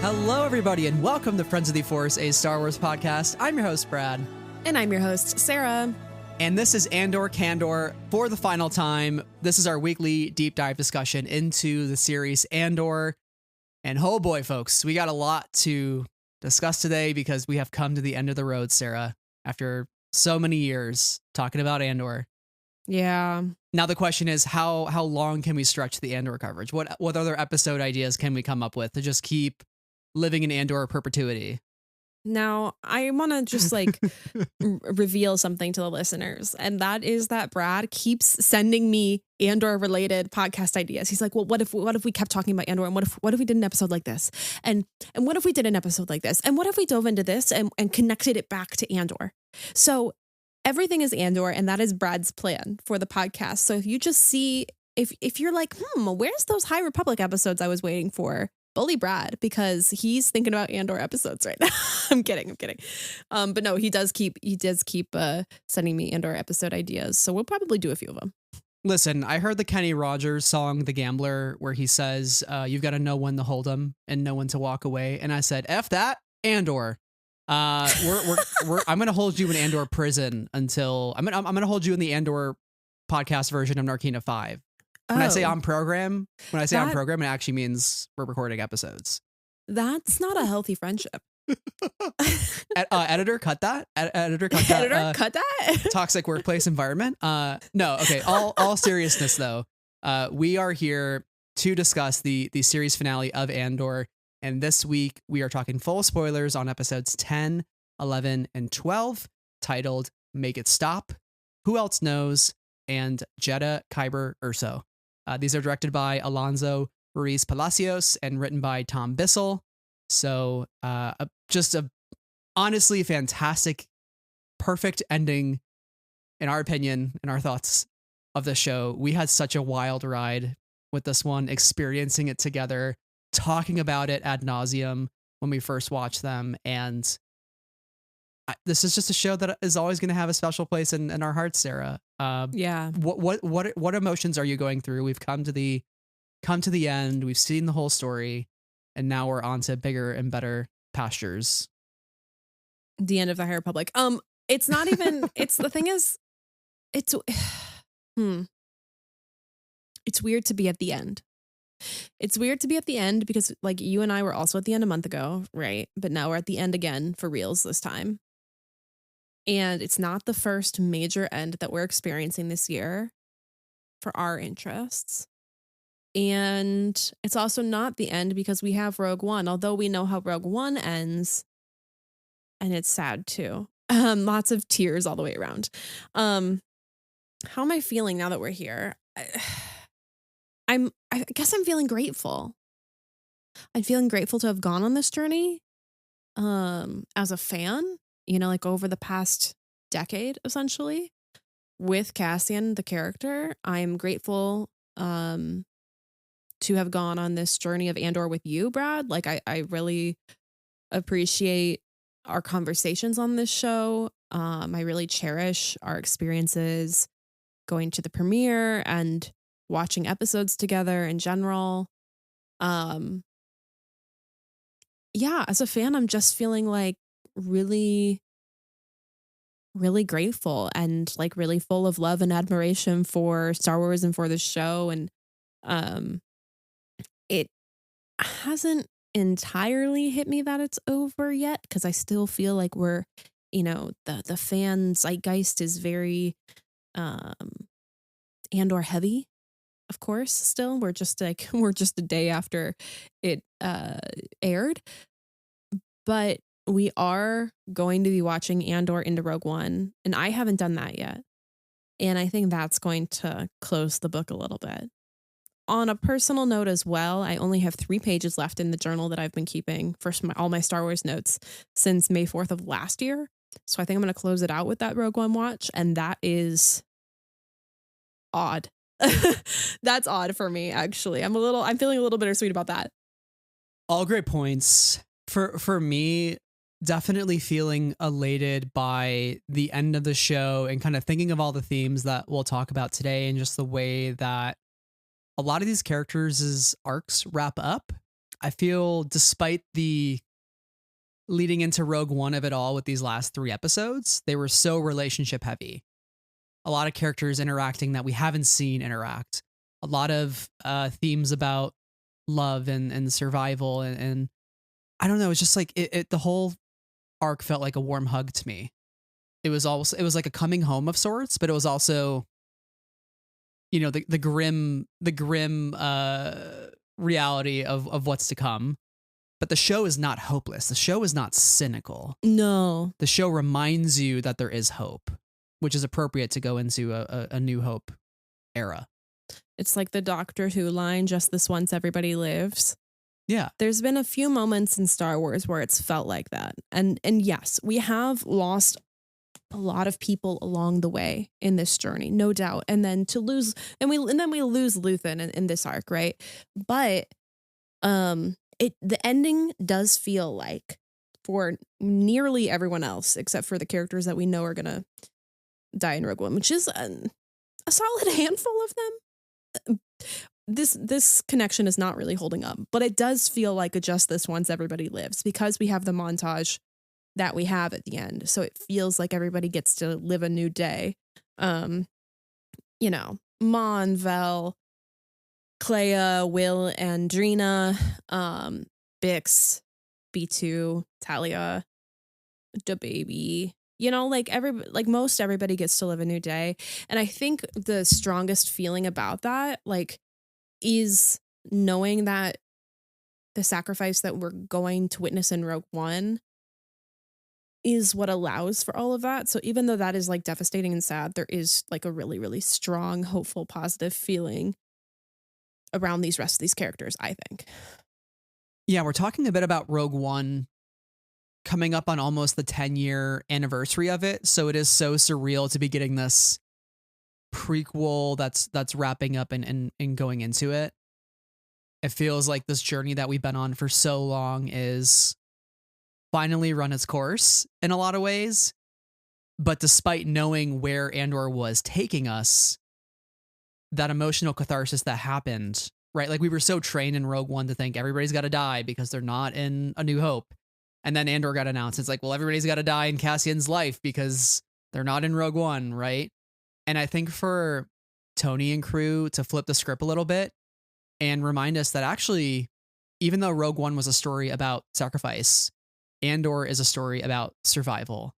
Hello, everybody, and welcome to Friends of the Force, a Star Wars podcast. I'm your host, Brad. And I'm your host, Sarah. And this is Andor Candor for the final time. This is our weekly deep dive discussion into the series Andor. And oh boy, folks, we got a lot to discuss today because we have come to the end of the road, Sarah, after so many years talking about Andor. Yeah. Now the question is, how long can we stretch the Andor coverage? What other episode ideas can we come up with to just keep living in Andor perpetuity? Now, I want to just reveal something to the listeners, and that is that Brad keeps sending me Andor-related podcast ideas. He's like, "Well, what if we kept talking about Andor, and what if we did an episode like this, and what if we did an episode like this, and what if we dove into this and connected it back to Andor?" So everything is Andor, and that is Brad's plan for the podcast. So if you just see, if you're like, where's those High Republic episodes I was waiting for? Bully Brad, because he's thinking about Andor episodes right now. I'm kidding. But no, he does keep sending me Andor episode ideas. So we'll probably do a few of them. Listen, I heard the Kenny Rogers song, The Gambler, where he says, you've got to know when to hold 'em and know when to walk away. And I said, F that, Andor. I'm going to hold you in Andor prison until I'm going to hold you in the Andor podcast version of Narkina 5. When I say on program, it actually means we're recording episodes. That's not a healthy friendship. Editor, cut that. Editor, cut that. Editor, cut that. Toxic workplace environment. No, okay. All seriousness though, we are here to discuss the series finale of Andor, and this week we are talking full spoilers on episodes 10, 11, and 12, titled "Make It Stop," "Who Else Knows," and "Jedha, Kyber, Erso." These are directed by Alonso Ruizpalacios and written by Tom Bissell. So just a honestly fantastic, perfect ending, in our opinion, in our thoughts of the show. We had such a wild ride with this one, experiencing it together, talking about it ad nauseum when we first watched them. And this is just a show that is always going to have a special place in our hearts, Sarah. Yeah. What emotions are you going through? We've come to the end. We've seen the whole story, and now we're on to bigger and better pastures. The end of the High Republic. It's not even. It's the thing is, it's weird to be at the end. It's weird to be at the end because, like, you and I were also at the end a month ago, right? But now we're at the end again for reals this time. And it's not the first major end that we're experiencing this year for our interests. And it's also not the end because we have Rogue One, although we know how Rogue One ends. And it's sad too. Lots of tears all the way around. How am I feeling now that we're here? I guess I'm feeling grateful. I'm feeling grateful to have gone on this journey as a fan, like over the past decade, essentially, with Cassian, the character. I'm grateful to have gone on this journey of Andor with you, Brad. Like, I really appreciate our conversations on this show. I really cherish our experiences going to the premiere and watching episodes together in general. Yeah, as a fan, I'm just feeling like really, really grateful and like really full of love and admiration for Star Wars and for the show. And it hasn't entirely hit me that it's over yet, because I still feel like we're, the fan zeitgeist is very Andor heavy. Of course, still we're just a day after it aired, but we are going to be watching Andor into Rogue One, and I haven't done that yet, and I think that's going to close the book a little bit. On a personal note as well, I only have 3 pages left in the journal that I've been keeping for all my Star Wars notes since May 4th of last year, so I think I'm going to close it out with that Rogue One watch, and that is odd. That's odd for me, actually. I'm feeling a little bittersweet about that. All great points. For me, definitely feeling elated by the end of the show and kind of thinking of all the themes that we'll talk about today and just the way that a lot of these characters' arcs wrap up. I feel despite the leading into Rogue One of it all with these last 3 episodes, they were so relationship heavy. A lot of characters interacting that we haven't seen interact. A lot of themes about love and survival and I don't know. It's just like the whole arc felt like a warm hug to me. It was like a coming home of sorts, but it was also, you know, the grim reality of what's to come. But the show is not hopeless. The show is not cynical. No. The show reminds you that there is hope, which is appropriate to go into a New Hope era. It's like the Doctor Who line, just this once everybody lives. Yeah. There's been a few moments in Star Wars where it's felt like that. And yes, we have lost a lot of people along the way in this journey, no doubt. And then to lose, and then we lose Luthen in this arc, right? But the ending does feel like, for nearly everyone else, except for the characters that we know are gonna die in Rogue One, which is a solid handful of them. This connection is not really holding up, but it does feel like a just this once everybody lives, because we have the montage that we have at the end. So it feels like everybody gets to live a new day. You know, Mon, Vel, Clea, Will, and Drina, Bix, B2, Talia, the baby. You know, like most everybody gets to live a new day. And I think the strongest feeling about that, like, is knowing that the sacrifice that we're going to witness in Rogue One is what allows for all of that. So even though that is like devastating and sad, there is like a really, really strong, hopeful, positive feeling around these rest of these characters, I think. Yeah, we're talking a bit about Rogue One coming up on almost the 10-year anniversary of it. So it is so surreal to be getting this prequel that's wrapping up and going into it. It feels like this journey that we've been on for so long is finally run its course in a lot of ways. But despite knowing where Andor was taking us, that emotional catharsis that happened, right? Like, we were so trained in Rogue One to think everybody's got to die because they're not in A New Hope. And then Andor got announced. It's like, well, everybody's got to die in Cassian's life because they're not in Rogue One, right? And I think for Tony and crew to flip the script a little bit and remind us that actually, even though Rogue One was a story about sacrifice, Andor is a story about survival,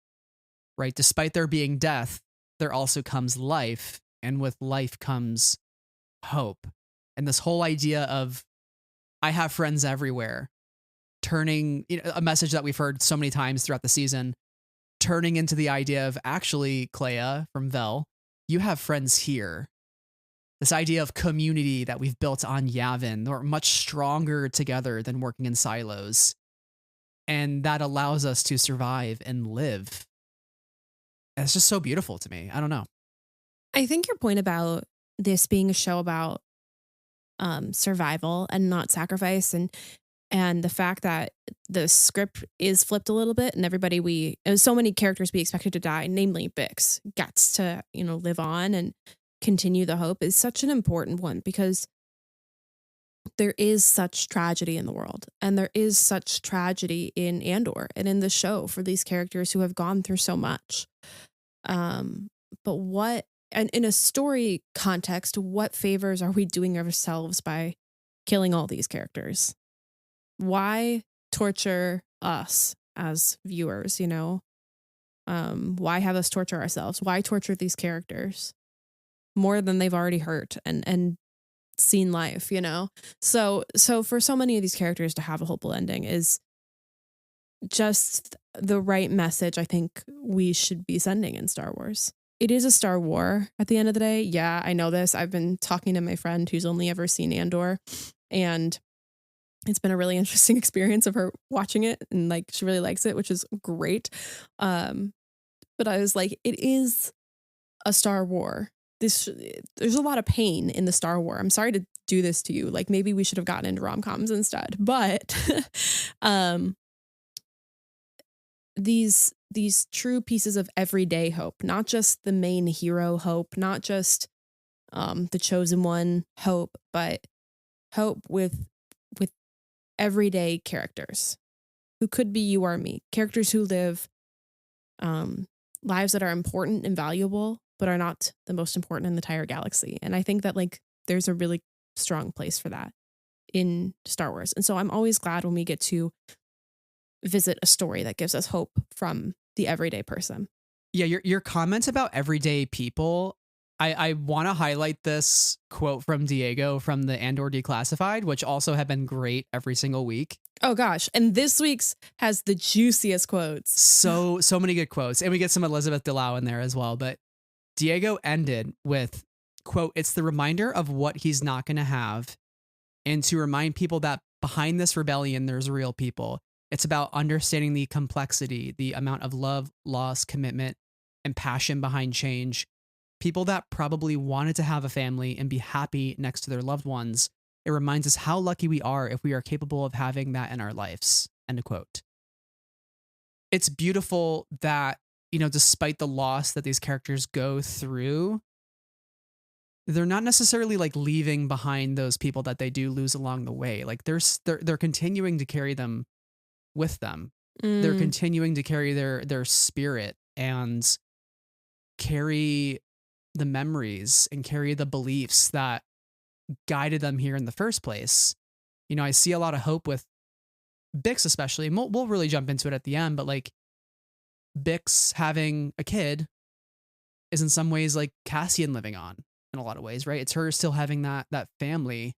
right? Despite there being death, there also comes life. And with life comes hope. And this whole idea of, I have friends everywhere, turning, you know, a message that we've heard so many times throughout the season, turning into the idea of, actually, Clea from Vel, you have friends here. This idea of community that we've built on Yavin, we're much stronger together than working in silos. And that allows us to survive and live. And it's just so beautiful to me. I don't know. I think your point about this being a show about survival and not sacrifice, and the fact that the script is flipped a little bit, and so many characters we expected to die, namely Bix, gets to, you know, live on and continue the hope, is such an important one, because there is such tragedy in the world, and there is such tragedy in Andor and in the show for these characters who have gone through so much. But and in a story context, what favors are we doing ourselves by killing all these characters? Why torture us as viewers, you know? Why have us torture ourselves? Why torture these characters more than they've already hurt and seen life, you know? So for so many of these characters to have a hopeful ending is just the right message I think we should be sending in Star Wars. It is a Star War at the end of the day. Yeah, I know this. I've been talking to my friend who's only ever seen Andor, and it's been a really interesting experience of her watching it, and like, she really likes it, which is great. But I was like, it is a Star War. There's a lot of pain in the Star War. I'm sorry to do this to you. Like, maybe we should have gotten into rom-coms instead. But these true pieces of everyday hope, not just the main hero hope, not just the chosen one hope, but hope with everyday characters who could be you or me, characters who live lives that are important and valuable, but are not the most important in the entire galaxy. And I think that like there's a really strong place for that in Star Wars. And so I'm always glad when we get to visit a story that gives us hope from the everyday person. Yeah, your comments about everyday people, I want to highlight this quote from Diego from the Andor Declassified, which also have been great every single week. Oh gosh, and this week's has the juiciest quotes. So many good quotes, and we get some Elizabeth Delau in there as well. But Diego ended with, quote, "It's the reminder of what he's not going to have, and to remind people that behind this rebellion, there's real people. It's about understanding the complexity, the amount of love, loss, commitment, and passion behind change. People that probably wanted to have a family and be happy next to their loved ones. It reminds us how lucky we are if we are capable of having that in our lives." End of quote. It's beautiful that, you know, despite the loss that these characters go through, they're not necessarily like leaving behind those people that they do lose along the way. Like they're continuing to carry them with them. They're continuing to carry their spirit and carry the memories and carry the beliefs that guided them here in the first place. You know, I see a lot of hope with Bix especially, and we'll really jump into it at the end, but like Bix having a kid is in some ways like Cassian living on in a lot of ways, right? It's her still having that family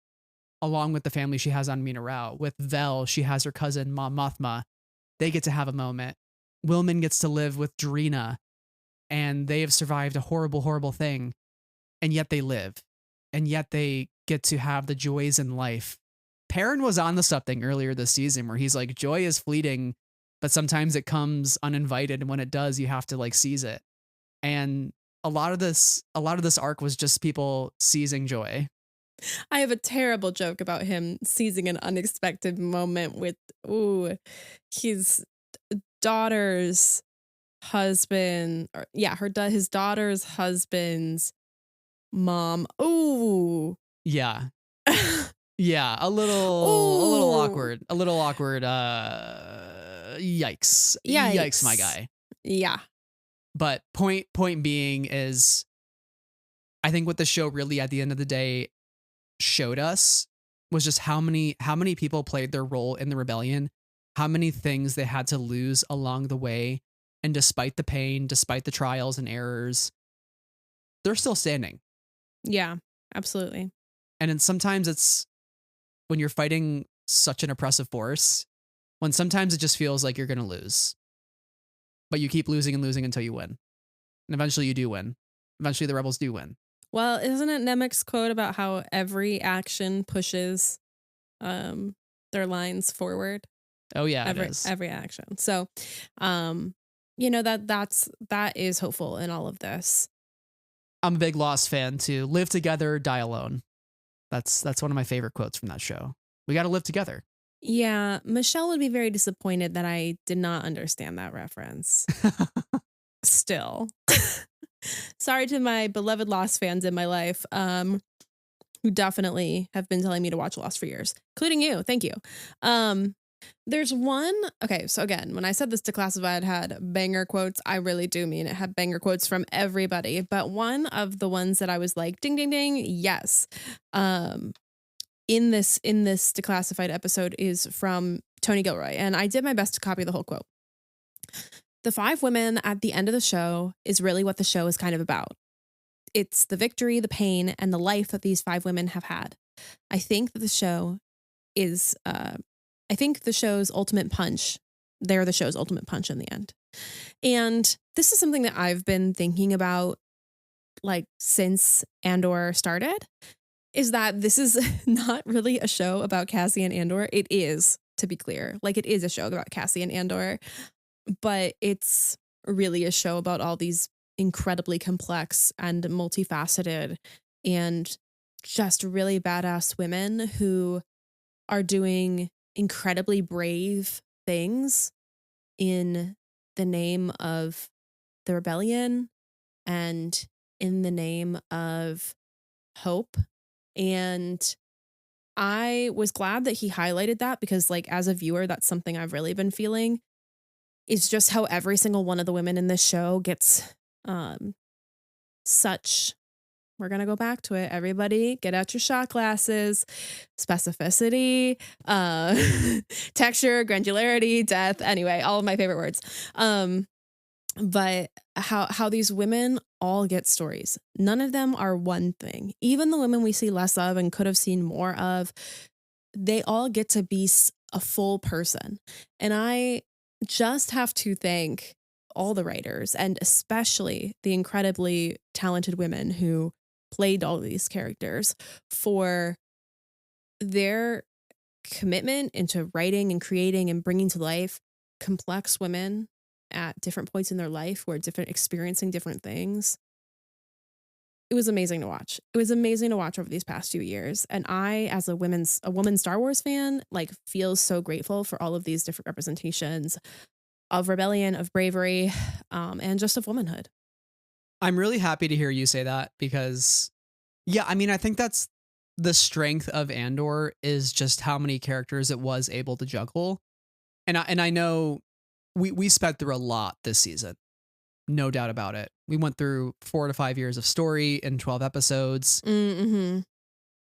along with the family she has on Mina Rao. With Vel, she has her cousin Mom Mothma. They get to have a moment. Willman gets to live with Drina, and they have survived a horrible, horrible thing, and yet they live, and yet they get to have the joys in life. Perrin was on the something earlier this season where he's like, joy is fleeting, but sometimes it comes uninvited, and when it does, you have to like seize it. And a lot of this arc was just people seizing joy. I have a terrible joke about him seizing an unexpected moment with his daughter's husband, or his daughter's husband's mom. Ooh. Yeah. Yeah, a little awkward. A little awkward. Yikes. Yikes, my guy. Yeah. But point being is, I think what the show really at the end of the day showed us was just how many people played their role in the rebellion, how many things they had to lose along the way, and despite the pain, despite the trials and errors, they're still standing. Yeah, absolutely. And then sometimes it's when you're fighting such an oppressive force, when sometimes it just feels like you're going to lose, but you keep losing and losing until you win. And eventually you do win. Eventually the rebels do win. Well, isn't it Nemec's quote about how every action pushes their lines forward? Oh yeah, it is. Every action. So, you know, that is hopeful in all of this. I'm a big Lost fan too. Live together, die alone. That's one of my favorite quotes from that show. We got to live together. Yeah, Michelle would be very disappointed that I did not understand that reference. Still. Sorry to my beloved Lost fans in my life, who definitely have been telling me to watch Lost for years, including you. Thank you. There's one. Okay, so again, when I said this Declassified had banger quotes, I really do mean it had banger quotes from everybody. But one of the ones that I was like, ding, ding, ding, yes. In this Declassified episode is from Tony Gilroy, and I did my best to copy the whole quote. The 5 women at the end of the show is really what the show is kind of about. It's the victory, the pain, and the life that these 5 women have had. I think that the show is, I think the show's ultimate punch, they're the show's ultimate punch in the end. And this is something that I've been thinking about, like, since Andor started, is that this is not really a show about Cassie and Andor. It is, to be clear. Like, it is a show about Cassie and Andor, but it's really a show about all these incredibly complex and multifaceted and just really badass women who are doing incredibly brave things in the name of the rebellion and in the name of hope. And I was glad that he highlighted that because, like, as a viewer, that's something I've really been feeling is just how every single one of the women in this show gets um, such. We're going to go back to it. Everybody, get out your shot glasses, specificity, texture, granularity, depth. Anyway, all of my favorite words. But how these women all get stories. None of them are one thing. Even the women we see less of and could have seen more of, they all get to be a full person. And I just have to thank all the writers and especially the incredibly talented women who played all of these characters for their commitment into writing and creating and bringing to life complex women at different points in their life who are experiencing different things. It was amazing to watch. It was amazing to watch over these past 2 years. And I, as a woman Star Wars fan, like feel so grateful for all of these different representations of rebellion, of bravery, and just of womanhood. I'm really happy to hear you say that because, yeah, I mean, I think that's the strength of Andor is just how many characters it was able to juggle. And I know we sped through a lot this season. No doubt about it. We went through 4 to 5 years of story in 12 episodes. Mm-hmm.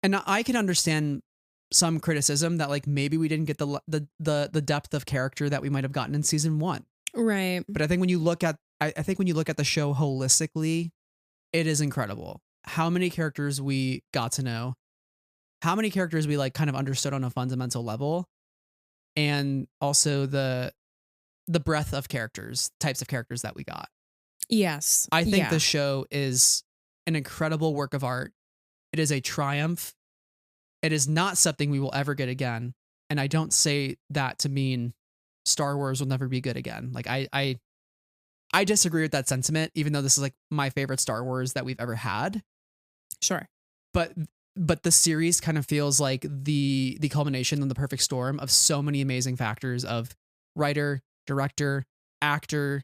And I can understand some criticism that like maybe we didn't get the depth of character that we might have gotten in season 1. Right. But I think when you look at the show holistically, it is incredible how many characters we got to know, how many characters we like kind of understood on a fundamental level, and also the breadth of types of characters that we got. Yes. I think the show is an incredible work of art. It is a triumph. It is not something we will ever get again. And I don't say that to mean Star Wars will never be good again. Like I disagree with that sentiment, even though this is like my favorite Star Wars that we've ever had. Sure. But the series kind of feels like the culmination and the perfect storm of so many amazing factors of writer, director, actor,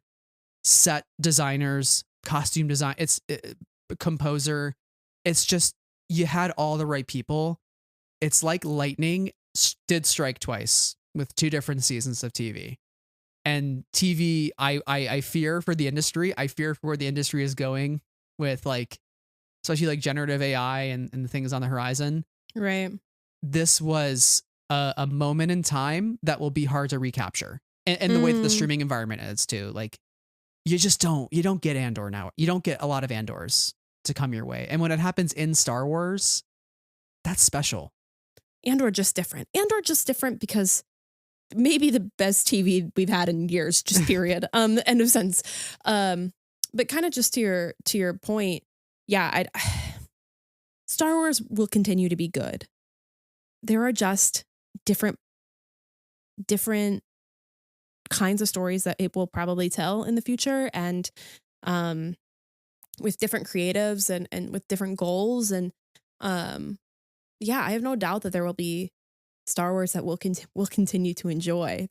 set designers, costume design, composer. It's just, you had all the right people. It's like lightning did strike twice with 2 different seasons of TV. And TV, I fear for the industry. I fear for where the industry is going with like, especially like generative AI and the things on the horizon. Right. This was a moment in time that will be hard to recapture. And the way that the streaming environment is too. Like, you don't get Andor now. You don't get a lot of Andors to come your way. And when it happens in Star Wars, that's special. Andor just different because maybe the best TV we've had in years, just period. End of sentence. But kind of just to your point, yeah, Star Wars will continue to be good. There are just different kinds of stories that it will probably tell in the future, and with different creatives and with different goals, and yeah, I have no doubt that there will be Star Wars that we'll continue to enjoy.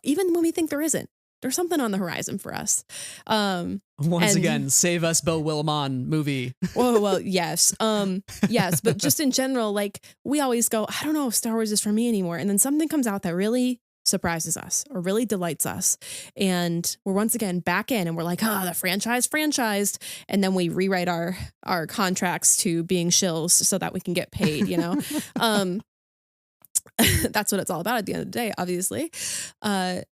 Even when we think there isn't, there's something on the horizon for us. Once again, save us, Beau Willimon movie. Well, yes. Yes, but just in general, like we always go, I don't know if Star Wars is for me anymore. And then something comes out that really surprises us or really delights us. And we're once again back in and we're like, the franchise franchised. And then we rewrite our contracts to being shills so that we can get paid, you know? That's what it's all about at the end of the day, obviously. But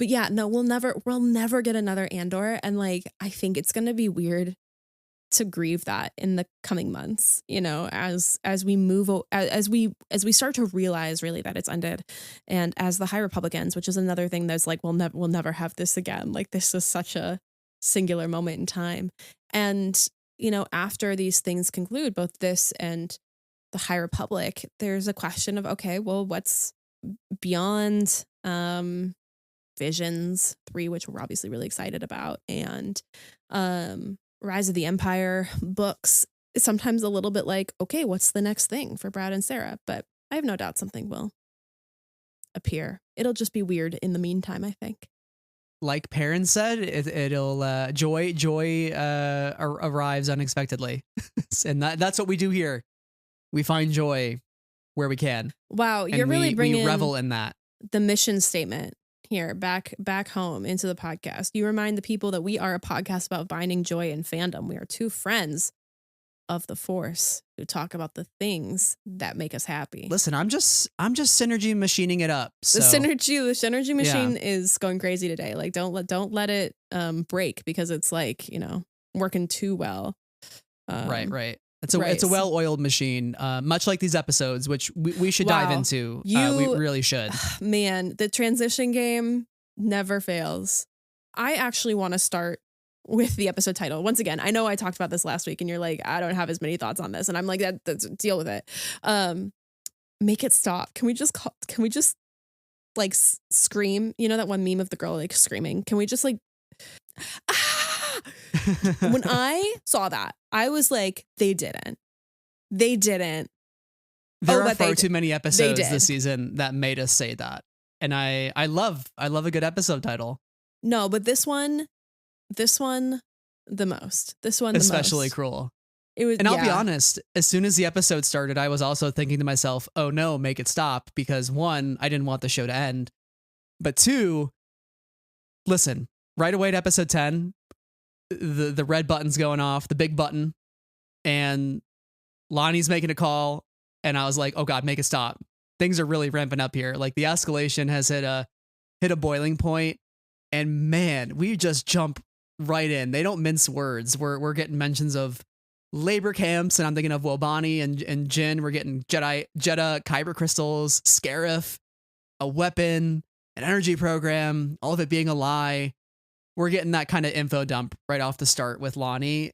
yeah, no, we'll never get another Andor. And like, I think it's going to be weird to grieve that in the coming months, you know, as we start to realize really that it's ended. And as the High Republicans, which is another thing that's like, we'll never have this again. Like, this is such a singular moment in time. And, you know, after these things conclude, both this and the High Republic, there's a question of, okay, well, what's beyond Visions 3, which we're obviously really excited about, and Rise of the Empire books. It's sometimes a little bit like, okay, what's the next thing for Brad and Sarah? But I have no doubt something will appear. It'll just be weird in the meantime, I think. Like Perrin said, it'll joy arrives unexpectedly. And that's what we do here. We find joy where we can. Wow, And you're really bringing we revel in that. the mission statement here back home into the podcast. You remind the people that we are a podcast about finding joy in fandom. We are two friends of the Force who talk about the things that make us happy. Listen, I'm just synergy machining it up. So. The synergy machine is going crazy today. Like don't let it break because it's like, working too well. Right. It's a well-oiled machine, much like these episodes, which we should dive into. We really should. Man, the transition game never fails. I actually want to start with the episode title. Once again, I know I talked about this last week and you're like, I don't have as many thoughts on this. And I'm like, that's deal with it. Make it stop. Can we just like scream? You know that one meme of the girl like screaming? Can we just like, ah! When I saw that, I was like, they didn't. There are far too many episodes this season that made us say that. And I love a good episode title. No, but this one the most. This one the especially most. Cruel. It was, and I'll be honest, as soon as the episode started, I was also thinking to myself, oh no, make it stop. Because one, I didn't want the show to end. But two, listen, right away at episode 10, the red button's going off, the big button, and Lonnie's making a call, and I was like, oh God, make it stop. Things are really ramping up here. Like the escalation has hit a boiling point, and man, we just jump right in. They don't mince words. We're getting mentions of labor camps, and I'm thinking of Wobani and Jenn. We're getting Jedha, Kyber crystals, Scarif, a weapon, an energy program, all of it being a lie. We're getting that kind of info dump right off the start with Lonnie.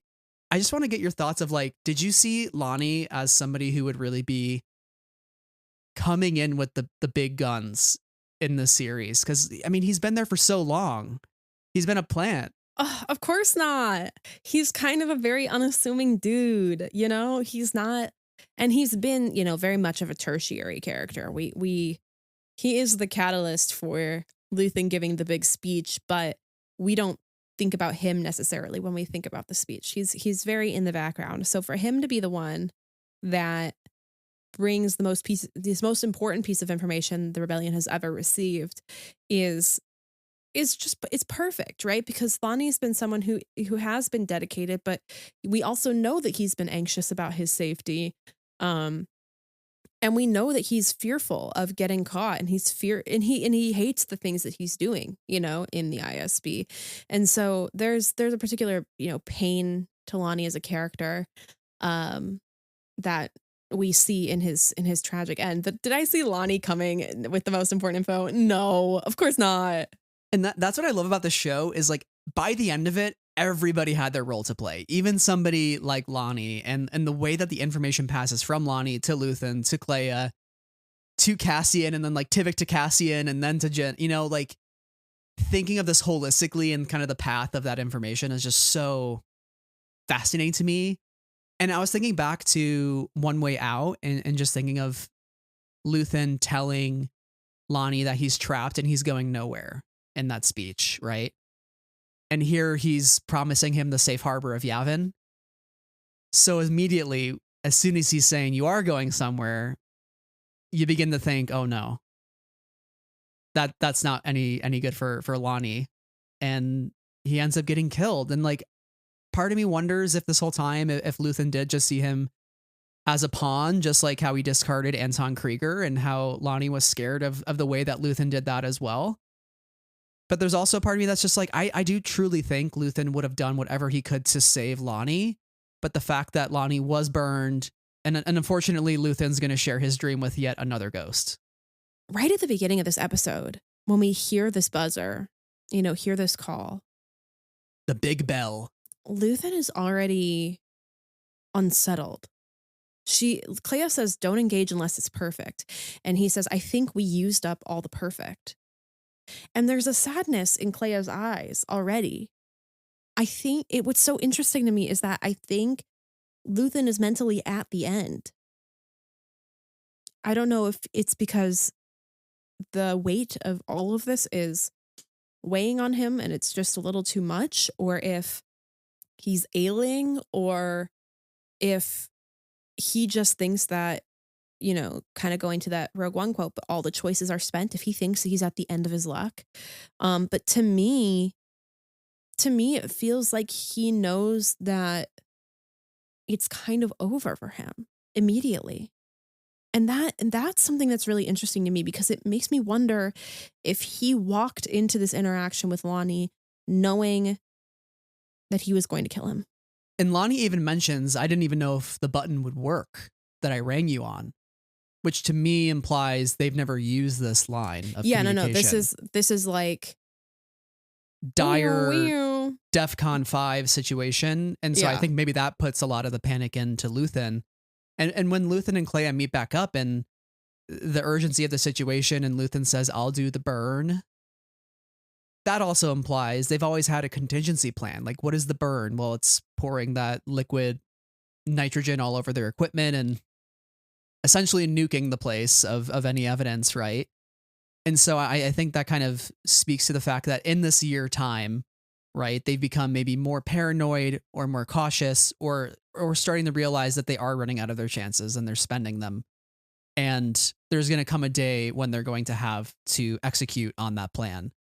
I just want to get your thoughts of like, did you see Lonnie as somebody who would really be coming in with the big guns in this series? Because I mean, he's been there for so long. He's been a plant. Oh, of course not. He's kind of a very unassuming dude, he's not, and he's been, very much of a tertiary character. He is the catalyst for Luthen giving the big speech, but we don't think about him necessarily when we think about the speech. He's very in the background. So for him to be the one that brings this most important piece of information the rebellion has ever received is it's perfect, right? Because Lonnie's been someone who has been dedicated, but we also know that he's been anxious about his safety. And we know that he's fearful of getting caught, and he hates the things that he's doing, in the ISB. And so there's a particular, pain to Lonnie as a character, that we see in his tragic end. But did I see Lonnie coming with the most important info? No, of course not. And that's what I love about the show is like by the end of it, everybody had their role to play, even somebody like Lonnie, and the way that the information passes from Lonnie to Luthen to Clea to Cassian, and then like Tivik to Cassian, and then to Jenn, like thinking of this holistically and kind of the path of that information is just so fascinating to me. And I was thinking back to One Way Out and just thinking of Luthen telling Lonnie that he's trapped and he's going nowhere in that speech, right? And here he's promising him the safe harbor of Yavin. So immediately, as soon as he's saying you are going somewhere, you begin to think, oh no, that's not any good for Lonnie. And he ends up getting killed. And like, part of me wonders if this whole time, if Luthen did just see him as a pawn, just like how he discarded Anton Krieger, and how Lonnie was scared of the way that Luthen did that as well. But there's also a part of me that's just like, I do truly think Luthen would have done whatever he could to save Lonnie. But the fact that Lonnie was burned, and unfortunately Luthen's going to share his dream with yet another ghost. Right at the beginning of this episode, when we hear this buzzer, hear this call. The big bell. Luthen is already unsettled. Clea says, don't engage unless it's perfect. And he says, I think we used up all the perfect. And there's a sadness in Clea's eyes already. I think what's so interesting to me is that I think Luthen is mentally at the end. I don't know if it's because the weight of all of this is weighing on him and it's just a little too much, or if he's ailing, or if he just thinks that kind of going to that Rogue One quote, but all the choices are spent if he thinks he's at the end of his luck. But to me, it feels like he knows that it's kind of over for him immediately. And that's something that's really interesting to me, because it makes me wonder if he walked into this interaction with Lonnie knowing that he was going to kill him. And Lonnie even mentions, I didn't even know if the button would work that I rang you on, which to me implies they've never used this line of communication. No. This is like dire DEFCON 5 situation. And so I Yeah. think maybe that puts a lot of the panic into Luthen. And when Luthen and Clea meet back up and the urgency of the situation, and Luthen says, I'll do the burn, that also implies they've always had a contingency plan. Like, what is the burn? Well, it's pouring that liquid nitrogen all over their equipment and essentially nuking the place of any evidence, right? And so I think that kind of speaks to the fact that in this year time, right, they've become maybe more paranoid or more cautious, or starting to realize that they are running out of their chances and they're spending them. And there's going to come a day when they're going to have to execute on that plan.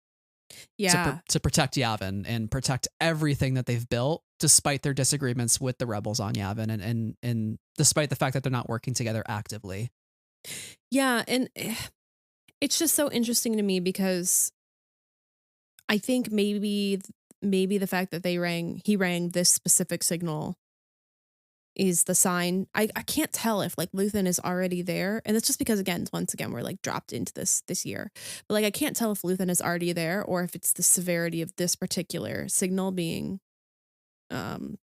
Yeah. To protect Yavin and protect everything that they've built, despite their disagreements with the rebels on Yavin, and despite the fact that they're not working together actively. Yeah, and it's just so interesting to me, because I think maybe the fact that he rang this specific signal is the sign. I can't tell if like Luthen is already there, and it's just because once again we're like dropped into this year, but like I can't tell if Luthen is already there or if it's the severity of this particular signal being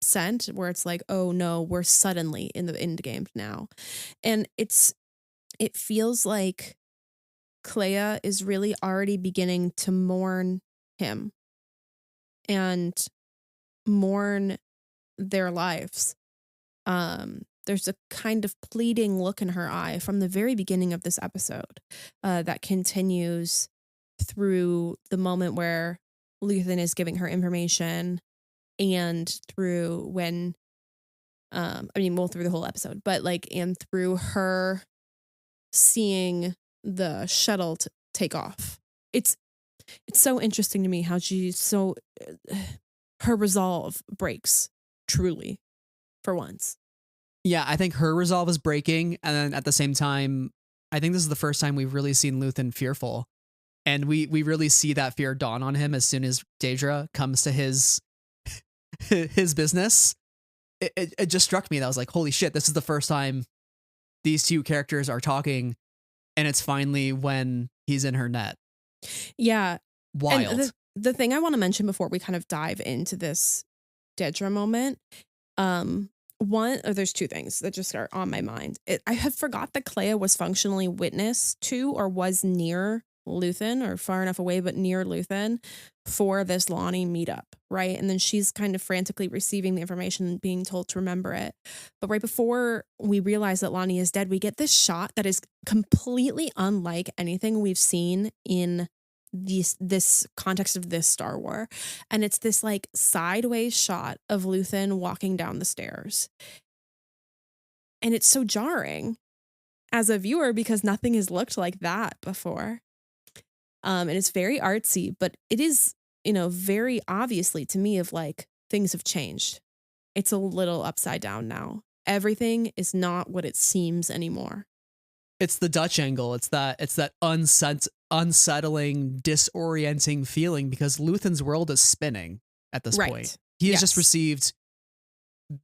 sent, where it's like, oh no, we're suddenly in the end game now. And it feels like Clea is really already beginning to mourn him and mourn their lives. There's a kind of pleading look in her eye from the very beginning of this episode that continues through the moment where Luthen is giving her information, and through when through the whole episode, but like, and through her seeing the shuttle take off. It's so interesting to me how she's so her resolve breaks truly for once. Yeah, I think her resolve is breaking, and then at the same time, I think this is the first time we've really seen Luthen fearful, and we really see that fear dawn on him as soon as Daedra comes to his business. It just struck me that I was like, holy shit, this is the first time these two characters are talking, and it's finally when he's in her net. Yeah. Wild. And the thing I want to mention before we kind of dive into this Daedra moment, there's two things that just are on my mind. I had forgot that Clea was functionally witness to, or was near Luthen, or far enough away but near Luthen, for this Lonnie meetup, right? And then she's kind of frantically receiving the information and being told to remember it. But right before we realize that Lonnie is dead, we get this shot that is completely unlike anything we've seen in this context of this Star Wars. And it's this like sideways shot of Luthen walking down the stairs. And it's so jarring as a viewer, because nothing has looked like that before. And it's very artsy, but it is, very obviously to me of like, things have changed. It's a little upside down now. Everything is not what it seems anymore. It's the Dutch angle. It's that unsettling, disorienting feeling, because Luthen's world is spinning at this point. He has just received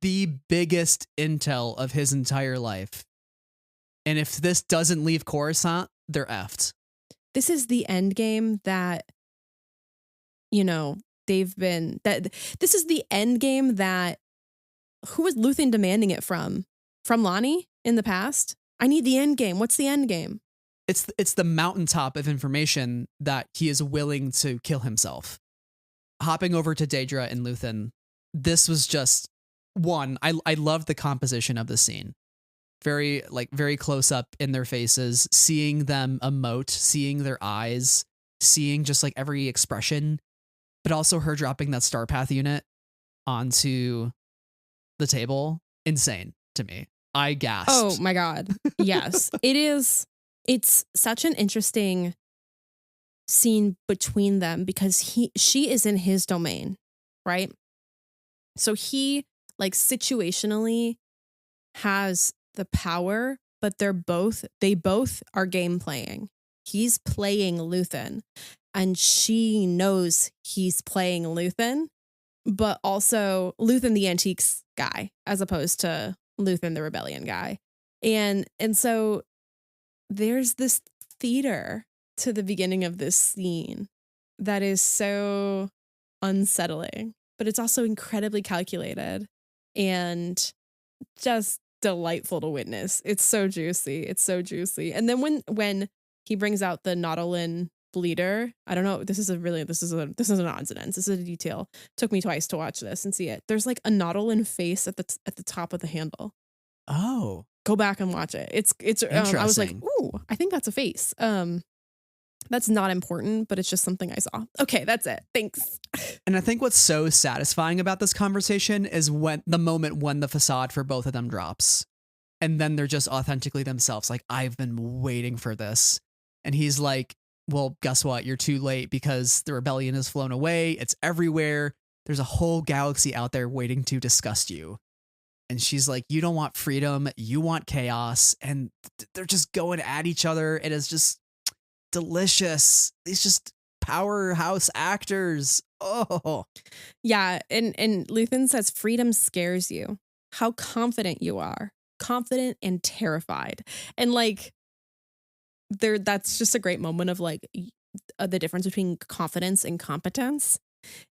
the biggest intel of his entire life. And if this doesn't leave Coruscant, they're effed. This is the end game that, this is the end game that, who was Luthen demanding it from? From Lonnie in the past? I need the end game. What's the end game? It's the mountaintop of information that he is willing to kill himself. Hopping over to Daedra and Luthen, this was just one. I loved the composition of the scene. Very close up in their faces, seeing them emote, seeing their eyes, seeing just like every expression, but also her dropping that Starpath unit onto the table. Insane to me. I gasped. Oh my God. Yes. It's such an interesting scene between them because she is in his domain, right? So he like situationally has the power, but they both are game playing. He's playing Luthen and she knows he's playing Luthen, but also Luthen the Antiques guy as opposed to Luthen the Rebellion guy. And so there's this theater to the beginning of this scene that is so unsettling, but it's also incredibly calculated and just delightful to witness. It's so juicy. It's so juicy. And then when he brings out the Nautolan bleeder, I don't know. This is an odds and ends. This is a detail. Took me twice to watch this and see it. There's like a Nautolan face at the top of the handle. Oh, go back and watch it. It's I was like, ooh, I think that's a face. That's not important, but it's just something I saw. Okay, that's it. Thanks. And I think what's so satisfying about this conversation is when the moment when the facade for both of them drops. And then they're just authentically themselves. Like, I've been waiting for this. And he's like, well, guess what? You're too late because the rebellion has flown away. It's everywhere. There's a whole galaxy out there waiting to disgust you. And she's like, you don't want freedom. You want chaos. And they're just going at each other. It is just delicious. These just powerhouse actors. Oh, yeah. And Luthen says freedom scares you. How confident you are. Confident and terrified. And like, that's just a great moment of like the difference between confidence and competence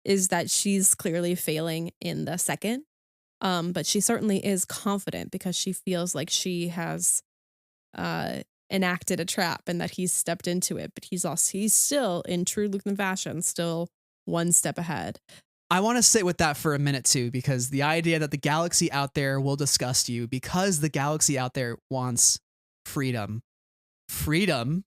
is that she's clearly failing in the second. But she certainly is confident because she feels like she has enacted a trap and that he's stepped into it. But he's still in true Luthen fashion, still one step ahead. I want to sit with that for a minute too, because the idea that the galaxy out there will disgust you because the galaxy out there wants freedom. Freedom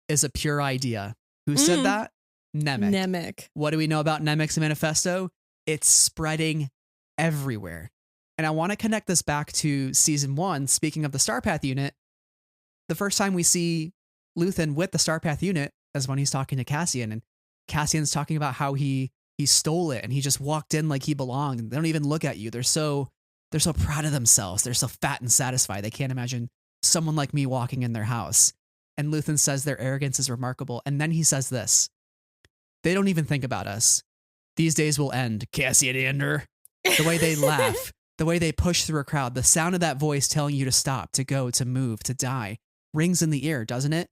is a pure idea. Who said that? Nemik. What do we know about Nemik's manifesto? It's spreading everywhere. And I want to connect this back to season 1. Speaking of the Starpath unit, the first time we see Luthen with the Starpath unit is when he's talking to Cassian, and Cassian's talking about how he stole it and he just walked in like he belonged. They don't even look at you. They're so proud of themselves. They're so fat and satisfied. They can't imagine someone like me walking in their house. And Luthen says their arrogance is remarkable. And then he says this: they don't even think about us. These days will end, Cassian Andor. The way they laugh, the way they push through a crowd, the sound of that voice telling you to stop, to go, to move, to die, rings in the ear, doesn't it?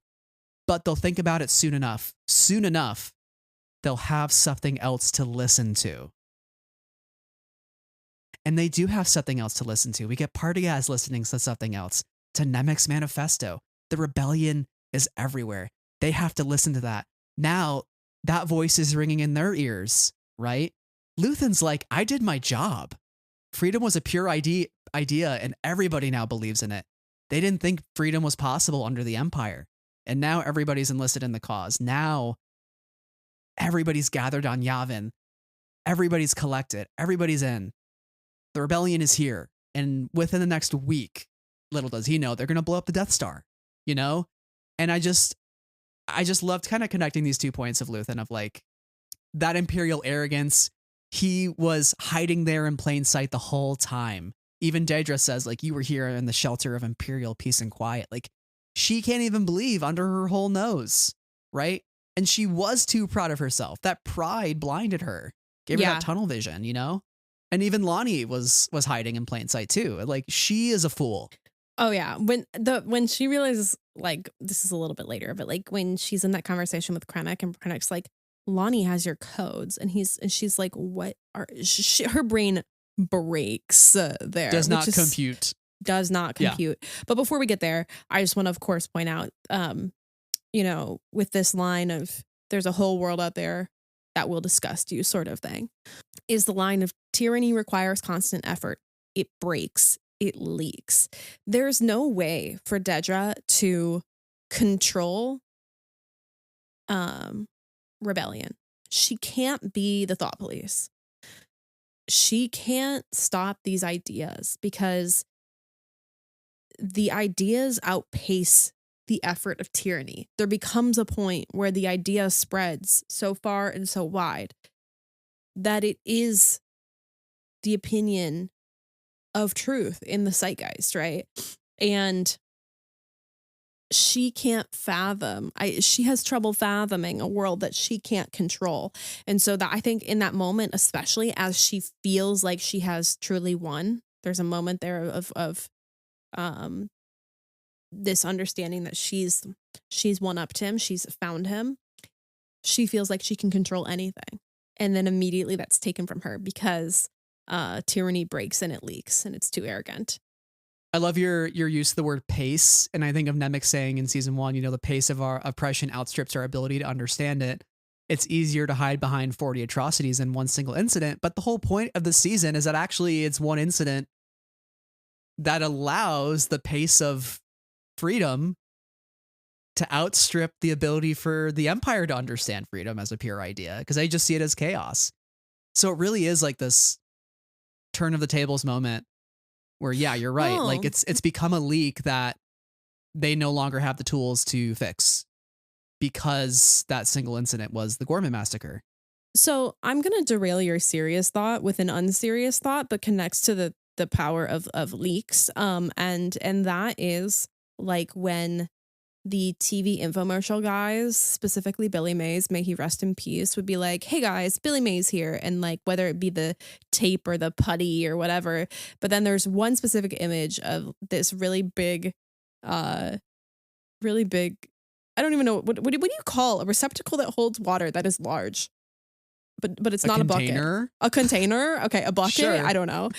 But they'll think about it soon enough. Soon enough, they'll have something else to listen to. And they do have something else to listen to. We get Partyaz listening to something else, to Nemik's manifesto. The rebellion is everywhere. They have to listen to that. Now, that voice is ringing in their ears, right? Luthen's like, I did my job. Freedom was a pure idea and everybody now believes in it. They didn't think freedom was possible under the Empire. And now everybody's enlisted in the cause. Now everybody's gathered on Yavin. Everybody's collected. Everybody's in. The rebellion is here. And within the next week, little does he know, they're going to blow up the Death Star, you know? And I just loved kind of connecting these 2 points of Luthen of like that imperial arrogance. He was hiding there in plain sight the whole time. Even Daedra says, like, you were here in the shelter of imperial peace and quiet. Like, she can't even believe under her whole nose, right? And she was too proud of herself. That pride blinded her, gave her that tunnel vision, you know? And even Lonnie was hiding in plain sight too. Like, she is a fool. Oh yeah, when she realizes, like, this is a little bit later, but like when she's in that conversation with Krennic and Krennic's like, Lonnie has your codes, and she's like, what are her brain breaks there. Does not compute. Yeah. But before we get there, I just want to, of course, point out, you know, with this line of there's a whole world out there that will disgust you sort of thing, is the line of tyranny requires constant effort. It breaks. It leaks. There's no way for Dedra to control rebellion. She can't be the thought police. She can't stop these ideas because the ideas outpace the effort of tyranny. There becomes a point where the idea spreads so far and so wide that it is the opinion of truth in the zeitgeist, right? And she can't fathom, she has trouble fathoming a world that she can't control. And so that I think in that moment, especially as she feels like she has truly won, there's a moment there of this understanding that she's won up to him, she's found him. She feels like she can control anything. And then immediately that's taken from her because tyranny breaks and it leaks and it's too arrogant. I love your use of the word pace. And I think of Nemec saying in season 1, the pace of our oppression outstrips our ability to understand it. It's easier to hide behind 40 atrocities in one single incident. But the whole point of the season is that actually it's one incident that allows the pace of freedom to outstrip the ability for the Empire to understand freedom as a pure idea, because they just see it as chaos. So it really is like this turn of the tables moment where, yeah, you're right. Oh. Like it's become a leak that they no longer have the tools to fix because that single incident was the Gorman massacre. So I'm going to derail your serious thought with an unserious thought, but connects to the power of leaks. And that is like when the TV infomercial guys, specifically Billy Mays, may he rest in peace, would be like, hey guys, Billy Mays here. And like, whether it be the tape or the putty or whatever. But then there's one specific image of this really big, I don't even know, what do you call a receptacle that holds water that is large? But it's not container? A container? Okay, a bucket? Sure. I don't know.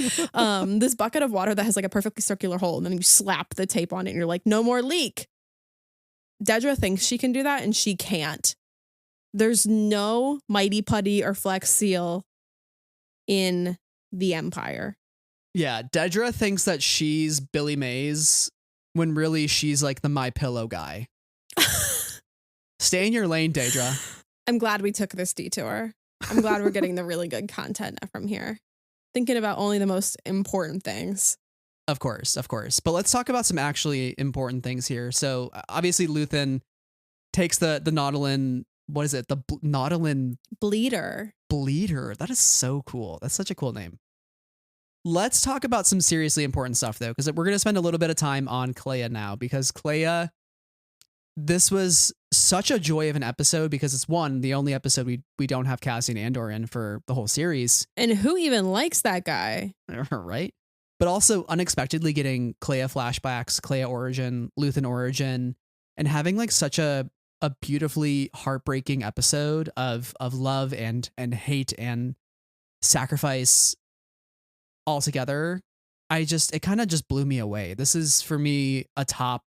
This bucket of water that has like a perfectly circular hole, and then you slap the tape on it and you're like, no more leak. Jedha thinks she can do that and she can't. There's no Mighty Putty or Flex Seal in the Empire. Yeah, Dedra thinks that she's Billy Mays when really she's like the My Pillow guy. Stay in your lane, Dedra. I'm glad we took this detour. I'm glad we're getting the really good content from here. Thinking about only the most important things. Of course. But let's talk about some actually important things here. So obviously Luthen takes the Nautilin, what is it? The Nautilin Bleeder. That is so cool. That's such a cool name. Let's talk about some seriously important stuff though, because we're going to spend a little bit of time on Kleya now, because Kleya, this was such a joy of an episode because it's the only episode we don't have Cassian Andor in for the whole series. And who even likes that guy? Right? But also unexpectedly getting Kleya flashbacks, Kleya origin, Luthen origin, and having like such a beautifully heartbreaking episode of love and hate and sacrifice all together. It kind of just blew me away. This is for me a top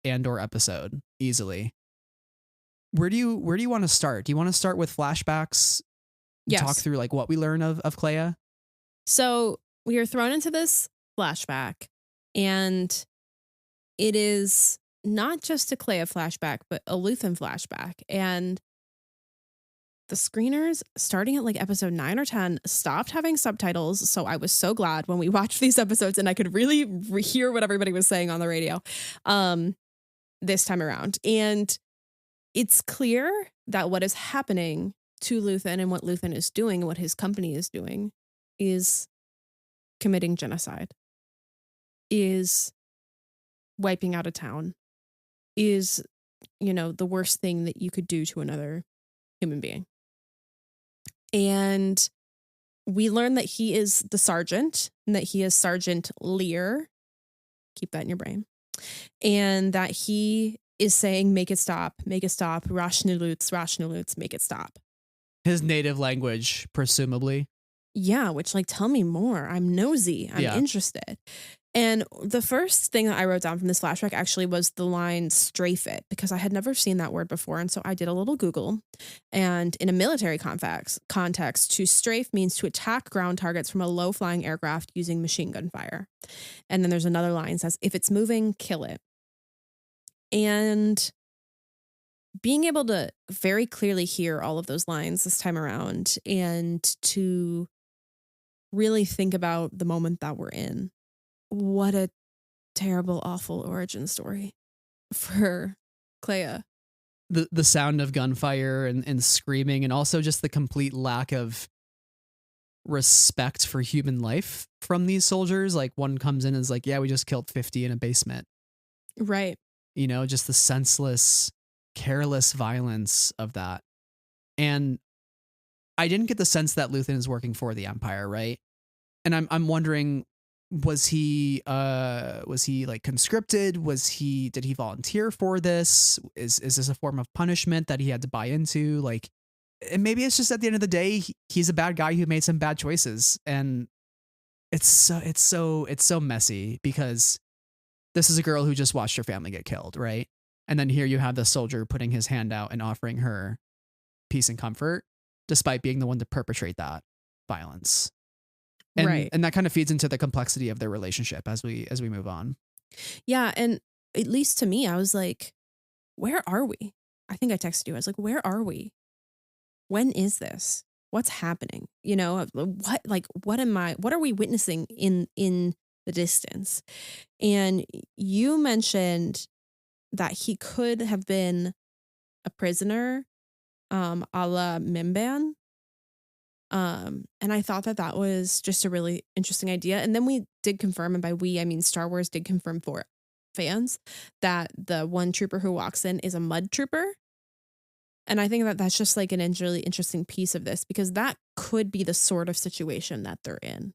Andor episode easily. Where do you want to start? Do you want to start with flashbacks? Yes. Talk through like what we learn of Kleya? So we are thrown into this flashback, and it is not just a Kleya flashback, but a Luthen flashback. And the screeners, starting at like episode 9 or 10, stopped having subtitles. So I was so glad when we watched these episodes and I could really hear what everybody was saying on the radio this time around. And it's clear that what is happening to Luthen and what Luthen is doing and what his company is doing is committing genocide, is wiping out a town, is, the worst thing that you could do to another human being. And we learn that he is the sergeant and that he is Sergeant Lear. Keep that in your brain. And that he is saying, make it stop, Rationalutes, make it stop. His native language, presumably. Yeah, which tell me more. I'm nosy. I'm interested. And the first thing that I wrote down from this flashback actually was the line strafe it, because I had never seen that word before. And so I did a little Google, and in a military context, to strafe means to attack ground targets from a low flying aircraft using machine gun fire. And then there's another line that says, if it's moving, kill it. And being able to very clearly hear all of those lines this time around and to really think about the moment that we're in. What a terrible, awful origin story for Clea. The sound of gunfire and screaming, and also just the complete lack of respect for human life from these soldiers. Like, one comes in and is like, yeah, we just killed 50 in a basement. Right. You know, just the senseless, careless violence of that. And I didn't get the sense that Luthen is working for the Empire, right? And I'm wondering, was he like conscripted? Did he volunteer for this? Is this a form of punishment that he had to buy into? Like, and maybe it's just at the end of the day, he's a bad guy who made some bad choices. And it's so messy, because this is a girl who just watched her family get killed, right? And then here you have the soldier putting his hand out and offering her peace and comfort, despite being the one to perpetrate that violence. And, Right. And that kind of feeds into the complexity of their relationship as we move on. Yeah. And at least to me, I was like, where are we? I think I texted you. I was like, where are we? When is this? What's happening? You know, what are we witnessing in the distance? And you mentioned that he could have been a prisoner, a la Mimban. And I thought that was just a really interesting idea. And then we did confirm, and by we, I mean Star Wars did confirm for fans, that the one trooper who walks in is a mud trooper. And I think that's just like an really interesting piece of this, because that could be the sort of situation that they're in.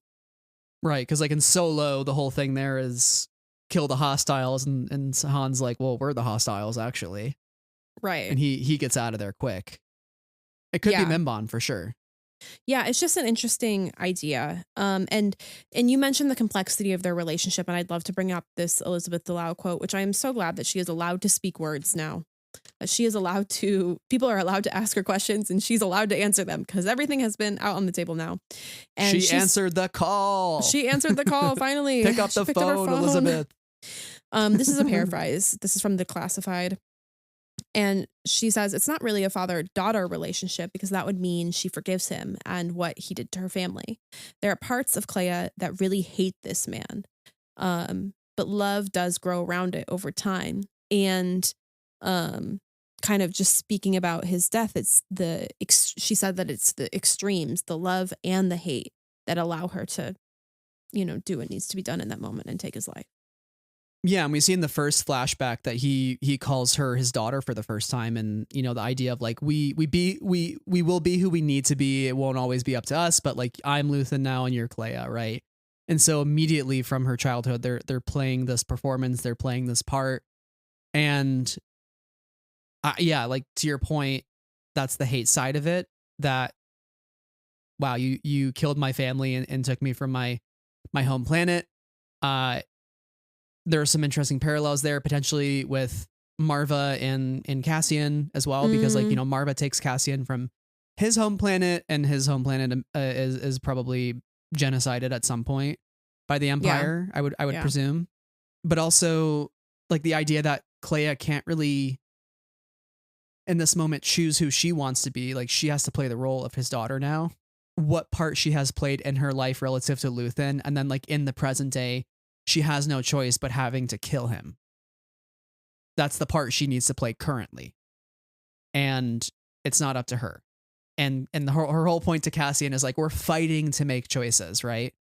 Right. Because like in Solo, the whole thing there is kill the hostiles, and Han's like, well, we're the hostiles, actually. Right. And he gets out of there quick. It could be Mimban for sure. Yeah, it's just an interesting idea. And you mentioned the complexity of their relationship, and I'd love to bring up this Elizabeth Delau quote, which I am so glad that she is allowed to speak words now. She is allowed to, people are allowed to ask her questions, and she's allowed to answer them, because everything has been out on the table now. And she answered the call. She answered the call, finally. Pick up the phone, Elizabeth. This is a paraphrase. This is from Declassified. And she says it's not really a father-daughter relationship, because that would mean she forgives him and what he did to her family. There are parts of Clea that really hate this man. But love does grow around it over time. And kind of just speaking about his death, it's she said that it's the extremes, the love and the hate, that allow her to, you know, do what needs to be done in that moment and take his life. Yeah, and we see in the first flashback that he calls her his daughter for the first time, and you know, the idea of like we will be who we need to be. It won't always be up to us, but like, I'm Luthen now and you're Clea, right? And so immediately from her childhood, they're playing this performance, they're playing this part, and yeah, like to your point, that's the hate side of it. That, wow, you killed my family and took me from my home planet. There are some interesting parallels there, potentially with Marva and Cassian as well, because like, you know, Marva takes Cassian from his home planet, and his home planet is probably genocided at some point by the Empire. Yeah. I would presume, but also like the idea that Clea can't really in this moment choose who she wants to be. Like, she has to play the role of his daughter now. What part she has played in her life relative to Luthen, and then like in the present day, she has no choice but having to kill him. That's the part she needs to play currently. And it's not up to her. And her whole point to Cassian is like, we're fighting to make choices, right?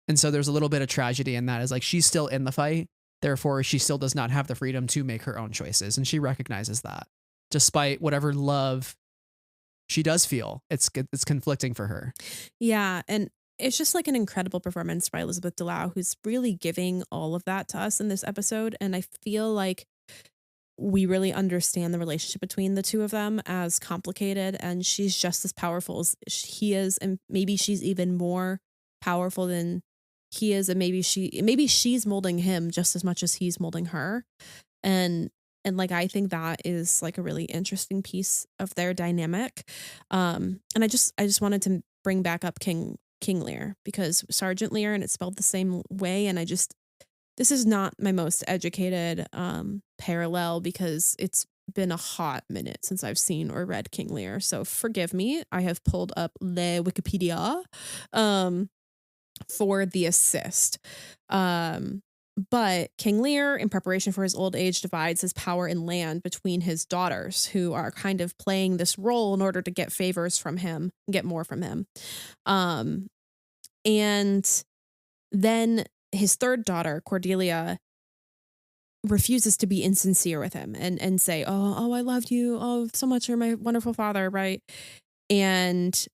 And so there's a little bit of tragedy in that, is like, she's still in the fight. Therefore, she still does not have the freedom to make her own choices. And she recognizes that, despite whatever love she does feel. It's conflicting for her. Yeah. And it's just like an incredible performance by Elizabeth Delau, who's really giving all of that to us in this episode. And I feel like we really understand the relationship between the two of them as complicated, and she's just as powerful as he is, and maybe she's even more powerful than he is, and maybe she's molding him just as much as he's molding her. And like, I think that is like a really interesting piece of their dynamic. And I just wanted to bring back up King Lear, because Sergeant Lear, and it's spelled the same way. And this is not my most educated parallel, because it's been a hot minute since I've seen or read King Lear. So forgive me. I have pulled up Le Wikipedia for the assist. But King Lear, in preparation for his old age, divides his power and land between his daughters, who are kind of playing this role in order to get favors from him, get more from him. Um, and then his third daughter, Cordelia, refuses to be insincere with him and say, "Oh, I loved you. Oh, so much. You're my wonderful father," right? And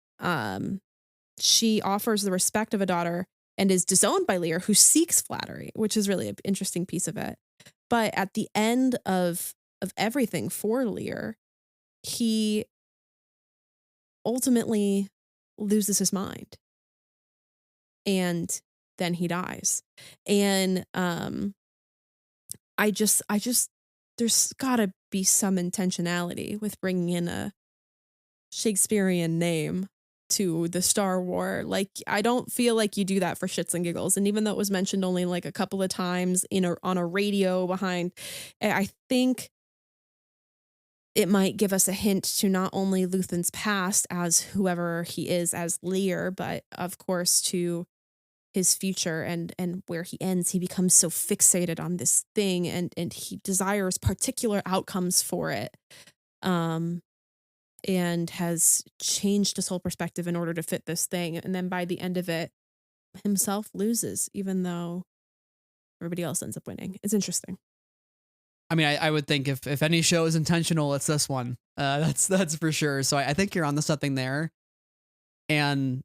she offers the respect of a daughter and is disowned by Lear, who seeks flattery, which is really an interesting piece of it. But at the end of everything for Lear, he ultimately loses his mind, and then he dies. And I just there's got to be some intentionality with bringing in a Shakespearean name to the Star War. Like, I don't feel like you do that for shits and giggles. And even though it was mentioned only like a couple of times on a radio behind, I think it might give us a hint to not only Luthen's past as whoever he is as Lear, but of course to his future and where he ends. He becomes so fixated on this thing and he desires particular outcomes for it. And has changed his whole perspective in order to fit this thing. And then by the end of it, himself loses, even though everybody else ends up winning. It's interesting. I mean, I would think if any show is intentional, it's this one. That's for sure. So I think you're on to something there. And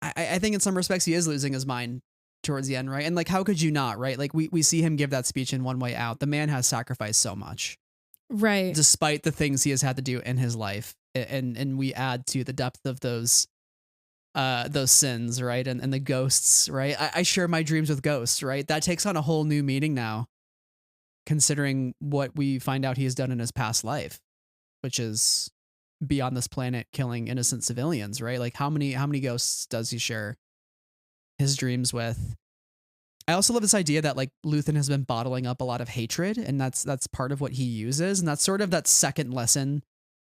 I think in some respects he is losing his mind towards the end, right? And like, how could you not, right? Like we see him give that speech in One Way Out. The man has sacrificed so much. Right. Despite the things he has had to do in his life. And we add to the depth of those sins, right? And the ghosts, right? I share my dreams with ghosts, right? That takes on a whole new meaning now, considering what we find out he has done in his past life, which is be on this planet killing innocent civilians, right? Like how many ghosts does he share his dreams with? I also love this idea that like Luthen has been bottling up a lot of hatred, and that's part of what he uses, and that's sort of that second lesson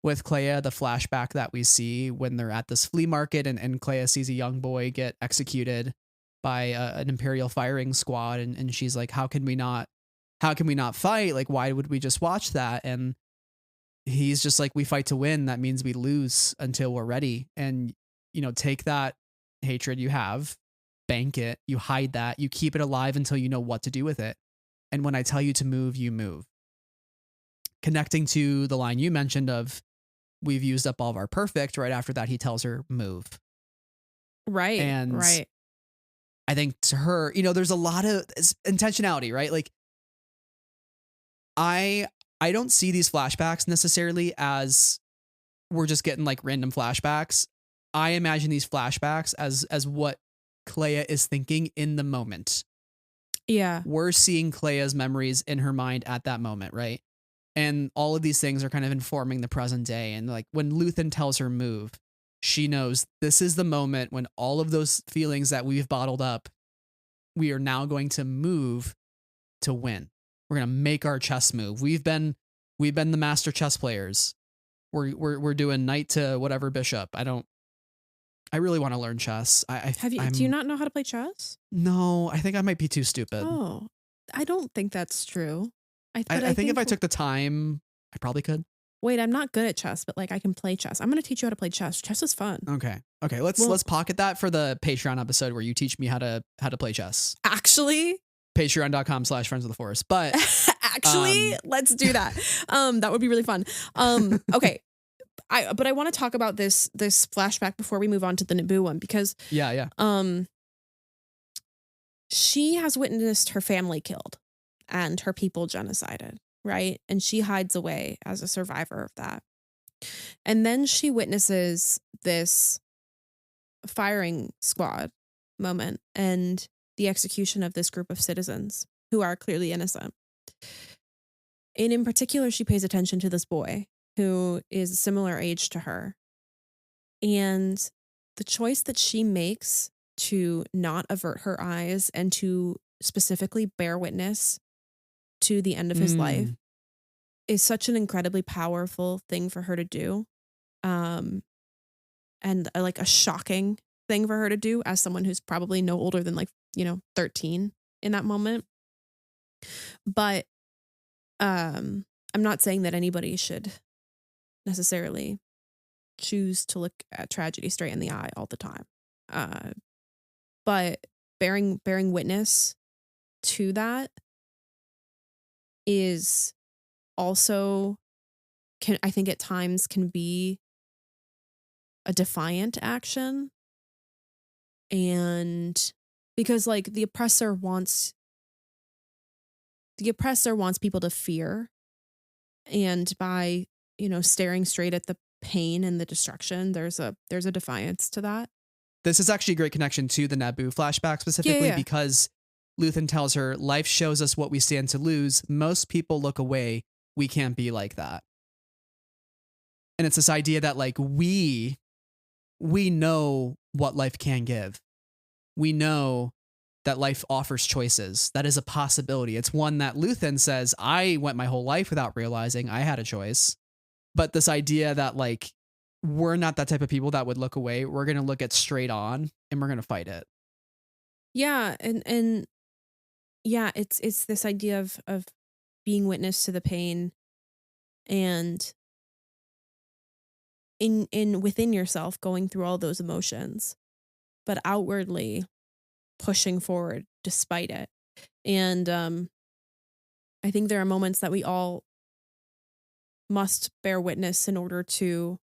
with Clea, the flashback that we see when they're at this flea market and Clea sees a young boy get executed by an Imperial firing squad. And she's like, how can we not fight? Like, why would we just watch that? And he's just like, we fight to win. That means we lose until we're ready. And, take that hatred you have, bank it, you hide that, you keep it alive until you know what to do with it. And when I tell you to move, you move. Connecting to the line you mentioned of, we've used up all of our perfect. Right after that, he tells her move. Right. And right. I think to her, there's a lot of intentionality, right? Like I don't see these flashbacks necessarily as we're just getting like random flashbacks. I imagine these flashbacks as what Clea is thinking in the moment. Yeah. We're seeing Clea's memories in her mind at that moment, right? And all of these things are kind of informing the present day. And like when Luthen tells her move, she knows this is the moment when all of those feelings that we've bottled up, we are now going to move to win. We're going to make our chess move. We've been the master chess players. We're doing knight to whatever bishop. I really want to learn chess. Do you not know how to play chess? No, I think I might be too stupid. Oh, I don't think that's true. I think if I took the time, I probably could. Wait, I'm not good at chess, but like I can play chess. I'm going to teach you how to play chess. Chess is fun. Okay. Let's pocket that for the Patreon episode where you teach me how to play chess. Actually, Patreon.com/Friends of the Force. But actually, let's do that. That would be really fun. Okay. I want to talk about this flashback before we move on to the Naboo one, because yeah. She has witnessed her family killed and her people genocided, right? And she hides away as a survivor of that. And then she witnesses this firing squad moment and the execution of this group of citizens who are clearly innocent. And in particular, she pays attention to this boy who is a similar age to her. And the choice that she makes to not avert her eyes and to specifically bear witness to the end of his life is such an incredibly powerful thing for her to do. And like a shocking thing for her to do as someone who's probably no older than 13 in that moment. But I'm not saying that anybody should necessarily choose to look at tragedy straight in the eye all the time. Uh, but bearing witness to that is also I think at times can be a defiant action. And because like the oppressor wants people to fear, and by, staring straight at the pain and the destruction, there's a defiance to that. This is actually a great connection to the Naboo flashback specifically Yeah. because Luthen tells her, life shows us what we stand to lose. Most people look away. We can't be like that. And it's this idea that like we know what life can give. We know that life offers choices. That is a possibility. It's one that Luthen says, I went my whole life without realizing I had a choice. But this idea that like, we're not that type of people that would look away. We're going to look it straight on and we're going to fight it. Yeah. And yeah, it's this idea of being witness to the pain and in within yourself going through all those emotions, but outwardly pushing forward despite it. And I think there are moments that we all must bear witness in order to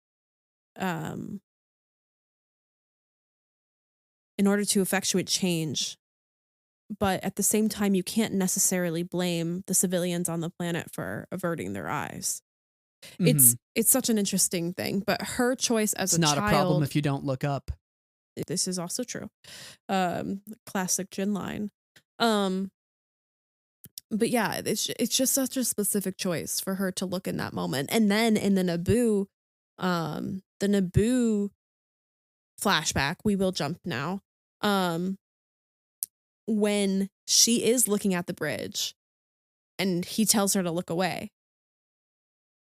effectuate change. But at the same time, you can't necessarily blame the civilians on the planet for averting their eyes. Mhm. It's such an interesting thing. But her choice as It's a not child, a problem if you don't look up. this is also true. Classic Jenn line. But yeah, it's just such a specific choice for her to look in that moment. And then in the Naboo flashback, we will jump now. When she is looking at the bridge and he tells her to look away.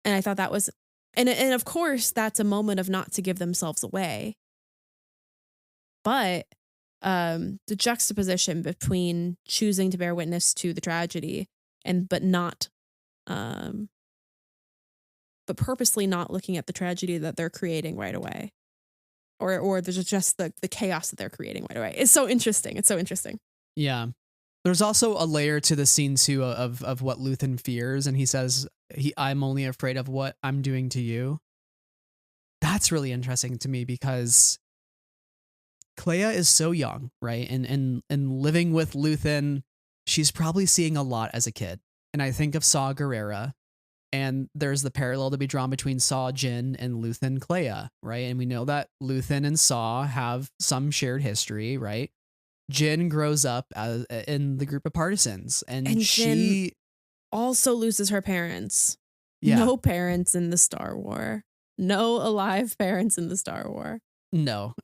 And I thought that was, and of course that's a moment of not to give themselves away. But the juxtaposition between choosing to bear witness to the tragedy but purposely not looking at the tragedy that they're creating right away. Or there's just the chaos that they're creating right away. It's so interesting. It's so interesting. Yeah. There's also a layer to the scene too of what Luthen fears. And he says, I'm only afraid of what I'm doing to you. That's really interesting to me because Clea is so young, right? And living with Luthen, she's probably seeing a lot as a kid. And I think of Saw Gerrera, and there's the parallel to be drawn between Saw Jyn and Luthen Clea, right? And we know that Luthen and Saw have some shared history, right? Jyn grows up in the group of partisans, and she Jyn also loses her parents. Yeah. No parents in the Star War. No alive parents in the Star War. No.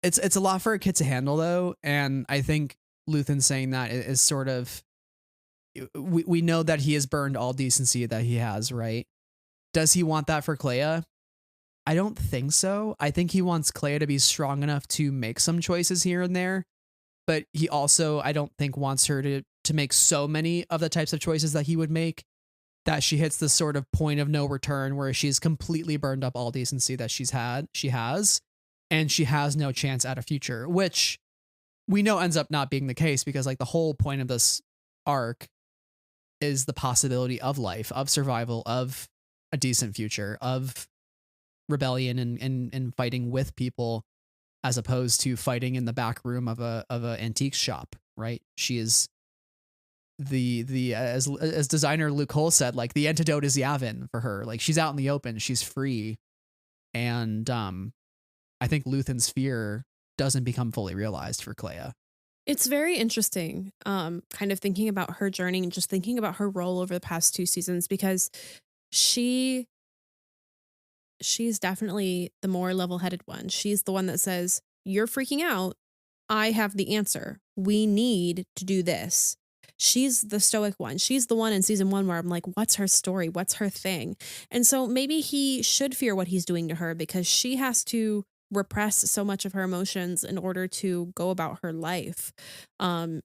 It's a lot for a kid to handle though, and I think Luthen saying that is sort of, we know that he has burned all decency that he has, right? Does he want that for Clea? I don't think so. I think he wants Clea to be strong enough to make some choices here and there, but he also, I don't think, wants her to make so many of the types of choices that he would make that she hits this sort of point of no return where she's completely burned up all decency that she has, and she has no chance at a future, which we know ends up not being the case because like the whole point of this arc is the possibility of life, of survival, of a decent future, of rebellion and fighting with people as opposed to fighting in the back room of a antique shop, right? She is as designer Luke Cole said, like the antidote is Yavin for her. Like she's out in the open, she's free. And I think Luthen's fear doesn't become fully realized for Clea. It's very interesting, kind of thinking about her journey and just thinking about her role over the past 2 seasons, because she's definitely the more level-headed one. She's the one that says, you're freaking out. I have the answer. We need to do this. She's the stoic one. She's the one in season 1 where I'm like, what's her story? What's her thing? And so maybe he should fear what he's doing to her because she has to repress so much of her emotions in order to go about her life. And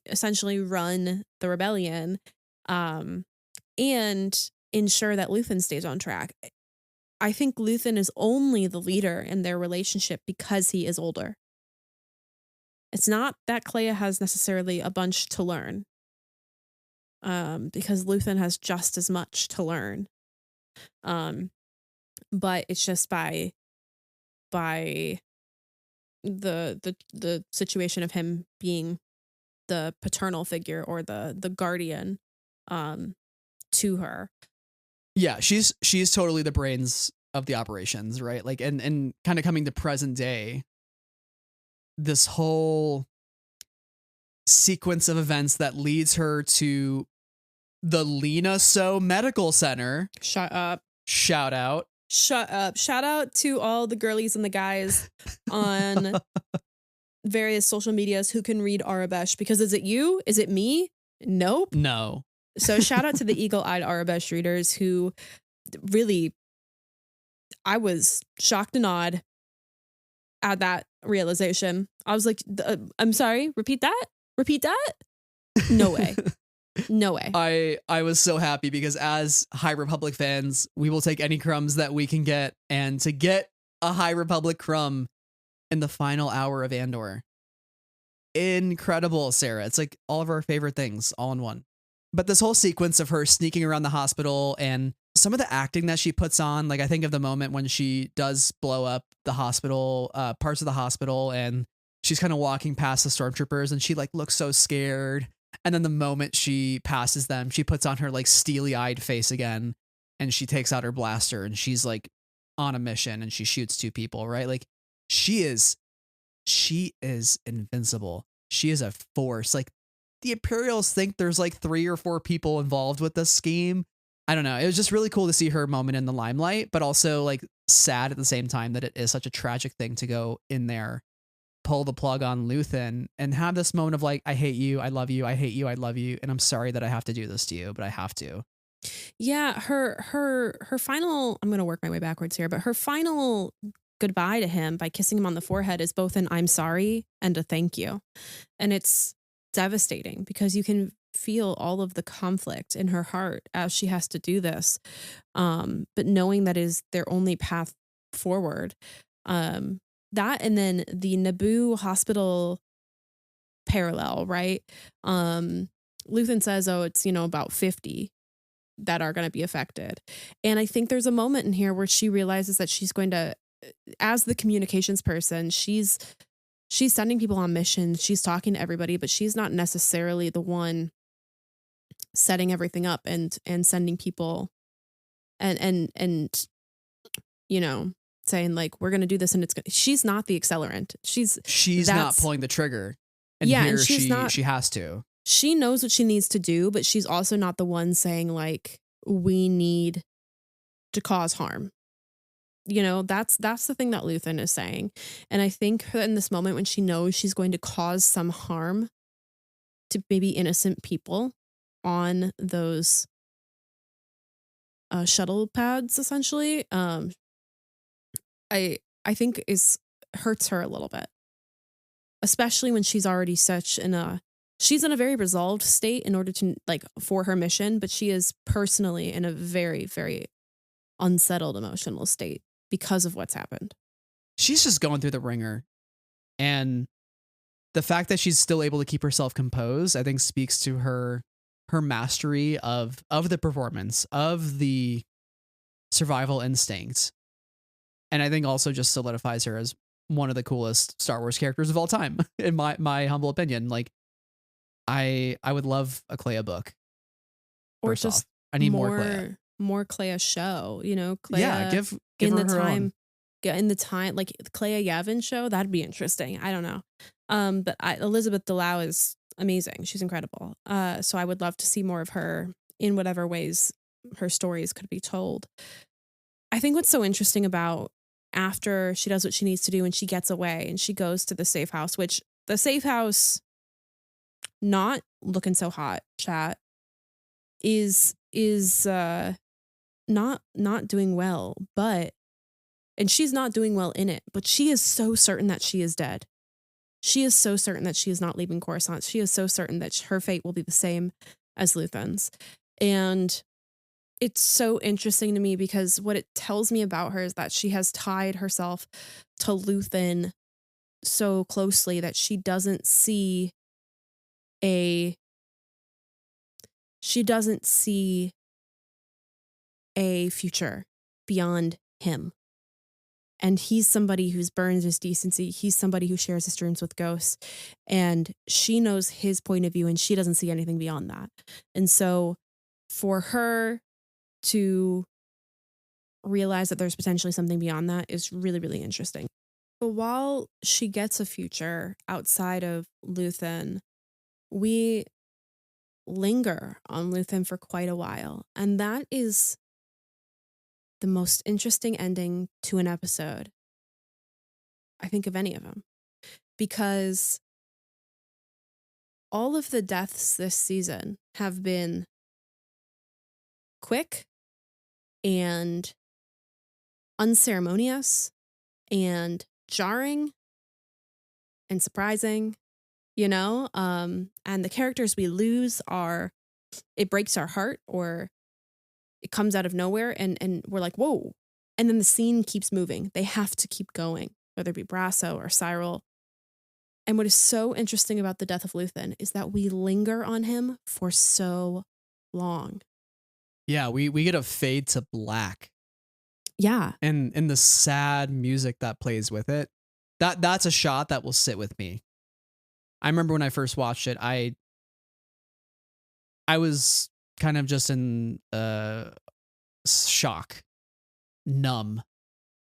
essentially run the rebellion, and ensure that Luthen stays on track. I think Luthen is only the leader in their relationship because he is older. It's not that Kleya has necessarily a bunch to learn, because Luthen has just as much to learn. But it's just by the situation of him being the paternal figure or the guardian to her. Yeah, she's totally the brains of the operations, right? Like, and kind of coming to present day, this whole sequence of events that leads her to the Lena So Medical Center. Shut up. Shout out. Shut up. Shout out to all the girlies and the guys on various social medias who can read Arabesh, because is it you? Is it me? Nope. No. So shout out to the eagle-eyed Arabesh readers who really, I was shocked and awed at that realization. I was like, I'm sorry, repeat that? Repeat that? No way. No way. I was so happy because as High Republic fans, we will take any crumbs that we can get, and to get a High Republic crumb in the final hour of Andor. Incredible, Sarah. It's like all of our favorite things all in one. But this whole sequence of her sneaking around the hospital and some of the acting that she puts on, like I think of the moment when she does blow up the hospital, parts of the hospital, and she's kind of walking past the stormtroopers and she like looks so scared. And then the moment she passes them, she puts on her like steely-eyed face again and she takes out her blaster and she's like on a mission and she shoots 2 people, right? Like she is invincible. She is a force. Like the Imperials think there's like 3 or 4 people involved with this scheme. I don't know. It was just really cool to see her moment in the limelight, but also like sad at the same time that it is such a tragic thing to go in there, pull the plug on Luthen, and have this moment of like, I hate you, I love you, I hate you, I love you, and I'm sorry that I have to do this to you, but I have to. Yeah, her final, I'm going to work my way backwards here, but her final goodbye to him by kissing him on the forehead is both an I'm sorry and a thank you. And it's devastating because you can feel all of the conflict in her heart as she has to do this. But knowing that is their only path forward. That and then the Naboo hospital parallel, right? Luthen says, oh, it's, about 50 that are going to be affected. And I think there's a moment in here where she realizes that she's going to, as the communications person, she's sending people on missions, she's talking to everybody, but she's not necessarily the one setting everything up and sending people and saying like, we're going to do this. And she's not the accelerant. She's not pulling the trigger. And yeah, here and she has to. She knows what she needs to do, but she's also not the one saying like, we need to cause harm. That's the thing that Luthen is saying. And I think in this moment when she knows she's going to cause some harm to maybe innocent people on those shuttle pads, essentially, I think hurts her a little bit, especially when she's already she's in a very resolved state in order to for her mission, but she is personally in a very, very unsettled emotional state because of what's happened. She's just going through the ringer, and the fact that she's still able to keep herself composed, I think speaks to her mastery of the performance, of the survival instinct. And I think also just solidifies her as one of the coolest Star Wars characters of all time, in my humble opinion. Like, I would love a Kleya book. Or just I need more Kleya. More Kleya show, Kleya. Yeah, give in her the her time. own. In the time, like Kleya Yavin show, that'd be interesting. I don't know. But Elizabeth Delau is amazing. She's incredible. So I would love to see more of her in whatever ways her stories could be told. I think what's so interesting about after she does what she needs to do and she gets away and she goes to the safe house, which the safe house, not looking so hot, chat, is not doing well, and she's not doing well in it, but she is so certain that she is dead. She is so certain that she is not leaving Coruscant. She is so certain that her fate will be the same as Luthen's. And it's so interesting to me because what it tells me about her is that she has tied herself to Luthen so closely that she doesn't see a future beyond him. And he's somebody who's burned his decency. He's somebody who shares his dreams with ghosts. And she knows his point of view and she doesn't see anything beyond that. And so for her to realize that there's potentially something beyond that is really, really interesting. But while she gets a future outside of Luthen, we linger on Luthen for quite a while. And that is the most interesting ending to an episode, I think, of any of them. Because all of the deaths this season have been quick and unceremonious and jarring and surprising, and the characters we lose it breaks our heart, or it comes out of nowhere and we're like, whoa. And then the scene keeps moving. They have to keep going, whether it be Brasso or Cyril. And what is so interesting about the death of Luthen is that we linger on him for so long. Yeah, we get a fade to black. Yeah. And the sad music that plays with it. That's a shot that will sit with me. I remember when I first watched it, I was kind of just in shock, numb.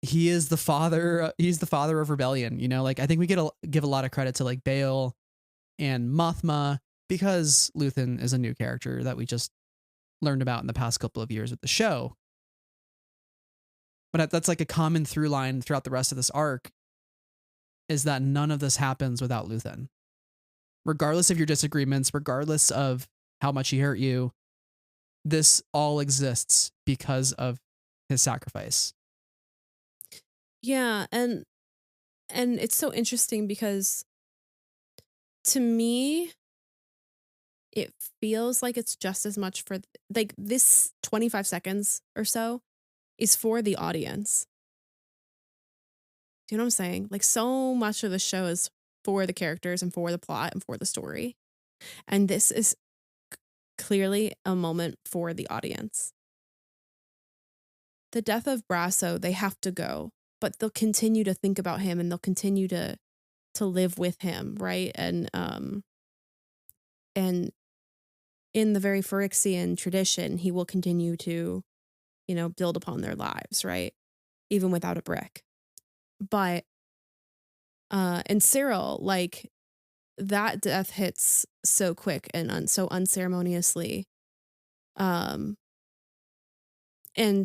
He is the father. He's the father of rebellion. Like, I think we give a lot of credit to like Bail and Mothma because Luthen is a new character that we just learned about in the past couple of years with the show. But that's like a common through line throughout the rest of this arc, is that none of this happens without Luthen. Regardless of your disagreements, regardless of how much he hurt you, this all exists because of his sacrifice. Yeah, and it's so interesting because to me, it feels like it's just as much for like this 25 seconds or so is for the audience. Do you know what I'm saying? Like, so much of the show is for the characters and for the plot and for the story. And this is clearly a moment for the audience. The death of Brasso, they have to go, but they'll continue to think about him and they'll continue to live with him, right? And in the very Phyrexian tradition, he will continue to, build upon their lives, right? Even without a brick. But and Cyril, like, that death hits so quick and so unceremoniously, and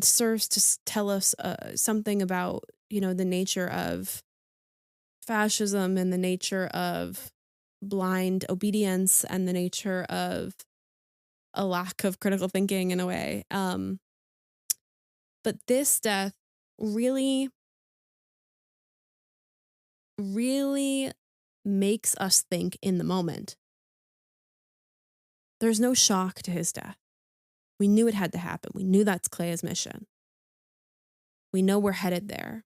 serves to tell us something about, the nature of fascism and the nature of blind obedience and the nature of a lack of critical thinking in a way. But this death really, really makes us think in the moment. There's no shock to his death. We knew it had to happen. We knew that's Clea's mission. We know we're headed there.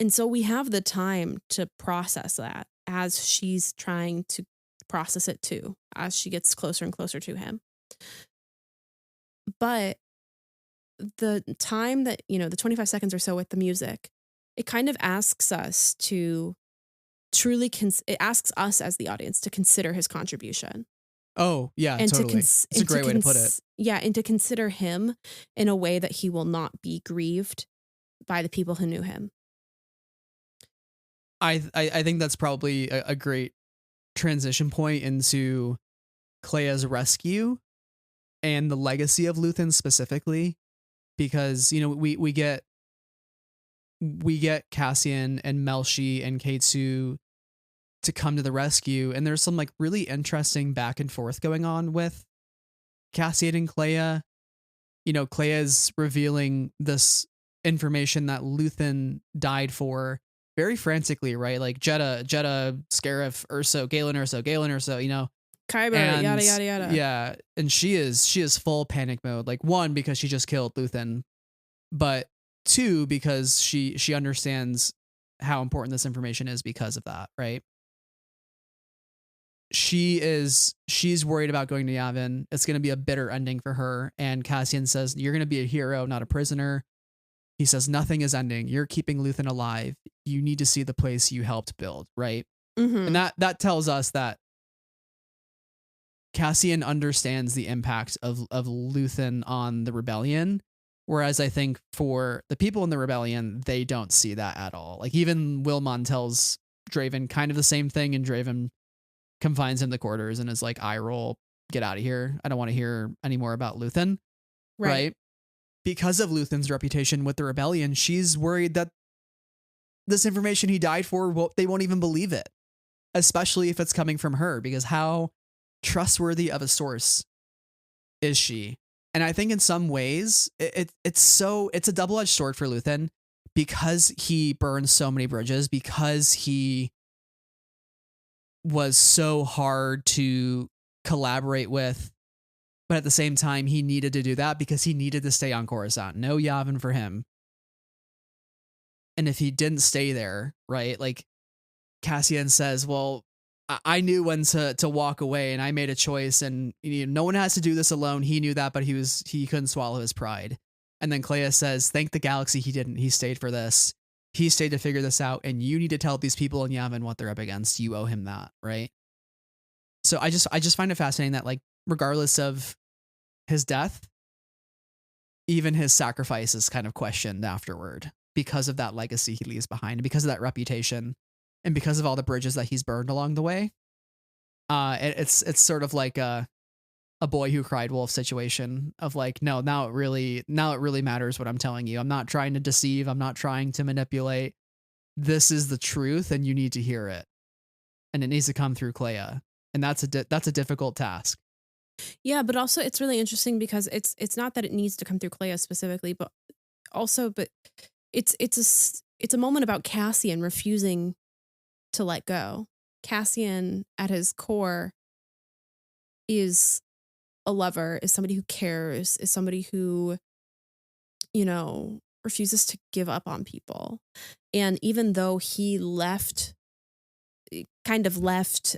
And so we have the time to process that as she's trying to process it too, as she gets closer and closer to him. But the time that, the 25 seconds or so with the music, it kind of asks us to truly, it asks us as the audience to consider his contribution. Oh, yeah, and totally. It's a great way to put it. Yeah, and to consider him in a way that he will not be grieved by the people who knew him. I think that's probably a great transition point into Clea's rescue and the legacy of Luthen specifically, because we get Cassian and Melshi and K2 to come to the rescue, and there's some like really interesting back and forth going on with Cassian and Clea. Clea's revealing this information that Luthen died for very frantically, right? Like Jedha, Scarif, Erso, Galen Erso, you know, Kyber, and yada yada yada. yeah, and she is full panic mode. Like, one, because she just killed Luthen, but two, because she understands how important this information is because of that, right? She's worried about going to Yavin. It's going to be a bitter ending for her. And Cassian says, "You're going to be a hero, not a prisoner." He says, "Nothing is ending. You're keeping Luthen alive. You need to see the place you helped build," right? Mm-hmm. And that tells us that Cassian understands the impact of Luthen on the rebellion, whereas I think for the people in the rebellion, they don't see that at all. Like, even Wilmon tells Draven kind of the same thing, and Draven confines him to quarters and is like, "Eye roll, get out of here. I don't want to hear any more about Luthen." Right? Because of Luthen's reputation with the rebellion, she's worried that this information he died for, they won't even believe it, especially if it's coming from her, because how trustworthy of a source is she? And I think in some ways it's a double-edged sword for Luthen, because he burned so many bridges, because he was so hard to collaborate with, but at the same time he needed to do that because he needed to stay on Coruscant. No Yavin for him. And if he didn't stay there, right, like Cassian says, "Well, I knew when to walk away, and I made a choice, and no one has to do this alone." He knew that, but he couldn't swallow his pride. And then Clea says, "Thank the galaxy he didn't. He stayed for this. He stayed to figure this out, and you need to tell these people in Yavin what they're up against. You owe him that," right? So I just find it fascinating that, like, regardless of his death, even his sacrifice is kind of questioned afterward because of that legacy he leaves behind, and because of that reputation, and because of all the bridges that he's burned along the way. It's sort of like a boy who cried wolf situation of like, no, now it really matters what I'm telling you. I'm not trying to deceive. I'm not trying to manipulate. This is the truth, and you need to hear it, and it needs to come through Clea, and that's a difficult task. Yeah, but also it's really interesting because it's not that it needs to come through Clea specifically, but it's a moment about Cassian refusing to let go. Cassian at his core is a lover, is somebody who cares, is somebody who, refuses to give up on people. And even though he kind of left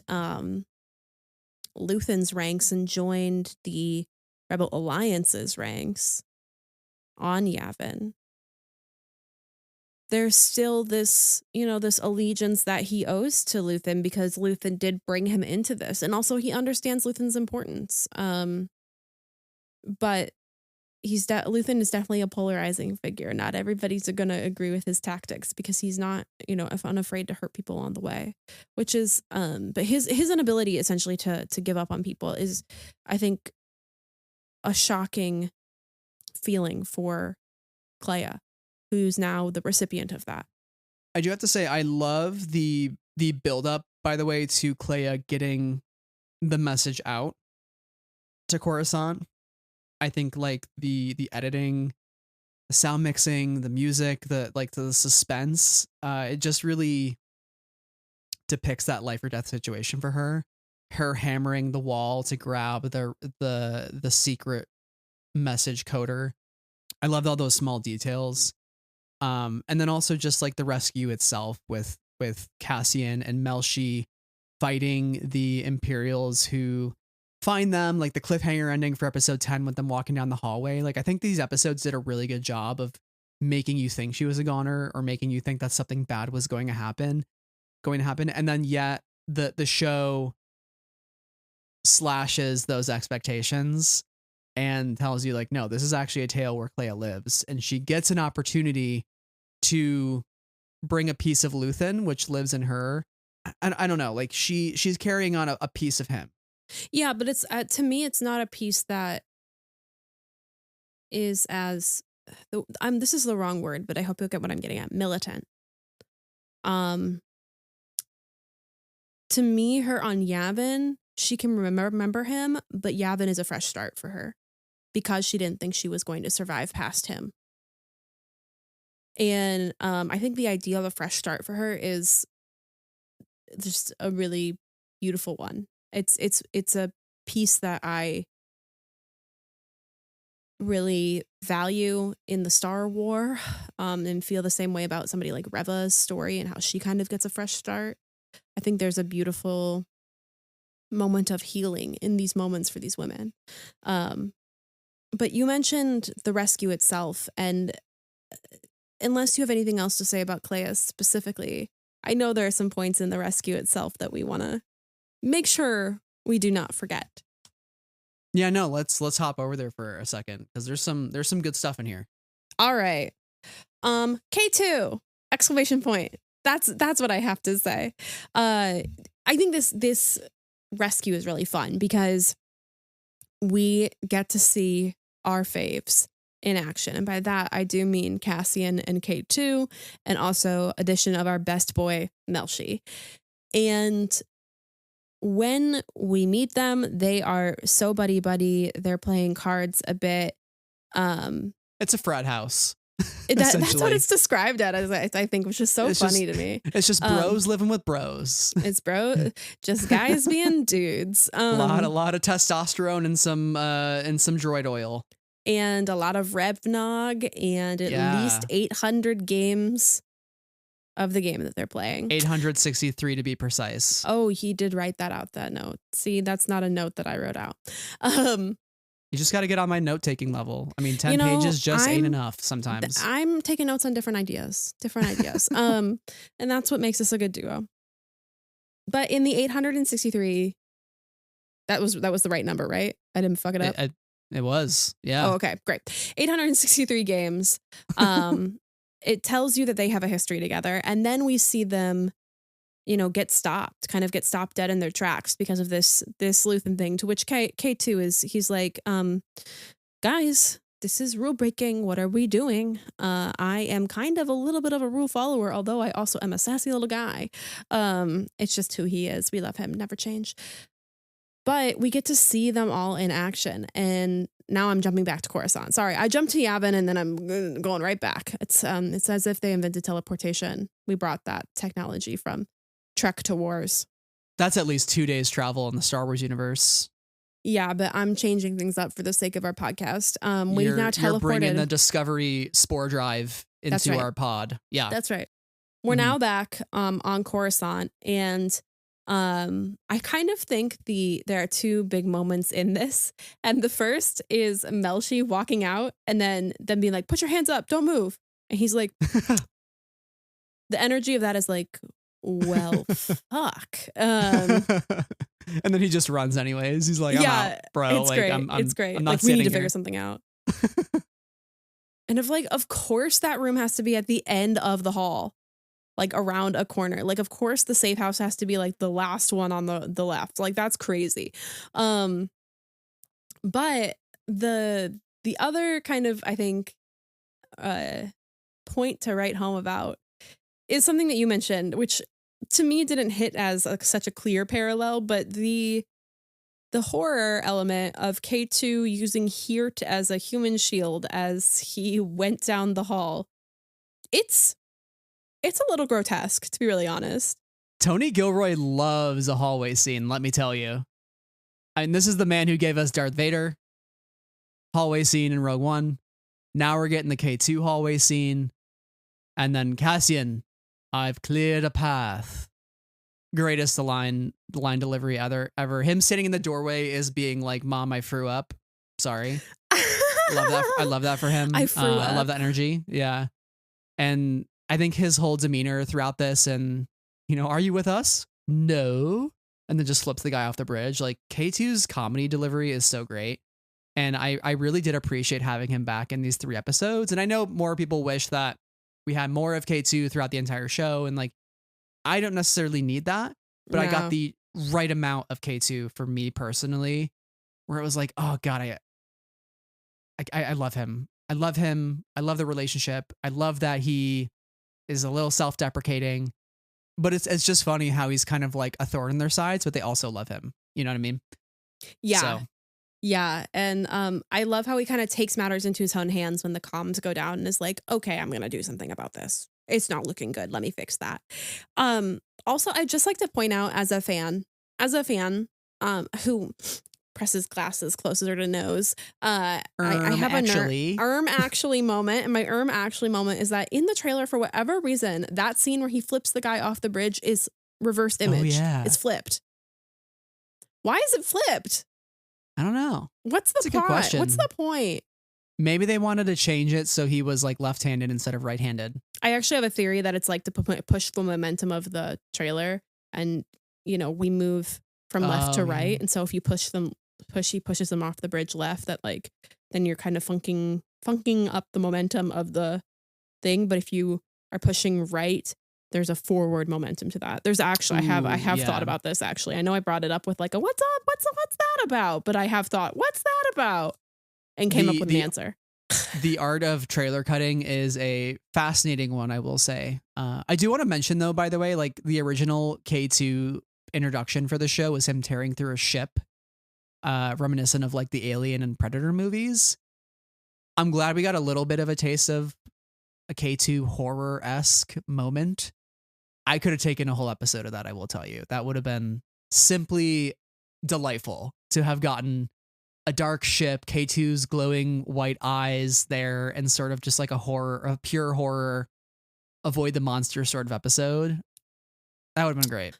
Luthen's ranks and joined the Rebel Alliance's ranks on Yavin, there's still this, this allegiance that he owes to Luthen because Luthen did bring him into this. And also he understands Luthen's importance. But Luthen is definitely a polarizing figure. Not everybody's going to agree with his tactics because he's not, unafraid to hurt people on the way, which is, but his inability essentially to give up on people is, I think, a shocking feeling for Clea, who's now the recipient of that. I do have to say, I love the build up, by the way, to Clea getting the message out to Coruscant. I think like the editing, the sound mixing, the music, the suspense, it just really depicts that life or death situation for her. Her hammering the wall to grab the secret message coder. I loved all those small details. And then also just like the rescue itself with Cassian and Melshi fighting the Imperials who find them, like the cliffhanger ending for episode 10 with them walking down the hallway. Like, I think these episodes did a really good job of making you think she was a goner, or making you think that something bad was going to happen. And then yet the show slashes those expectations and tells you like, no, this is actually a tale where Clea lives, and she gets an opportunity to bring a piece of Luthen, which lives in her. I don't know, like she's carrying on a piece of him. Yeah, but it's to me, it's not a piece that is as this is the wrong word, but I hope you'll get what I'm getting at. Militant. To me, her on Yavin, she can remember him, but Yavin is a fresh start for her because she didn't think she was going to survive past him. And I think the idea of a fresh start for her is just a really beautiful one. It's a piece that I really value in the Star War, and feel the same way about somebody like Reva's story and how she kind of gets a fresh start. I think there's a beautiful moment of healing in these moments for these women. But you mentioned the rescue itself, and unless you have anything else to say about Clea specifically, I know there are some points in the rescue itself that we want to make sure we do not forget. Yeah, no, let's hop over there for a second because there's some good stuff in here. All right. K2 exclamation point. That's what I have to say. I think this rescue is really fun because we get to see our faves in action. And by that, I do mean Cassian and K2, and also addition of our best boy, Melshi. And when we meet them, they are so buddy-buddy. They're playing cards a bit. It's a frat house. That's what it's described as, I think, which is so funny to me. It's just bros living with bros. It's just guys being dudes. A lot of testosterone and some droid oil. And a lot of Revnog and at least 800 games of the game that they're playing. 863 to be precise. Oh, he did write that out, that note. See, that's not a note that I wrote out. You just got to get on my note-taking level. I mean, 10 pages just ain't enough sometimes. I'm taking notes on different ideas. And that's what makes us a good duo. But in the 863, that was the right number, right? I didn't fuck it up. It was, yeah. Oh, okay, great. 863 games. It tells you that they have a history together. And then we see them, get stopped dead in their tracks because of this Luthen thing, to which K2 he's like, guys, this is rule breaking. What are we doing? I am kind of a little bit of a rule follower, although I also am a sassy little guy. It's just who he is. We love him. Never change. But we get to see them all in action. And now I'm jumping back to Coruscant. Sorry, I jumped to Yavin and then I'm going right back. It's as if they invented teleportation. We brought that technology from Trek to Wars. That's at least 2 days travel in the Star Wars universe. Yeah, but I'm changing things up for the sake of our podcast. We've now teleported. You're bringing the Discovery spore drive into our pod. Yeah, that's right. We're now back on Coruscant, and I kind of think there are two big moments in this, and the first is Melshi walking out and then being like, "Put your hands up, don't move," and he's like, the energy of that is like, well, fuck. And then he just runs anyways. He's like, I'm out, bro. It's great. It's great. I'm not we need to here. figure something out. And of course that room has to be at the end of the hall, like around a corner. Like, of course the safe house has to be like the last one on the left. Like, that's crazy. But the other kind of, I think, point to write home about is something that you mentioned, which to me didn't hit as such a clear parallel, but the horror element of K2 using Hirt as a human shield as he went down the hall. It's a little grotesque, to be really honest. Tony Gilroy loves a hallway scene, let me tell you. I mean, this is the man who gave us Darth Vader hallway scene in Rogue One. Now we're getting the K2 hallway scene. And then Cassian, I've cleared a path. Greatest line delivery ever. Him sitting in the doorway is being like, "Mom, I threw up. Sorry." I love that for him. I threw up. I love that energy. Yeah. And I think his whole demeanor throughout this, and are you with us? No. And then just flips the guy off the bridge. Like, K2's comedy delivery is so great. And I really did appreciate having him back in these 3 episodes. And I know more people wish that we had more of K2 throughout the entire show. And like, I don't necessarily need that, but I got the right amount of K2 for me personally, where it was like, oh God, I love him. I love him. I love the relationship. I love that he is a little self-deprecating, but it's just funny how he's kind of like a thorn in their sides, but they also love him. You know what I mean? Yeah. So. Yeah, and I love how he kind of takes matters into his own hands when the comms go down and is like, "Okay, I'm gonna do something about this. It's not looking good. Let me fix that." Also, I'd just like to point out who presses glasses closer to nose. I have Actually. actually moment, and my actually moment is that in the trailer, for whatever reason, that scene where he flips the guy off the bridge is reversed image. Yeah. It's flipped. Why is it flipped? I don't know. What's the That's a good plot? question. What's the point? Maybe they wanted to change it so he was like left-handed instead of right-handed. I actually have a theory that it's like to push the momentum of the trailer, and we move from left to right, and so if you he pushes them off the bridge left, that like then you're kind of funking up the momentum of the thing. But if you are pushing right, there's a forward momentum to that. There's actually I have thought about this actually. I know I brought it up with like a what's up, what's that about? But I have thought, what's that about? And came up with an answer. The art of trailer cutting is a fascinating one, I will say. I do want to mention though, by the way, like the original K2 introduction for the show was him tearing through a ship, reminiscent of like the Alien and Predator movies. I'm glad we got a little bit of a taste of a K2 horror-esque moment. I could have taken a whole episode of that, I will tell you. That would have been simply delightful to have gotten a dark ship, K2's glowing white eyes there, and sort of just like a pure horror, avoid the monster sort of episode. That would have been great.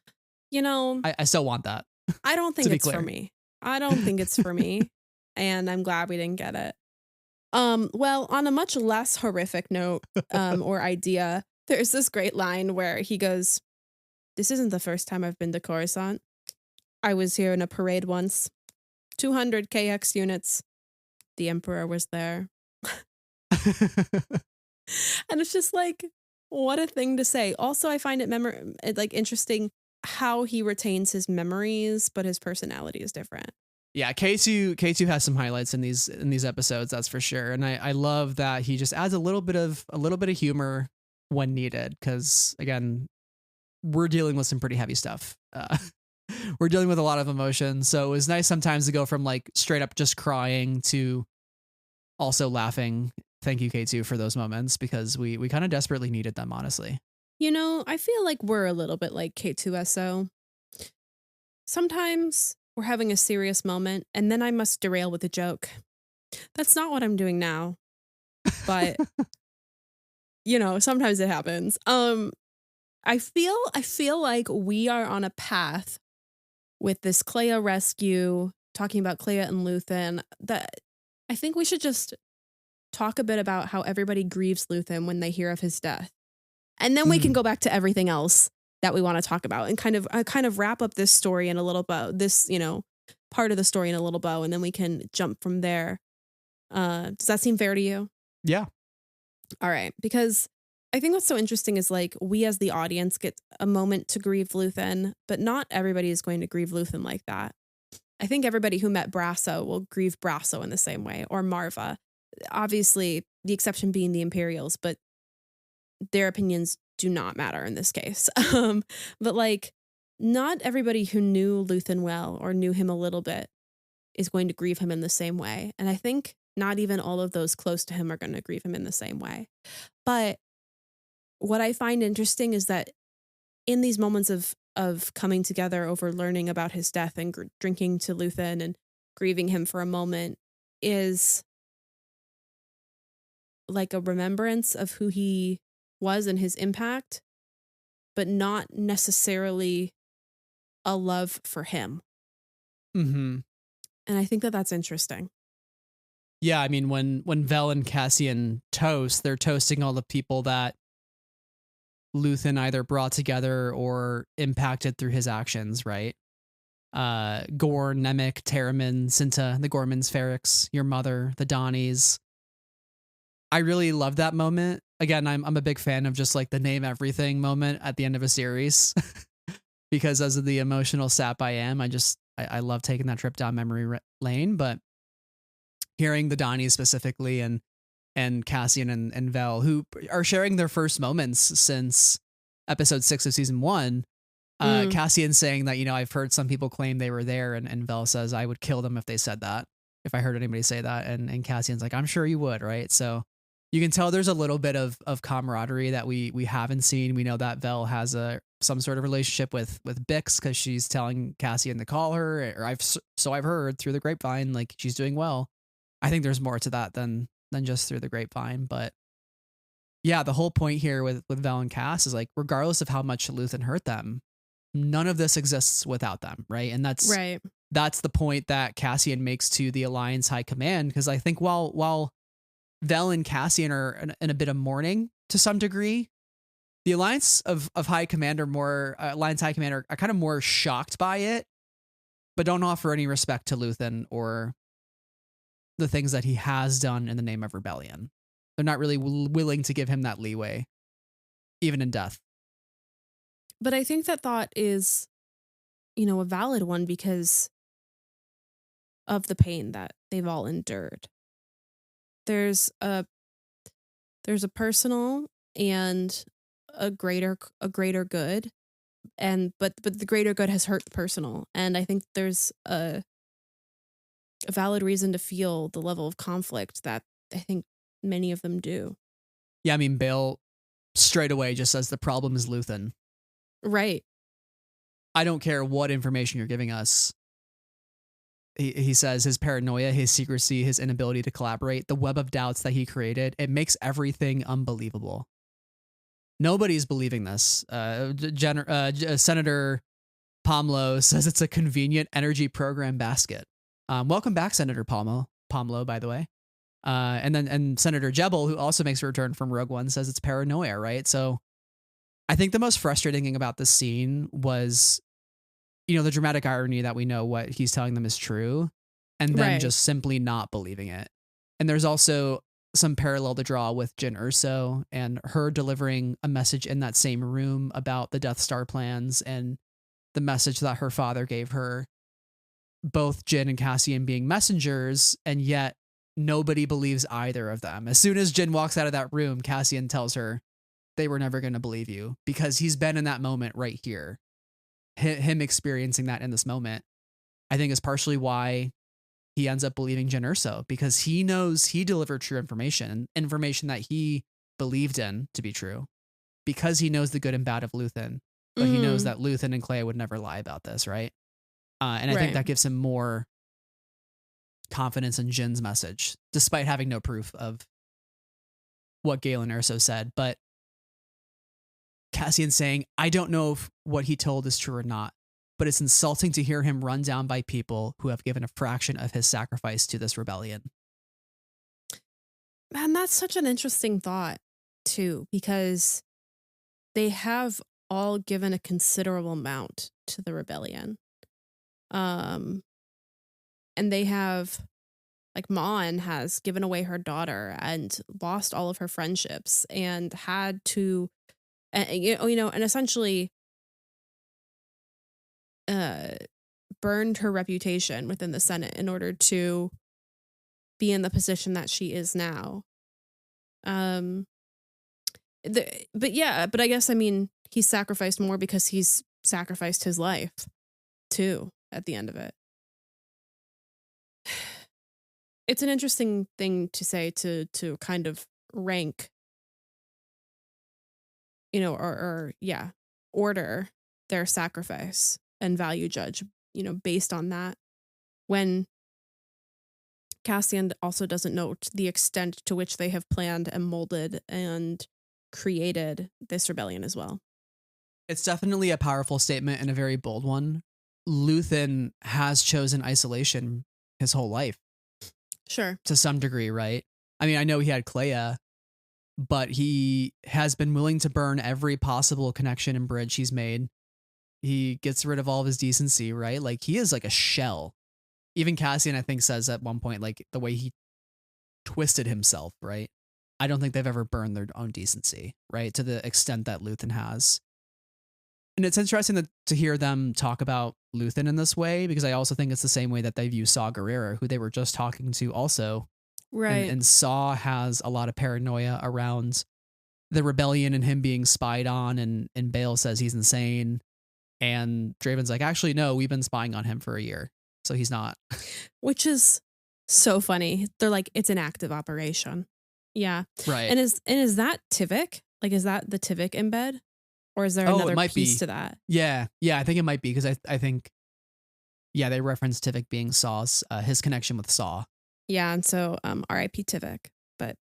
I still want that. I don't think it's for me. I don't think it's for me. And I'm glad we didn't get it. Well, on a much less horrific note, or idea, there's this great line where he goes, "This isn't the first time I've been to Coruscant. I was here in a parade once. 200 KX units. The Emperor was there." And it's just like, what a thing to say. Also, I find it interesting how he retains his memories, but his personality is different. Yeah, K2 has some highlights in these episodes, that's for sure. And I love that he just adds a little bit of humor when needed, because again, we're dealing with some pretty heavy stuff. We're dealing with a lot of emotion, so it was nice sometimes to go from like straight up just crying to also laughing. Thank you, K2, for those moments, because we kind of desperately needed them, honestly. I feel like we're a little bit like K2SO. Sometimes we're having a serious moment, and then I must derail with a joke. That's not what I'm doing now, but sometimes it happens. I feel like we are on a path with this Clea rescue, talking about Clea and Luthen, that I think we should just talk a bit about how everybody grieves Luthen when they hear of his death. And then we can go back to everything else that we want to talk about and kind of wrap up this story in a little bow, this, part of the story in a little bow, and then we can jump from there. Does that seem fair to you? Yeah. All right. Because I think what's so interesting is like we as the audience get a moment to grieve Luthen, but not everybody is going to grieve Luthen like that. I think everybody who met Brasso will grieve Brasso in the same way, or Marva. Obviously, the exception being the Imperials, but their opinions do not matter in this case. But like, not everybody who knew Luthen well or knew him a little bit is going to grieve him in the same way. And I think not even all of those close to him are going to grieve him in the same way. But what I find interesting is that in these moments of coming together over learning about his death and drinking to Luthen and grieving him for a moment is like a remembrance of who he was and his impact, but not necessarily a love for him. Mm-hmm. And I think that that's interesting. Yeah, I mean, when Vel and Cassian toast, they're toasting all the people that Luthen either brought together or impacted through his actions, right? Gorn, Nemik, Terramin, Cinta, the Gormans, Ferrix, your mother, the Donnies. I really love that moment. Again, I'm a big fan of just like the name everything moment at the end of a series, because as of the emotional sap I am, I love taking that trip down memory lane. But hearing the Donnies specifically and Cassian and Vel, who are sharing their first moments since episode 6 of season 1, Cassian saying that, I've heard some people claim they were there, and Vel says, I would kill them if they said that. if I heard anybody say that. And Cassian's like, I'm sure you would, right? So you can tell there's a little bit of camaraderie that we haven't seen. We know that Vel has some sort of relationship with Bix because she's telling Cassian to call her, or I've heard through the grapevine, like she's doing well. I think there's more to that than just through the grapevine, but yeah, the whole point here with Vel and Cass is like, regardless of how much Luthen hurt them, none of this exists without them, right? And that's the point that Cassian makes to the Alliance High Command, because I think while Vel and Cassian are in a bit of mourning to some degree, the Alliance of High Command Alliance High Command are kind of more shocked by it, but don't offer any respect to Luthen or the things that he has done in the name of rebellion. They're not really willing to give him that leeway, even in death. But I think that thought is, a valid one because of the pain that they've all endured. There's a personal and a greater good, but the greater good has hurt the personal, and I think there's a valid reason to feel the level of conflict that I think many of them do. Yeah, I mean, Bail straight away just says the problem is Luthen. Right. I don't care what information you're giving us. He says his paranoia, his secrecy, his inability to collaborate, the web of doubts that he created, it makes everything unbelievable. Nobody's believing this. Senator Pomlo says it's a convenient energy program basket. Welcome back, Senator Pomlo, by the way. And Senator Jebel, who also makes a return from Rogue One, says it's paranoia, right? So I think the most frustrating thing about this scene was, the dramatic irony that we know what he's telling them is true, and then just simply not believing it. And there's also some parallel to draw with Jyn Erso and her delivering a message in that same room about the Death Star plans and the message that her father gave her, both Jyn and Cassian being messengers, and yet nobody believes either of them. As soon as Jyn walks out of that room, Cassian tells her they were never going to believe you, because he's been in that moment right here. Him experiencing that in this moment, I think, is partially why he ends up believing Jyn Erso, because he knows he delivered true information that he believed in to be true, because he knows the good and bad of Luthen, but he knows that Luthen and Clea would never lie about this, right? And I think that gives him more confidence in Jin's message, despite having no proof of what Galen Erso said. But Cassian saying, I don't know if what he told is true or not, but it's insulting to hear him run down by people who have given a fraction of his sacrifice to this rebellion. Man, that's such an interesting thought, too, because they have all given a considerable amount to the rebellion. And they have, like, Mon has given away her daughter and lost all of her friendships and had to, and essentially burned her reputation within the Senate in order to be in the position that she is now. But I guess, he sacrificed more because he's sacrificed his life too at the end of it. It's an interesting thing to say, to kind of rank, order their sacrifice and value judge, based on that, when Cassian also doesn't know the extent to which they have planned and molded and created this rebellion as well. It's definitely a powerful statement and a very bold one. Luthen has chosen isolation his whole life. Sure. To some degree, right? I know he had Clea, but he has been willing to burn every possible connection and bridge he's made. He gets rid of all of his decency, right? Like, he is like a shell. Even Cassian, I think, says at one point, like, the way he twisted himself, right? I don't think they've ever burned their own decency, right? To the extent that Luthen has. And it's interesting to hear them talk about Luthen in this way, because I also think it's the same way that they view Saw Gerrera, who they were just talking to also. Right. And Saw has a lot of paranoia around the rebellion and him being spied on, and Bail says he's insane. And Draven's like, actually, no, we've been spying on him for a year, so he's not. Which is So funny. They're like, it's an active operation. Yeah. Right. And is that Tivik? Like, is that the Tivik embed? Or is there Oh, it another might piece be. to that? Yeah. Yeah. I think it might be because I think, yeah, they reference Tivik being Saw's, his connection with Saw. Yeah. And so R.I.P. Tivik. But,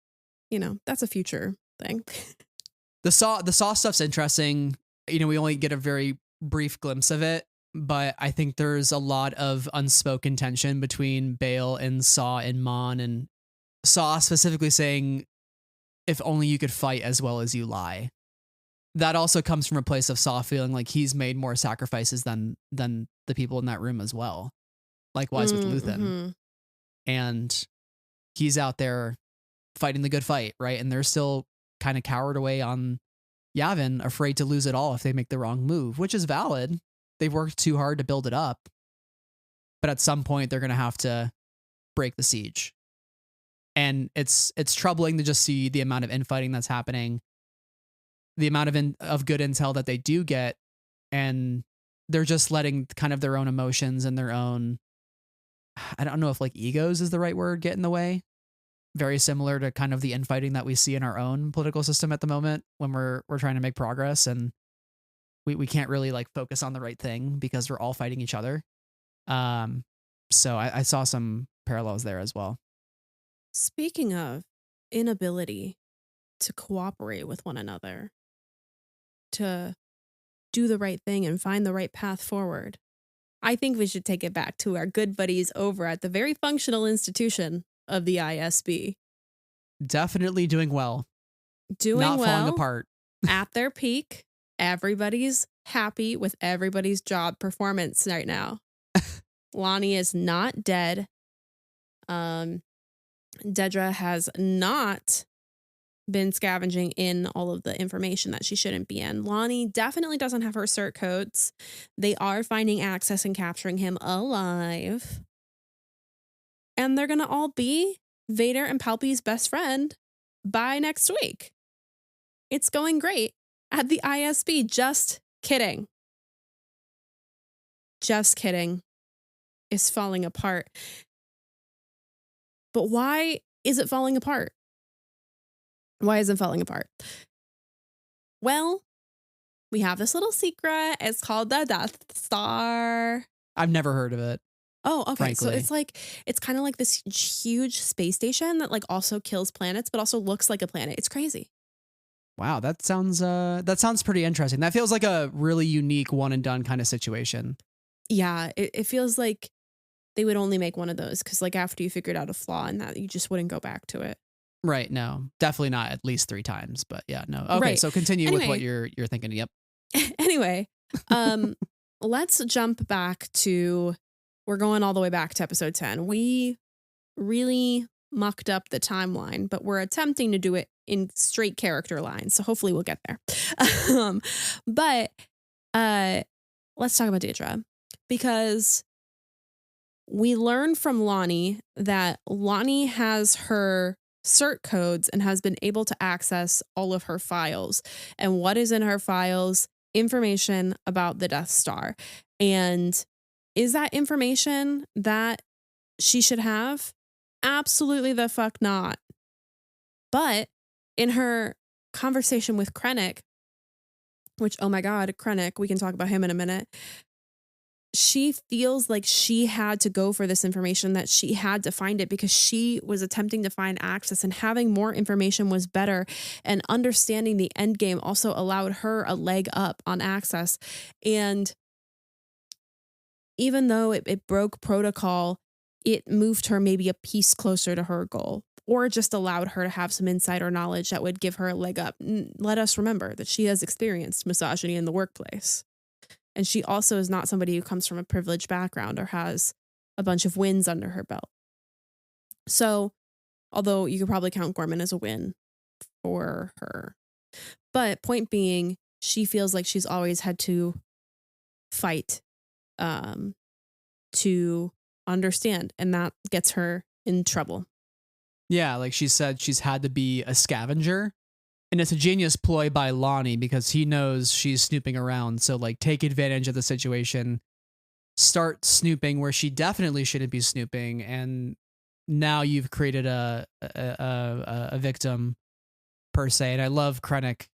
that's a future thing. The Saw stuff's interesting. We only get a very brief glimpse of it, but I think there's a lot of unspoken tension between Bale and Saw and Mon, and Saw specifically saying, if only you could fight as well as you lie. That also comes from a place of Saw feeling like he's made more sacrifices than the people in that room as well. Likewise with Luthen. Mm-hmm. And he's out there fighting the good fight, right? And they're still kind of cowered away on Yavin, afraid to lose it all if they make the wrong move, which is valid. They've worked too hard to build it up. But at some point, they're going to have to break the siege. And it's troubling to just see the amount of infighting that's happening, the amount of good intel that they do get, and they're just letting kind of their own emotions and their own, I don't know if like egos is the right word, get in the way. Very similar to kind of the infighting that we see in our own political system at the moment when we're trying to make progress, and we can't really like focus on the right thing because we're all fighting each other. So I saw some parallels there as well. Speaking of inability to cooperate with one another, to do the right thing and find the right path forward, I think we should take it back to our good buddies over at the very functional institution of the ISB. Definitely doing well. Not falling apart. At their peak. Everybody's happy with everybody's job performance right now. Lonnie is not dead. Dedra has not been scavenging in all of the information that she shouldn't be in. Lonnie definitely doesn't have her cert codes. They are finding access and capturing him alive. And they're going to all be Vader and Palpy's best friend by next week. It's going great at the ISB. Just kidding. Just kidding. It's falling apart. But why is it falling apart? Why is it falling apart? Well, we have this little secret. It's called the Death Star. I've never heard of it. Oh, okay. Frankly. So it's kind of like this huge space station that like also kills planets, but also looks like a planet. It's crazy. Wow, that sounds pretty interesting. That feels like a really unique one and done kind of situation. Yeah, it feels like they would only make one of those because like after you figured out a flaw in that, you just wouldn't go back to it. Right. No, definitely not at least 3 times, but yeah, no. Okay. Right. So continue Anyway. with what you're thinking. Yep. Anyway, let's jump back to, we're going all the way back to episode 10. We really mucked up the timeline, but we're attempting to do it in straight character lines. So hopefully we'll get there. But let's talk about Dedra, because we learned from Lonnie that Lonnie has her cert codes and has been able to access all of her files. And what is in her files? Information about the Death Star. And is that information that she should have? Absolutely the fuck not. But in her conversation with Krennic, which, oh my God, Krennic, we can talk about him in a minute. She feels like she had to go for this information, that she had to find it because she was attempting to find access, and having more information was better. And understanding the end game also allowed her a leg up on access. And even though it broke protocol, it moved her maybe a piece closer to her goal, or just allowed her to have some insider knowledge that would give her a leg up. Let us remember that she has experienced misogyny in the workplace. And she also is not somebody who comes from a privileged background or has a bunch of wins under her belt. So, although you could probably count Gorman as a win for her. But point being, she feels like she's always had to fight to understand. And that gets her in trouble. Yeah, like she said, she's had to be a scavenger. And it's a genius ploy by Lonnie because he knows she's snooping around. So like take advantage of the situation, start snooping where she definitely shouldn't be snooping, and now you've created a victim per se. And I love Krennic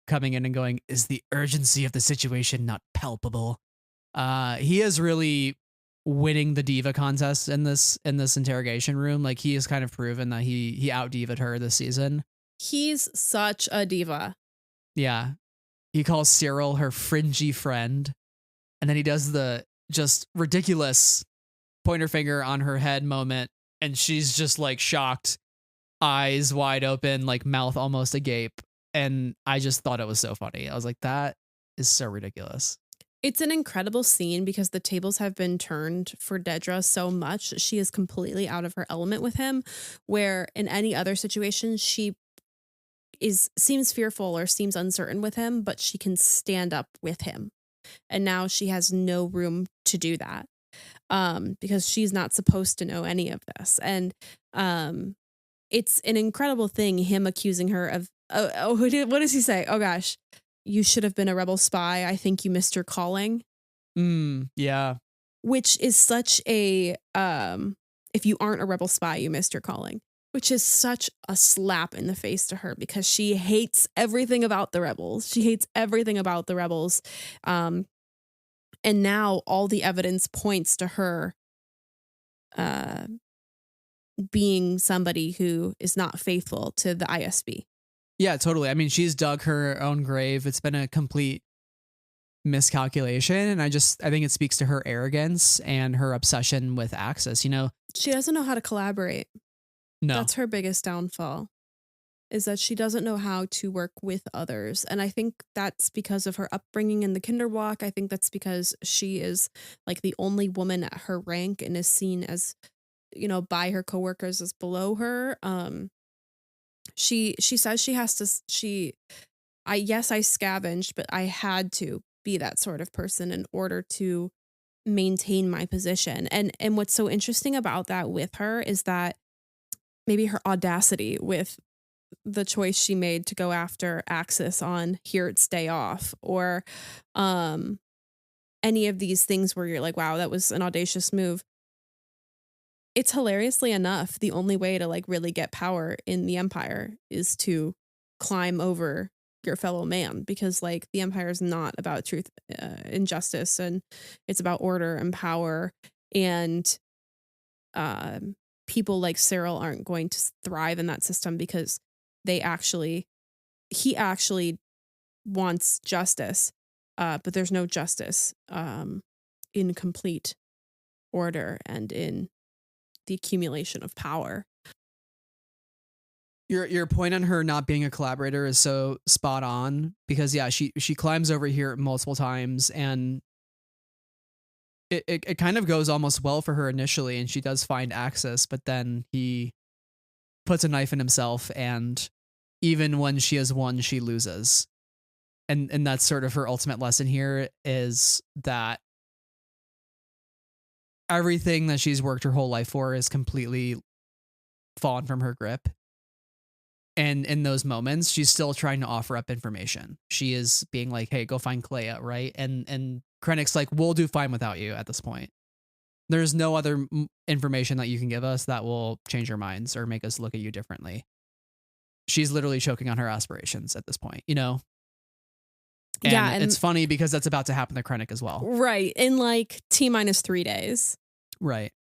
coming in and going, is the urgency of the situation not palpable? He is really winning the diva contest in this interrogation room. Like, he has kind of proven that he out divaed her this season. He's such a diva. Yeah. He calls Cyril her fringy friend. And then he does the just ridiculous pointer finger on her head moment. And she's just like shocked, eyes wide open, like mouth almost agape. And I just thought it was so funny. I was like, that is so ridiculous. It's an incredible scene because the tables have been turned for Dedra so much that she is completely out of her element with him, where in any other situation she seems fearful or seems uncertain with him, but she can stand up with him. And now she has no room to do that because she's not supposed to know any of this. And it's an incredible thing, him accusing her of, what does he say? Oh gosh, you should have been a rebel spy. I think you missed your calling. Yeah. Which is such a, if you aren't a rebel spy, you missed your calling. Which is such a slap in the face to her because she hates everything about the rebels. She hates everything about the rebels. And now all the evidence points to her being somebody who is not faithful to the ISB. Yeah, totally. I mean, she's dug her own grave. It's been a complete miscalculation. And I think it speaks to her arrogance and her obsession with access. You know, she doesn't know how to collaborate. No. That's her biggest downfall, is that she doesn't know how to work with others. And I think that's because of her upbringing in the Kinderblock. I think that's because she is like the only woman at her rank and is seen as, you know, by her coworkers as below her. She says she has to, I scavenged, but I had to be that sort of person in order to maintain my position. And what's so interesting about that with her is that maybe her audacity with the choice she made to go after Axis on Heart's day off, or any of these things where you're like, wow, that was an audacious move. It's hilariously enough the only way to like really get power in the Empire is to climb over your fellow man, because like the Empire is not about truth and justice, and it's about order and power, and people like Cyril aren't going to thrive in that system because he actually wants justice, but there's no justice in complete order and in the accumulation of power. Your point on her not being a collaborator is so spot on, because yeah, she climbs over here multiple times, and it kind of goes almost well for her initially, and she does find access, but then he puts a knife in himself, and even when she has won, she loses. And that's sort of her ultimate lesson here, is that everything that she's worked her whole life for is completely fallen from her grip. And in those moments, she's still trying to offer up information. She is being like, hey, go find Clea, right? And Krennic's like, we'll do fine without you at this point. There's no other information that you can give us that will change our minds or make us look at you differently. She's literally choking on her aspirations at this point, you know? And yeah, and it's funny because that's about to happen to Krennic as well. Right. In like T-3 days. Right.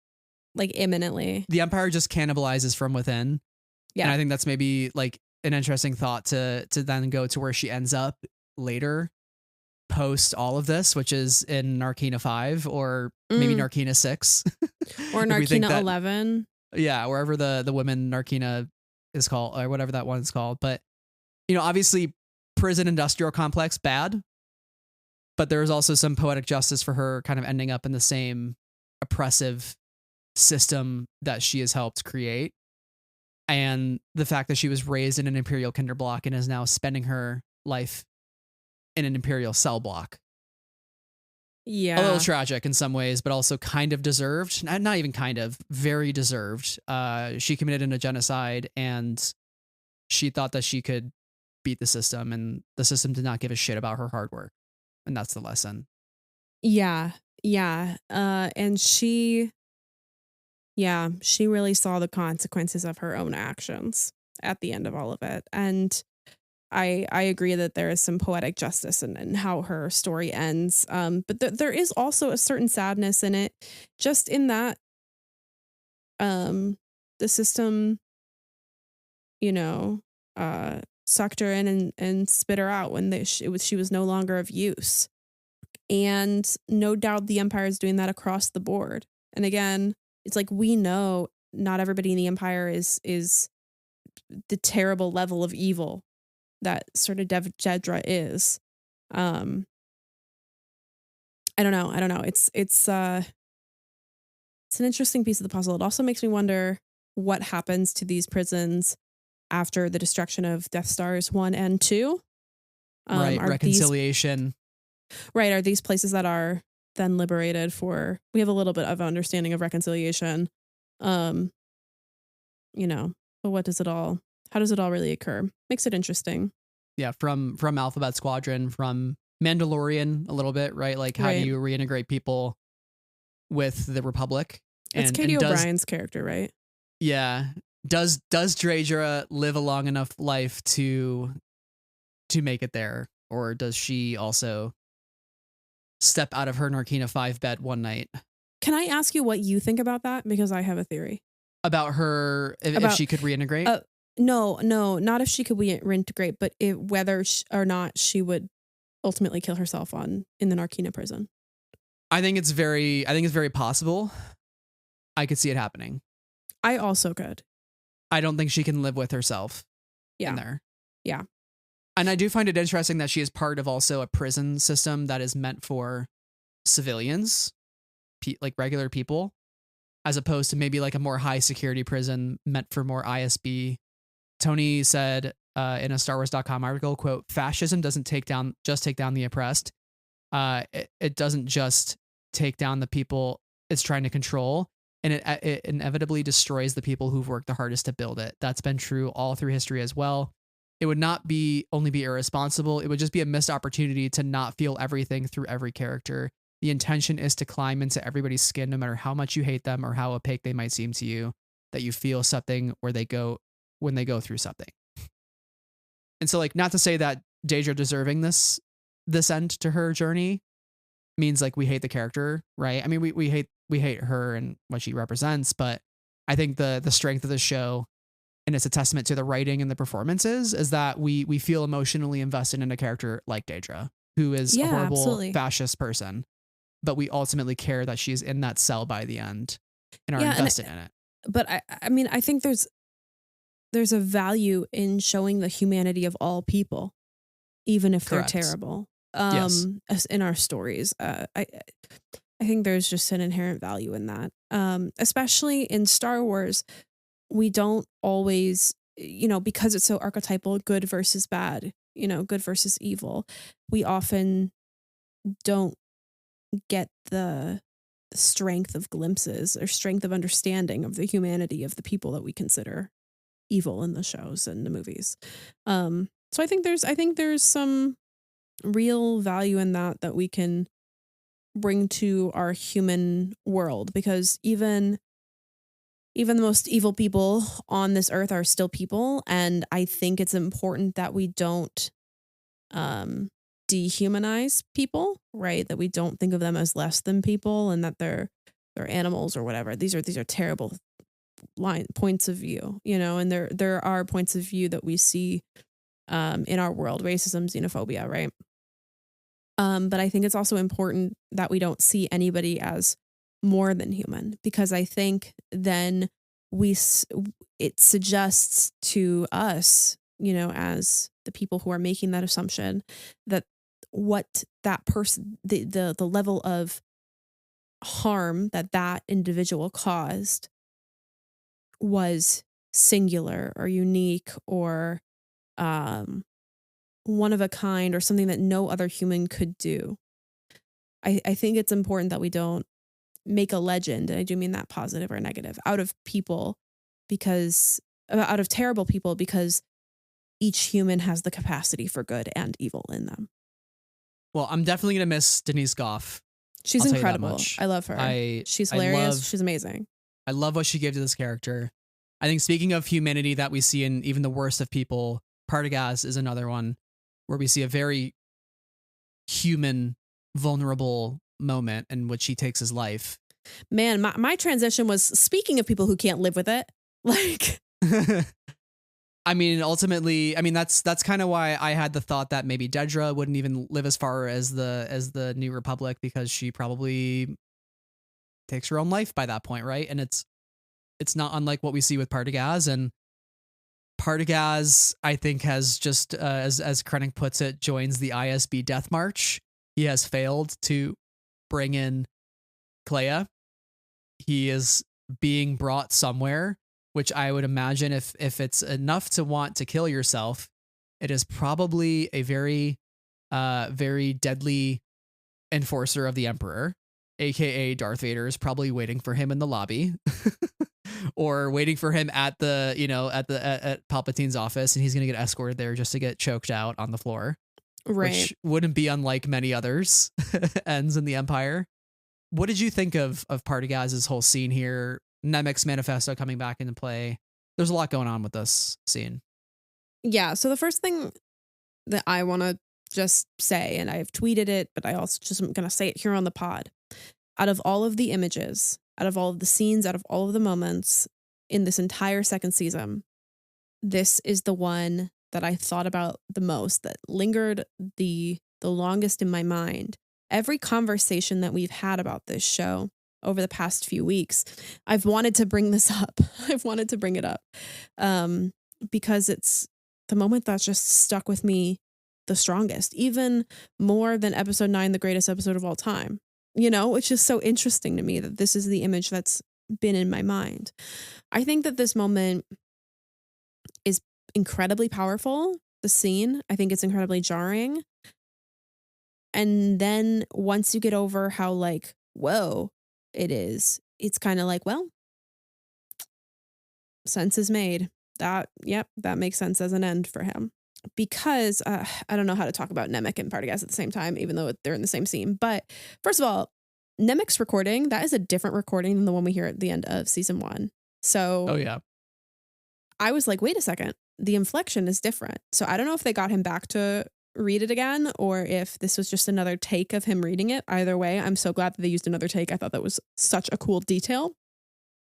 Like imminently. The Empire just cannibalizes from within. Yeah. And I think that's maybe like an interesting thought to then go to where she ends up later, post all of this, which is in Narkina 5 or maybe Narkina 6. Or Narkina 11. Yeah, wherever the women Narkina is called, or whatever that one's called. But, you know, obviously prison industrial complex, bad. But there's also some poetic justice for her kind of ending up in the same oppressive system that she has helped create. And the fact that she was raised in an Imperial Kinderblock and is now spending her life in an Imperial cell block. Yeah. A little tragic in some ways, but also kind of deserved. Not even kind of, very deserved. She committed a genocide, and she thought that she could beat the system, and the system did not give a shit about her hard work. And that's the lesson. Yeah. Yeah. And she Yeah, she really saw the consequences of her own actions at the end of all of it. And I agree that there is some poetic justice in how her story ends. But there is also a certain sadness in it, just in that the system, you know, sucked her in and spit her out when she was no longer of use. And no doubt the Empire is doing that across the board. And again, it's like, we know not everybody in the Empire is the terrible level of evil that sort of Jedha is. I don't know. It's an interesting piece of the puzzle. It also makes me wonder what happens to these prisons after the destruction of Death Stars 1 and 2. Right, reconciliation. Right, are these places that are then liberated for, we have a little bit of understanding of reconciliation. But how does it all really occur? Makes it interesting. Yeah, from Alphabet Squadron, from Mandalorian a little bit, right? Like, how do you reintegrate people with the Republic? It's Katie O'Brien's character, right? Yeah. Does Jedha live a long enough life to make it there? Or does she also step out of her Narkina 5 bed one night? Can I ask you what you think about that? Because I have a theory. About her, if she could reintegrate? No, not if she could reintegrate, but whether or not she would ultimately kill herself in the Narkina prison. I think it's very possible. I could see it happening. I also could. I don't think she can live with herself in there. Yeah. And I do find it interesting that she is part of also a prison system that is meant for civilians, like regular people, as opposed to maybe like a more high security prison meant for more ISB. Tony said in a StarWars.com article, quote, "Fascism doesn't just take down the oppressed. It doesn't just take down the people it's trying to control, and it inevitably destroys the people who've worked the hardest to build it. That's been true all through history as well. It would not only be irresponsible. It would just be a missed opportunity to not feel everything through every character. The intention is to climb into everybody's skin, no matter how much you hate them or how opaque they might seem to you, that you feel something when they go through something." And so, like, not to say that Jedha deserving this end to her journey means like we hate the character, right? I mean, we hate her and what she represents, but I think the strength of the show, and it's a testament to the writing and the performances, is that we feel emotionally invested in a character like Jedha, who is a horrible fascist person, but we ultimately care that she's in that cell by the end and are invested in it. But I mean, I think there's a value in showing the humanity of all people, even if Correct. They're terrible. Yes. In our stories, I think there's just an inherent value in that. Especially in Star Wars, we don't always, because it's so archetypal, good versus bad, good versus evil. We often don't get the strength of glimpses or strength of understanding of the humanity of the people that we consider evil in the shows and the movies. So I think there's some real value in that we can bring to our human world, because even the most evil people on this earth are still people, and I think it's important that we don't dehumanize people, right? That we don't think of them as less than people and that they're animals or whatever. These are terrible points of view, and there are points of view that we see in our world: racism, xenophobia, right? But I think it's also important that we don't see anybody as more than human, because I think then it suggests to us, as the people who are making that assumption, that what that person, the level of harm that individual caused was singular or unique or one of a kind, or something that no other human could do. I think it's important that we don't make a legend, and I do mean that positive or negative, out of terrible people, because each human has the capacity for good and evil in them. Well, I'm definitely going to miss Denise Gough. She's incredible. I love her. She's hilarious. She's amazing. I love what she gave to this character. I think speaking of humanity that we see in even the worst of people, Partagaz is another one where we see a very human, vulnerable moment in which he takes his life. Man, my transition was, speaking of people who can't live with it, like I mean, ultimately, I mean that's kind of why I had the thought that maybe Dedra wouldn't even live as far as the New Republic, because she probably takes her own life by that point, right? And it's not unlike what we see with Partagaz. And Partagaz, I think, has just as Krennic puts it, joins the ISB death march. He has failed to bring in Clea. He is being brought somewhere, which I would imagine if it's enough to want to kill yourself, it is probably a very, very deadly enforcer of the Emperor, aka Darth Vader, is probably waiting for him in the lobby, or waiting for him at the at Palpatine's office, and he's gonna get escorted there just to get choked out on the floor, right. which wouldn't be unlike many others ends in the Empire. What did you think of Partagaz's whole scene here? Nemec's manifesto coming back into play. There's a lot going on with this scene. Yeah. So the first thing that I want to just say, and I've tweeted it, but I also just am going to say it here on the pod. Out of all of the images, out of all of the scenes, out of all of the moments in this entire second season, this is the one that I thought about the most, that lingered the longest in my mind. Every conversation that we've had about this show over the past few weeks, I've wanted to bring this up. I've wanted to bring it up because it's the moment that's just stuck with me the strongest, even more than episode 9, the greatest episode of all time. You know, it's just so interesting to me that this is the image that's been in my mind. I think that this moment is incredibly powerful. The scene, I think it's incredibly jarring. And then once you get over how like, whoa, it is, it's kind of like, well, sense is made. That makes sense as an end for him. Because I don't know how to talk about Nemec and Partagaz at the same time, even though they're in the same scene. But first of all, Nemec's recording, that is a different recording than the one we hear at the end of season 1. So oh yeah, I was like, wait a second, the inflection is different. So I don't know if they got him back to read it again, or if this was just another take of him reading it. Either way, I'm so glad that they used another take. I thought that was such a cool detail.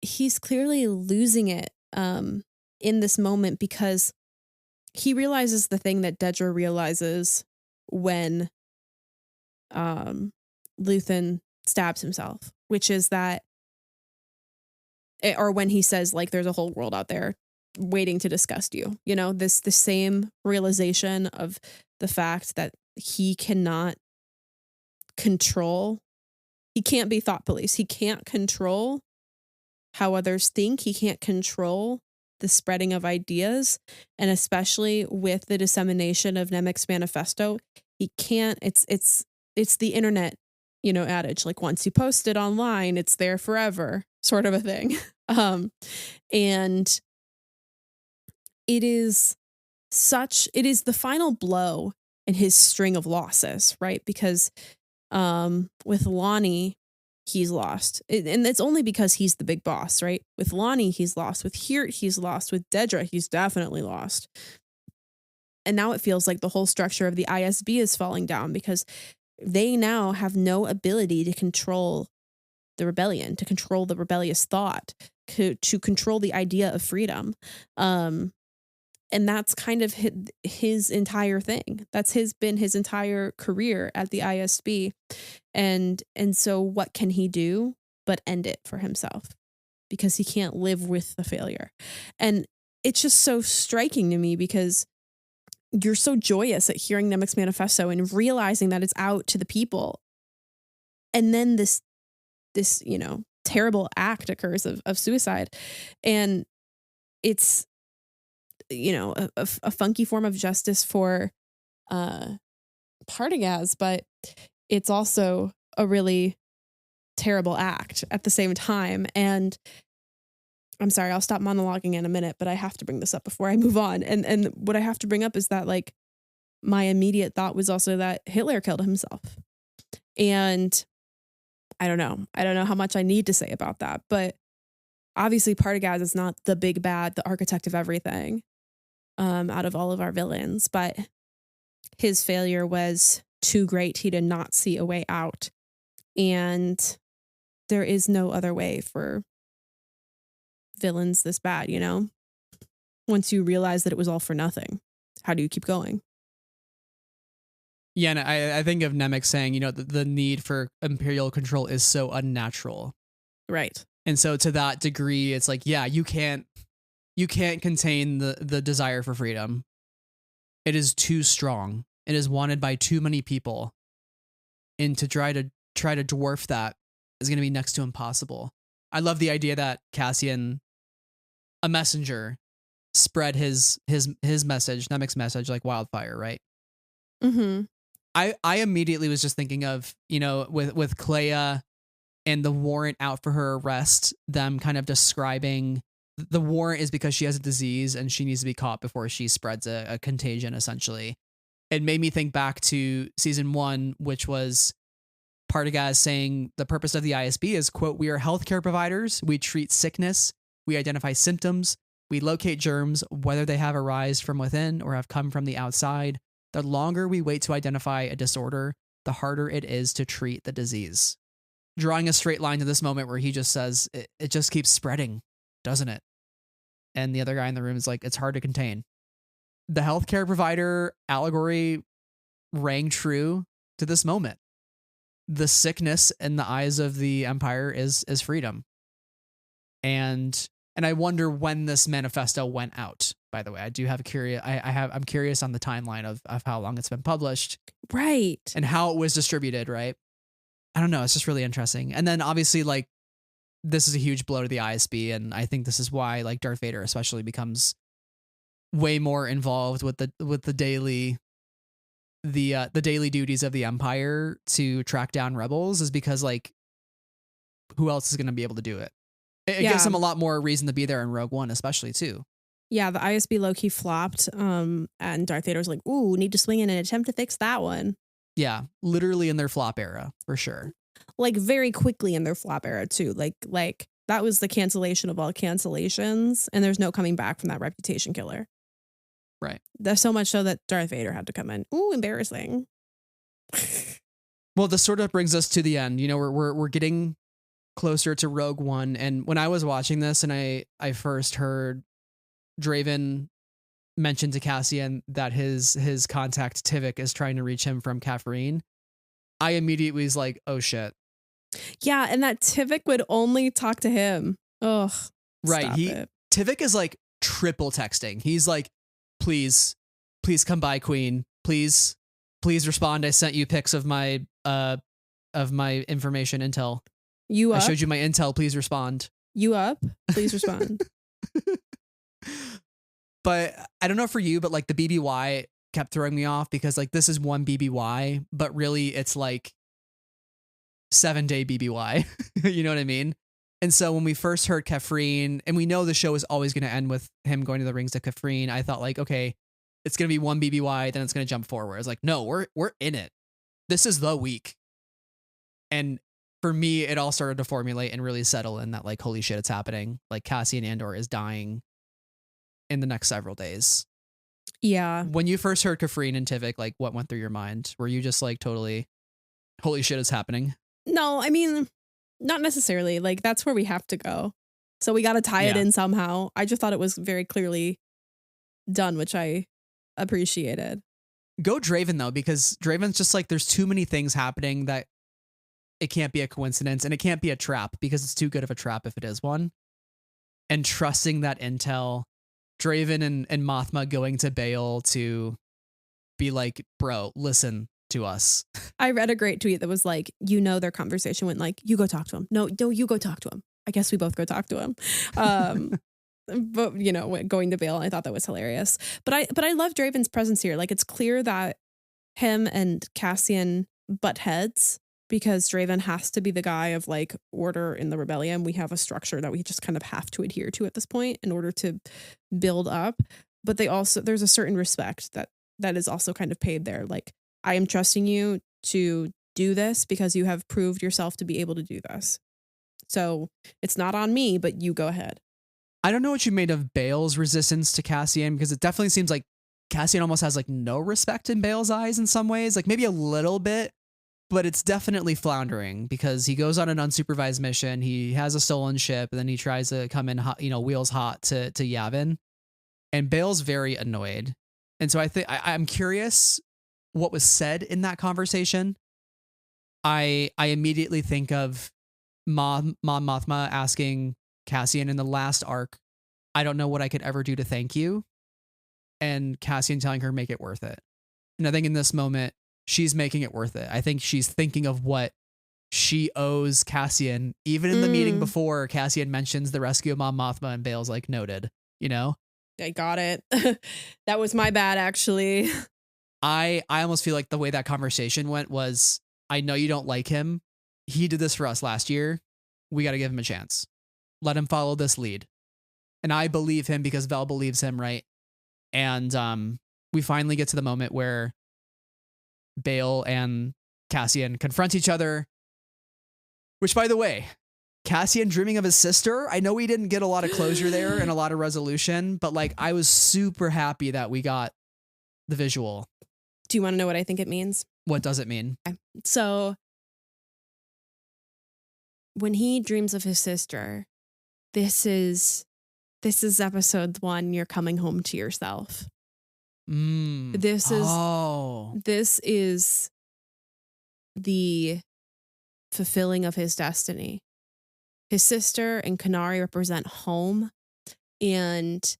He's clearly losing it in this moment, because he realizes the thing that Dedra realizes when Luthen stabs himself, which is that, or when he says like, there's a whole world out there waiting to disgust you. You know, the same realization of the fact that he cannot control, he can't be thought police. He can't control how others think. He can't control the spreading of ideas. And especially with the dissemination of Nemec's manifesto, he can't, it's the internet, you know, adage, like once you post it online, it's there forever, sort of a thing. And it is the final blow in his string of losses, right? Because with Lonnie, he's lost. And it's only because he's the big boss, right? With Lonnie, he's lost. With Hirt, he's lost. With Dedra, he's definitely lost. And now it feels like the whole structure of the ISB is falling down, because they now have no ability to control the rebellion, to control the rebellious thought, to control the idea of freedom. And that's kind of his entire thing. That's been his entire career at the ISB. And so what can he do but end it for himself? Because he can't live with the failure. And it's just so striking to me, because you're so joyous at hearing Nemec's manifesto and realizing that it's out to the people. And then this, you know, terrible act occurs of suicide. And it's, you know, a funky form of justice for Partagaz, but it's also a really terrible act at the same time. And I'm sorry, I'll stop monologuing in a minute, but I have to bring this up before I move on. And what I have to bring up is that, like, my immediate thought was also that Hitler killed himself. And I don't know how much I need to say about that, but obviously Partagaz is not the big bad, the architect of everything, out of all of our villains, but his failure was too great. He did not see a way out. And there is no other way for villains this bad, you know? Once you realize that it was all for nothing, how do you keep going? Yeah, and I think of Nemec saying, you know, the need for Imperial control is so unnatural. Right. And so to that degree, it's like, yeah, you can't contain the desire for freedom. It is too strong. It is wanted by too many people. And to try to dwarf that is going to be next to impossible. I love the idea that Cassian, a messenger, spread his message, Nemec's message, like wildfire, right? Mm-hmm. I immediately was just thinking of, you know, with Clea and the warrant out for her arrest, them kind of describing the warrant is because she has a disease and she needs to be caught before she spreads a contagion, essentially. It made me think back to season 1, which was Partagaz saying the purpose of the ISB is, quote, we are healthcare providers. We treat sickness. We identify symptoms. We locate germs, whether they have arisen from within or have come from the outside. The longer we wait to identify a disorder, the harder it is to treat the disease. Drawing a straight line to this moment where he just says, it just keeps spreading, doesn't it? And the other guy in the room is like, it's hard to contain. The healthcare provider allegory rang true to this moment. The sickness in the eyes of the Empire is freedom. And I wonder when this manifesto went out. By the way, I do have I'm curious on the timeline of how long it's been published, right, and how it was distributed. Right, I don't know. It's just really interesting. And then obviously, like, this is a huge blow to the ISB, and I think this is why, like, Darth Vader especially becomes way more involved with the daily duties of the Empire to track down rebels, is because, like, who else is going to be able to do it? It gives him a lot more reason to be there in Rogue One, especially too. Yeah, the ISB low-key flopped, and Darth Vader was like, ooh, need to swing in and attempt to fix that one. Yeah, literally in their flop era, for sure. Like, very quickly in their flop era, too. Like that was the cancellation of all cancellations, and there's no coming back from that reputation killer. Right. There's so much so that Darth Vader had to come in. Ooh, embarrassing. Well, this sort of brings us to the end. You know, we're getting closer to Rogue One, and when I was watching this and I first heard Draven mention to Cassian that his contact Tivik is trying to reach him from Kaffrine, I immediately was like, oh shit. Yeah, and that Tivik would only talk to him. Ugh. Right. Tivik is like triple texting. He's like, please come by, Queen. Please respond. I sent you pics of my information intel. You up? I showed you my intel. Please respond. You up? Please respond. But I don't know for you, but like the BBY kept throwing me off because, like, this is one BBY, but really it's like 7-day BBY. You know what I mean? And so when we first heard Kaffrine, and we know the show is always going to end with him going to the rings to Kaffrine, I thought, like, okay, it's going to be one BBY, then it's going to jump forward. It's like, no, we're in it. This is the week. And for me, it all started to formulate and really settle in that, like, holy shit, it's happening. Like, Cassian Andor is dying in the next several days. Yeah. When you first heard Kaffrine and Tivik, like, what went through your mind? Were you just like, totally, holy shit, it's happening? No, I mean, not necessarily. Like, that's where we have to go. So we got to tie it in somehow. I just thought it was very clearly done, which I appreciated. Go Draven, though, because Draven's just like, there's too many things happening that it can't be a coincidence, and it can't be a trap because it's too good of a trap if it is one. And trusting that intel, Draven and Mothma going to Bail to be like, bro, listen to us. I read a great tweet that was like, you know, their conversation went like, you go talk to him. No, you go talk to him. I guess we both go talk to him. But, you know, going to Bail, I thought that was hilarious. But I love Draven's presence here. Like, it's clear that him and Cassian butt heads because Draven has to be the guy of, like, order in the rebellion. We have a structure that we just kind of have to adhere to at this point in order to build up. But there's a certain respect that is also kind of paid there. Like, I am trusting you to do this because you have proved yourself to be able to do this. So it's not on me, but you go ahead. I don't know what you made of Bale's resistance to Cassian, because it definitely seems like Cassian almost has like no respect in Bale's eyes in some ways, like maybe a little bit, but it's definitely floundering because he goes on an unsupervised mission. He has a stolen ship, and then he tries to come in hot, wheels hot to Yavin, and Bale's very annoyed. And so I think I'm curious what was said in that conversation. I immediately think of Mon Mothma asking Cassian in the last arc, I don't know what I could ever do to thank you. And Cassian telling her, make it worth it. And I think in this moment, she's making it worth it. I think she's thinking of what she owes Cassian. Even in the meeting before, Cassian mentions the rescue of Mon Mothma, and Bale's like, noted, I got it. That was my bad, actually. I almost feel like the way that conversation went was, I know you don't like him. He did this for us last year. We got to give him a chance. Let him follow this lead. And I believe him because Vel believes him, right? And we finally get to the moment where Bale and Cassian confront each other. Which, by the way, Cassian dreaming of his sister. I know we didn't get a lot of closure there and a lot of resolution, but like I was super happy that we got the visual. Do you want to know what I think it means? What does it mean? Okay. So when he dreams of his sister, this is episode 1. You're coming home to yourself. This is the fulfilling of his destiny. His sister and Kenari represent home, and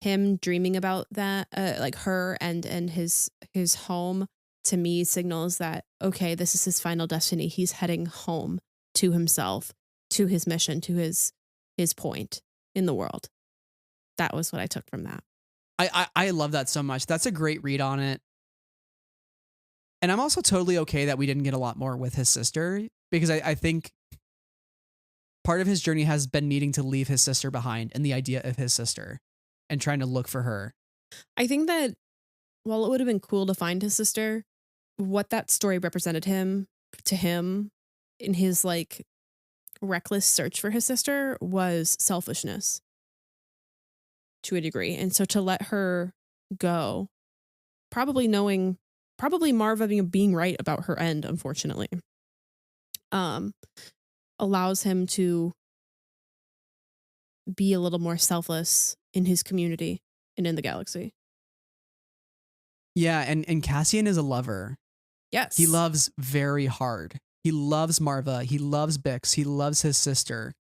him dreaming about that, like her and his home, to me signals that, okay, this is his final destiny. He's heading home to himself, to his mission, to his point in the world. That was what I took from that. I love that so much. That's a great read on it. And I'm also totally okay that we didn't get a lot more with his sister, because I think part of his journey has been needing to leave his sister behind and the idea of his sister and trying to look for her. I think that while it would have been cool to find his sister, what that story represented to him in his like reckless search for his sister was selfishness to a degree. And so to let her go, probably Marva being right about her end, unfortunately, allows him to be a little more selfless in his community and in the galaxy. Yeah, and Cassian is a lover. Yes. He loves very hard. He loves Marva. He loves Bix. He loves his sister.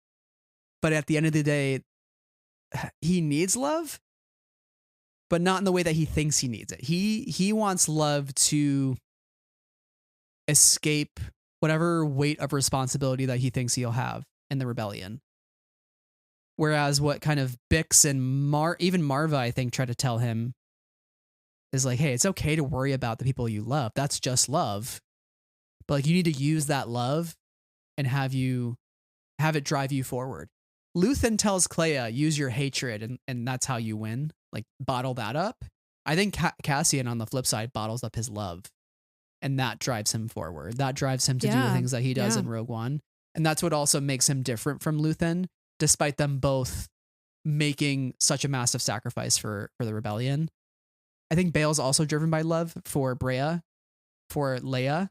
But at the end of the day, he needs love, but not in the way that he thinks he needs it. He wants love to escape whatever weight of responsibility that he thinks he'll have in the rebellion. Whereas what kind of Bix and even Marva, I think, try to tell him is like, hey, it's okay to worry about the people you love. That's just love. But like, you need to use that love and have it drive you forward. Luthen tells Clea, use your hatred and that's how you win. Like, bottle that up. I think Cassian, on the flip side, bottles up his love. And that drives him forward. That drives him to do the things that he does in Rogue One. And that's what also makes him different from Luthen, despite them both making such a massive sacrifice for the rebellion. I think Bale's also driven by love for Brea, for Leia.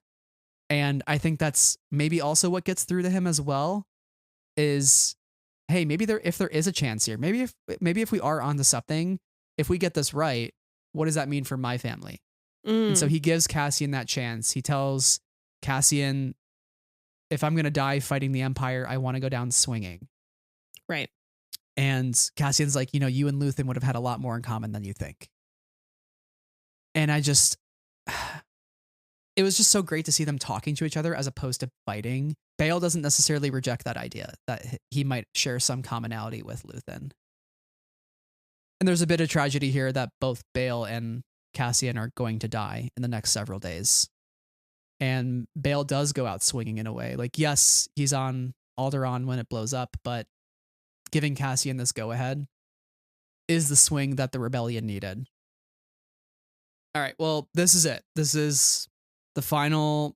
And I think that's maybe also what gets through to him as well is, hey, maybe if there is a chance here, maybe if we are onto something, if we get this right, what does that mean for my family? And so he gives Cassian that chance. He tells Cassian, if I'm going to die fighting the Empire, I want to go down swinging. Right. And Cassian's like, you and Luthen would have had a lot more in common than you think. And it was just so great to see them talking to each other as opposed to fighting. Bale doesn't necessarily reject that idea that he might share some commonality with Luthen. And there's a bit of tragedy here that both Bale and Cassian are going to die in the next several days. And Bale does go out swinging in a way. Like, yes, he's on Alderaan when it blows up, but giving Cassian this go-ahead is the swing that the rebellion needed. All right, well, this is it. This is the final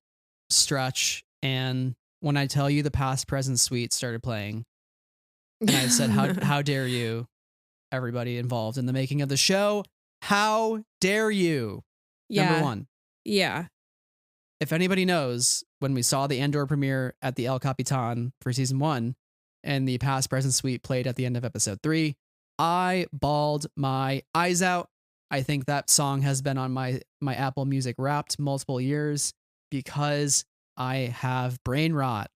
stretch, and when I tell you the past present suite started playing, and I said, how dare you, everybody involved in the making of the show? How dare you? Yeah. Number one. Yeah. If anybody knows, when we saw the Andor premiere at the El Capitan for season 1 and the past present suite played at the end of episode 3, I bawled my eyes out. I think that song has been on my Apple Music Wrapped multiple years because I have brain rot.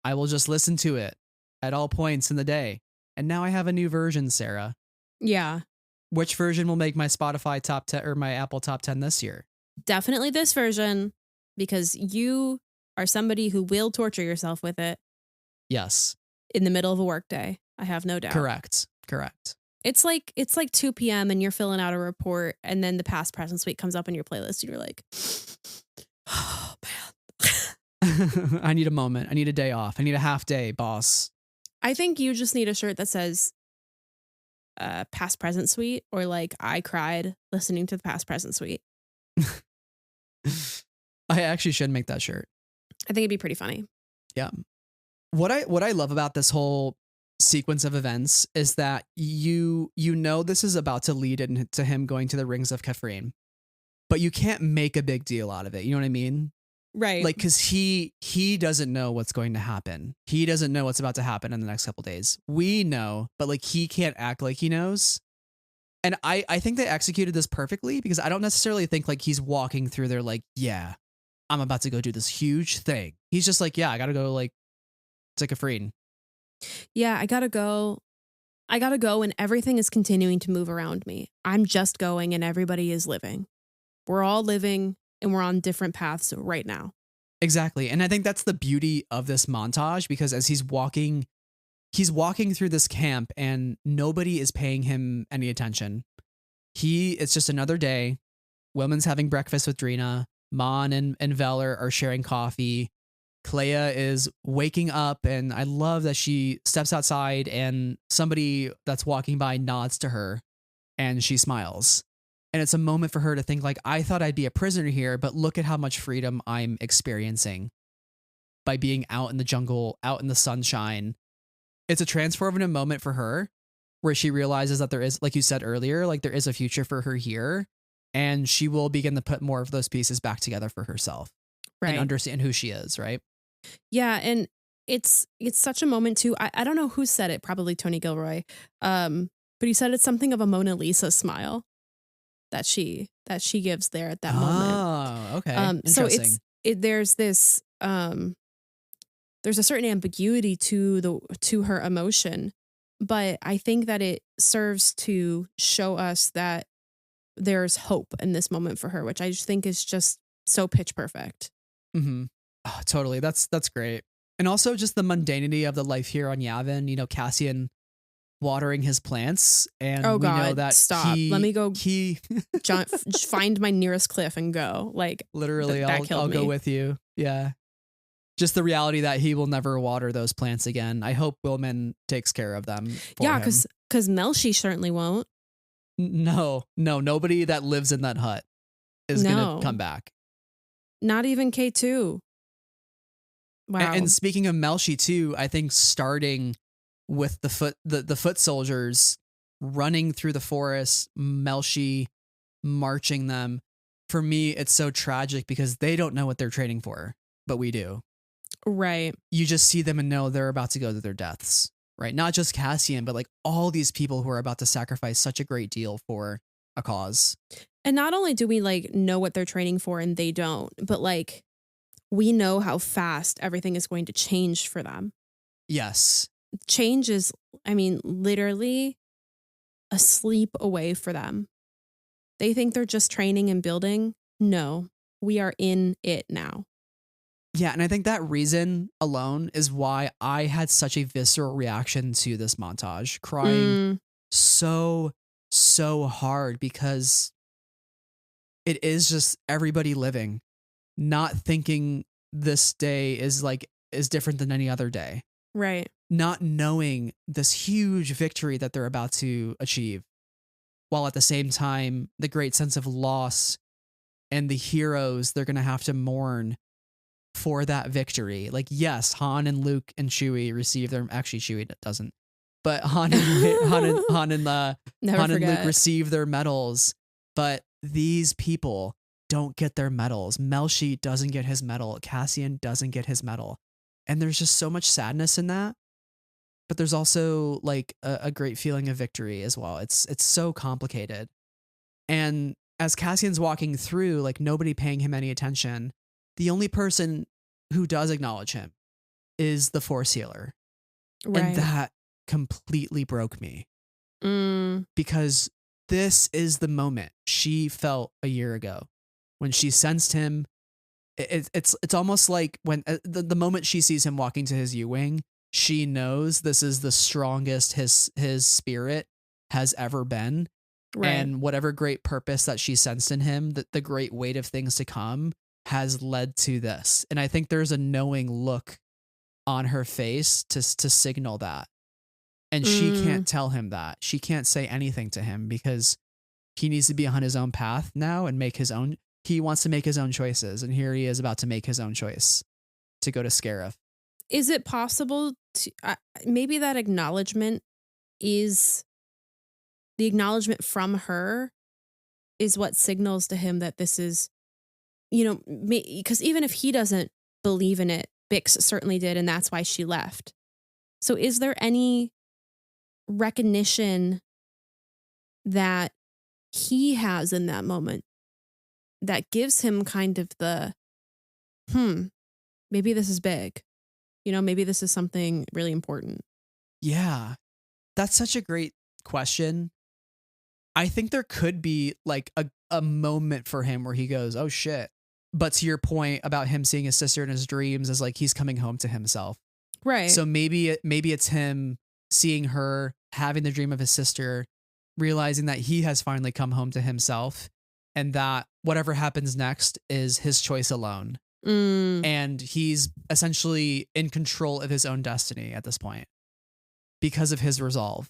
I will just listen to it at all points in the day. And now I have a new version, Sarah. Yeah. Which version will make my Spotify top 10 or my Apple top 10 this year? Definitely this version, because you are somebody who will torture yourself with it. Yes. In the middle of a workday. I have no doubt. Correct. It's like 2 p.m. and you're filling out a report, and then the past present suite comes up in your playlist and you're like, oh man. I need a moment. I need a day off. I need a half day, boss. I think you just need a shirt that says past present suite, or like I cried listening to the past present suite. I actually should make that shirt. I think it'd be pretty funny. Yeah. What I love about this whole sequence of events is that you know this is about to lead into him going to the rings of Kafrene, but you can't make a big deal out of it. You know what I mean? Right. Like, because he doesn't know what's going to happen. He doesn't know what's about to happen in the next couple days. We know, but like he can't act like he knows. And I think they executed this perfectly, because I don't necessarily think like he's walking through there like, yeah, I'm about to go do this huge thing. He's just like, yeah, I gotta go like to Kafrene. Yeah, I gotta go, and everything is continuing to move around me. I'm just going, and everybody is living. We're all living, and we're on different paths right now. Exactly. And I think that's the beauty of this montage, because as he's walking through this camp and nobody is paying him any attention. It's just another day. Wilman's having breakfast with Drina. Mon and Veller are sharing coffee. Clea is waking up, and I love that she steps outside and somebody that's walking by nods to her and she smiles. And it's a moment for her to think like, I thought I'd be a prisoner here, but look at how much freedom I'm experiencing by being out in the jungle, out in the sunshine. It's a transformative moment for her where she realizes that there is, like you said earlier, like there is a future for her here, and she will begin to put more of those pieces back together for herself. Right. And understand who she is, right? Yeah, and it's such a moment too. I don't know who said it, probably Tony Gilroy. But he said it's something of a Mona Lisa smile that she gives there at that moment. Oh, okay. So there's this there's a certain ambiguity to her emotion, but I think that it serves to show us that there's hope in this moment for her, which I just think is just so pitch perfect. Mm-hmm. Oh, totally. That's great. And also just the mundanity of the life here on Yavin, you know, Cassian watering his plants, and oh we God, know that stop. Let me go find my nearest cliff and go. Like literally I'll go with you. Yeah. Just the reality that he will never water those plants again. I hope Wilman takes care of them. Yeah, because Melshi certainly won't. No, nobody that lives in that hut is going to come back. Not even K2. Wow. And speaking of Melshi too, I think starting with the foot soldiers running through the forest, Melshi marching them. For me, it's so tragic because they don't know what they're training for, but we do. Right. You just see them and know they're about to go to their deaths, right? Not just Cassian, but like all these people who are about to sacrifice such a great deal for a cause. And not only do we like know what they're training for and they don't, but like we know how fast everything is going to change for them. Yes. Change is, I mean, literally a sleep away for them. They think they're just training and building. No, we are in it now. Yeah, and I think that reason alone is why I had such a visceral reaction to this montage, crying so hard, because it is just everybody living, not thinking this day is different than any other day. Right. Not knowing this huge victory that they're about to achieve, while at the same time, the great sense of loss and the heroes they're going to have to mourn for that victory. Like, yes, Han and Luke and Chewie receive their, actually Chewie doesn't, but Han and Luke receive their medals, but these people don't get their medals. Melshi doesn't get his medal. Cassian doesn't get his medal. And there's just so much sadness in that. But there's also like a great feeling of victory as well. It's so complicated. And as Cassian's walking through, like nobody paying him any attention, the only person who does acknowledge him is the Force healer. Right. And that completely broke me. Because this is the moment she felt a year ago when she sensed him. It's almost like when the moment she sees him walking to his U-Wing, she knows this is the strongest his spirit has ever been. Right. And whatever great purpose that she sensed in him, that the great weight of things to come has led to this. And I think there's a knowing look on her face to signal that. And she can't tell him that. She can't say anything to him because he needs to be on his own path now and make his own. He wants to make his own choices. And here he is about to make his own choice to go to Scarif. Is it possible to, maybe that acknowledgement is the acknowledgement from her is what signals to him that this is, because even if he doesn't believe in it, Bix certainly did. And that's why she left. So is there any recognition that he has in that moment that gives him kind of the, maybe this is big, maybe this is something really important? Yeah, that's such a great question. I think there could be like a moment for him where he goes, oh shit. But to your point about him seeing his sister in his dreams as like he's coming home to himself. Right. So maybe it's him seeing her, having the dream of his sister, realizing that he has finally come home to himself and that whatever happens next is his choice alone. And he's essentially in control of his own destiny at this point because of his resolve.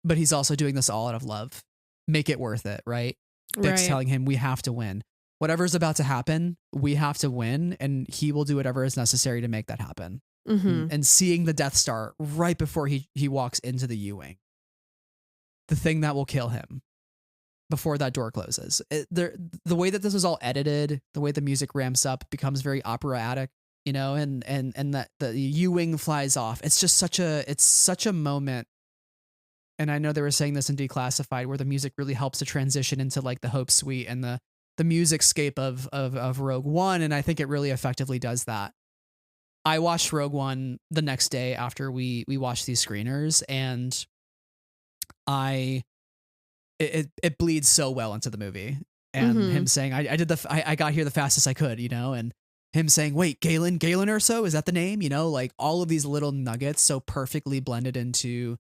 But he's also doing this all out of love. Make it worth it, right? Bix telling him we have to win. Whatever's about to happen, we have to win, and he will do whatever is necessary to make that happen. And seeing the Death Star right before he walks into the U-Wing, the thing that will kill him before that door closes. The way that this is all edited, the way the music ramps up becomes very operatic, and that the U-Wing flies off. It's just such a moment. And I know they were saying this in Declassified, where the music really helps to transition into like the Hope Suite and the music scape of Rogue One. And I think it really effectively does that. I watched Rogue One the next day after we watched these screeners, and it bleeds so well into the movie. And him saying, I got here the fastest I could, and him saying, wait, Galen Erso, is that the name? Like all of these little nuggets so perfectly blended into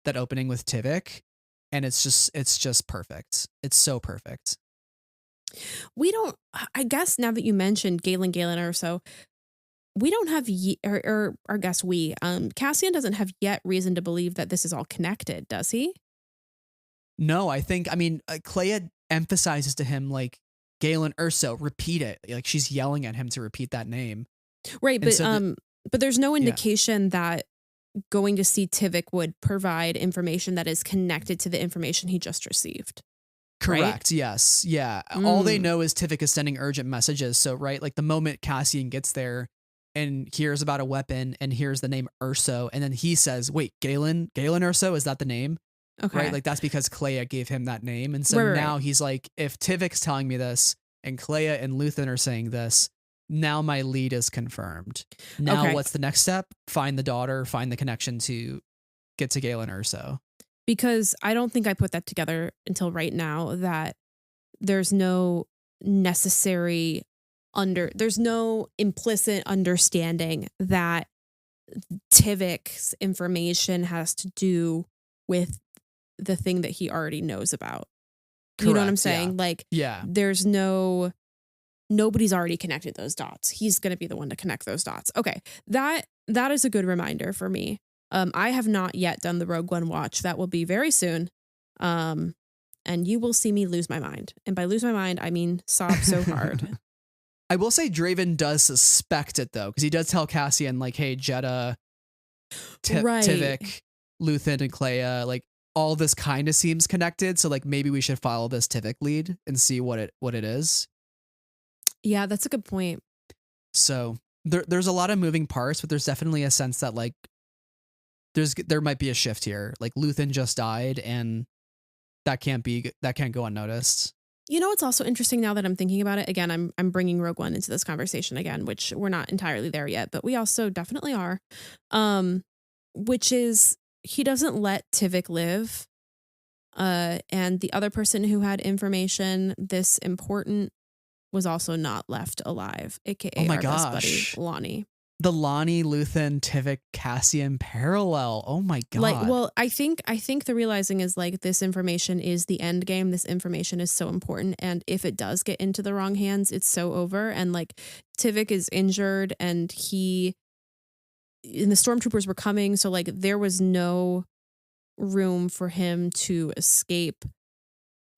that opening with Tivik. And it's just perfect. It's so perfect. We don't, I guess now that you mentioned Galen Erso, we don't have, or I guess Cassian doesn't have yet reason to believe that this is all connected, does he? No, Kleia emphasizes to him like, Galen Erso, repeat it. Like she's yelling at him to repeat that name. Right. But, but there's no indication that going to see Tivik would provide information that is connected to the information he just received. Correct. Right? Yes. Yeah. All they know is Tivik is sending urgent messages. So, right, like the moment Cassian gets there and hears about a weapon and hears the name Erso, and then he says, wait, Galen Erso, is that the name? Okay. Right. Like that's because Kleia gave him that name. And so now he's like, if Tivik's telling me this and Kleia and Luthen are saying this, now my lead is confirmed. Now what's the next step? Find the daughter, find the connection to get to Galen Erso. Because I don't think I put that together until right now, that there's no necessary there's no implicit understanding that Tivik's information has to do with the thing that he already knows about. Correct, you know what I'm saying? There's nobody's already connected those dots. He's going to be the one to connect those dots. Okay. That is a good reminder for me. I have not yet done the Rogue One watch. That will be very soon. And you will see me lose my mind. And by lose my mind, I mean sob so hard. I will say Draven does suspect it though, because he does tell Cassian like, "Hey, Jedha, Right. Tivik, Luthen, and Clea, like all this kind of seems connected. So like maybe we should follow this Tivik lead and see what it is." Yeah, that's a good point. So there's a lot of moving parts, but there's definitely a sense that like there might be a shift here. Like Luthen just died, and that can't go unnoticed. You know, it's also interesting now that I'm thinking about it. Again, I'm bringing Rogue One into this conversation again, which we're not entirely there yet, but we also definitely are. Which is he doesn't let Tivik live. And the other person who had information this important was also not left alive, aka Oh my our best gosh. buddy Lonnie. The Lonnie, Luthen, Tivik, Cassian parallel. Oh my god. Like, well, I think the realizing is like this information is the end game. This information is so important, and if it does get into the wrong hands, it's so over. And like Tivik is injured, and the stormtroopers were coming, so like there was no room for him to escape.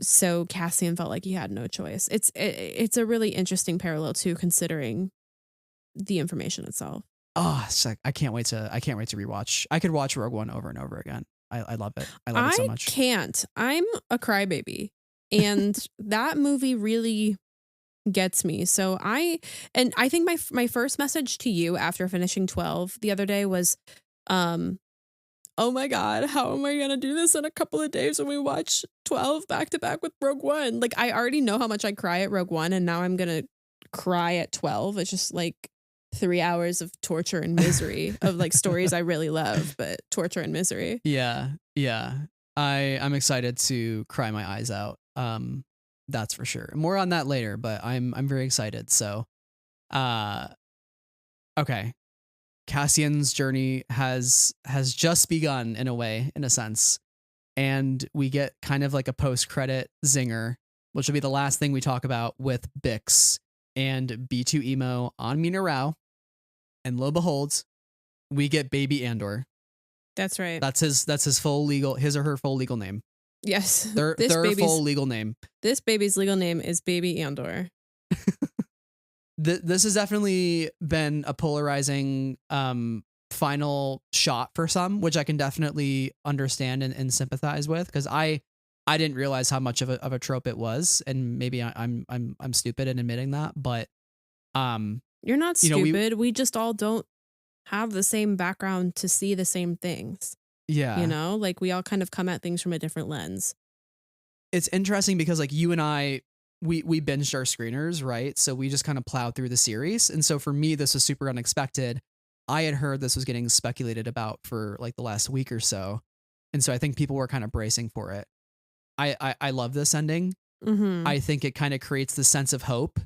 So Cassian felt like he had no choice. It's a really interesting parallel too, considering the information itself. Oh, it's like I can't wait to rewatch. I could watch Rogue One over and over again. I love it. I love it so much. I can't. I'm a crybaby, and that movie really gets me. So I think my first message to you after finishing 12 the other day was, oh my God, how am I gonna do this in a couple of days when we watch 12 back to back with Rogue One? Like I already know how much I cry at Rogue One, and now I'm gonna cry at 12. It's just like 3 hours of torture and misery of like stories I really love, but torture and misery. Yeah. I'm excited to cry my eyes out. That's for sure. More on that later, but I'm very excited. So, okay. Cassian's journey has just begun in a sense. And we get kind of like a post-credit zinger, which will be the last thing we talk about with Bix and B2 Emo on Mina Rao. And lo and behold, we get baby Andor. That's right. That's his or her full legal name. Yes. Their full legal name. This baby's legal name is Baby Andor. This has definitely been a polarizing final shot for some, which I can definitely understand and sympathize with, because I didn't realize how much of a trope it was, and maybe I'm stupid in admitting that, but you're not stupid. We just all don't have the same background to see the same things. Yeah. You know, like we all kind of come at things from a different lens. It's interesting because like you and I, we binged our screeners, right? So we just kind of plowed through the series. And so for me, this was super unexpected. I had heard this was getting speculated about for like the last week or so. And so I think people were kind of bracing for it. I love this ending. Mm-hmm. I think it kind of creates this sense of hope,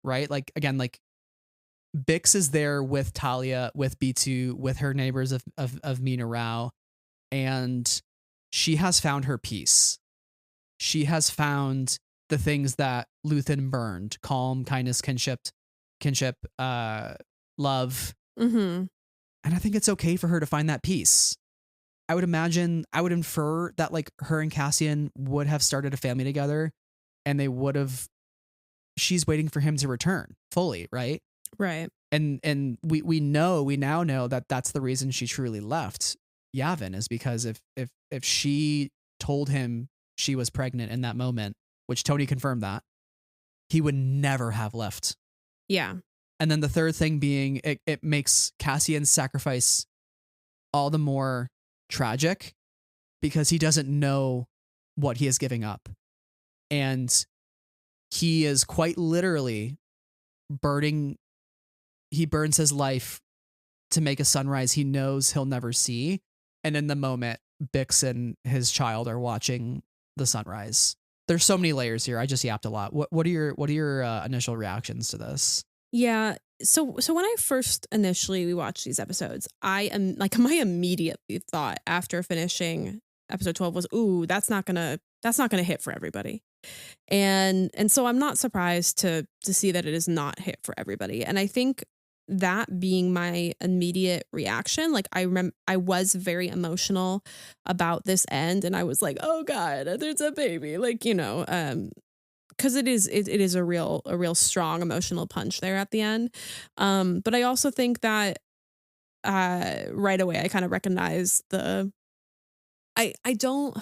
right? Like, again, like Bix is there with Talia, with B2, with her neighbors of Mina Rao, and she has found her peace. She has found the things that Luthen burned: calm, kindness, kinship, love. Mm-hmm. And I think it's okay for her to find that peace. I would infer that like her and Cassian would have started a family together, and she's waiting for him to return fully, right? Right. And we now know that that's the reason she truly left Yavin, is because if she told him she was pregnant in that moment, which Tony confirmed that, he would never have left. Yeah. And then the third thing being, it makes Cassian's sacrifice all the more tragic because he doesn't know what he is giving up. And he is quite literally he burns his life to make a sunrise he knows he'll never see. And in the moment, Bix and his child are watching the sunrise. There's so many layers here. I just yapped a lot. What are your initial reactions to this? Yeah. So when I first initially watched these episodes, I am like, my immediate thought after finishing episode 12 was, ooh, that's not gonna hit for everybody. And so I'm not surprised to see that it is not hit for everybody. And I think that being my immediate reaction, like I was very emotional about this end, and I was like, oh God, there's a baby. Like, you know, because it is a real strong emotional punch there at the end. But I also think that right away I kind of recognize I don't,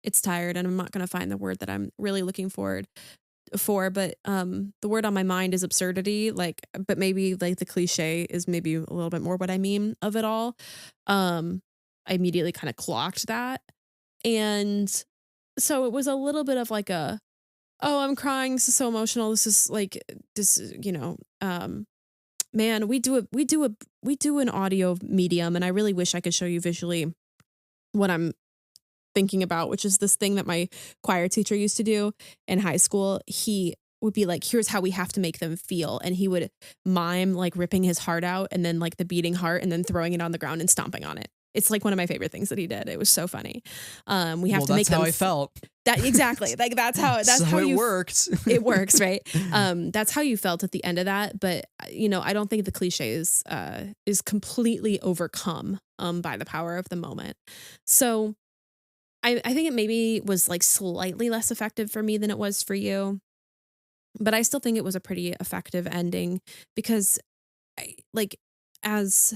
it's tired and I'm not going to find the word that I'm really looking forward for, but the word on my mind is absurdity, like, but maybe like the cliche is maybe a little bit more what I mean of it all. I immediately kind of clocked that. And so it was a little bit of like oh, I'm crying, this is so emotional, this is like this, man, we do an audio medium, and I really wish I could show you visually what I'm thinking about, which is this thing that my choir teacher used to do in high school. He would be like, here's how we have to make them feel. And he would mime like ripping his heart out and then like the beating heart and then throwing it on the ground and stomping on it. It's like one of my favorite things that he did. It was so funny. We have to make them. That's how I felt. That exactly. Like that's how it worked. It works, right? That's how you felt at the end of that. But I don't think the cliche is completely overcome by the power of the moment. So I think it maybe was like slightly less effective for me than it was for you. But I still think it was a pretty effective ending because as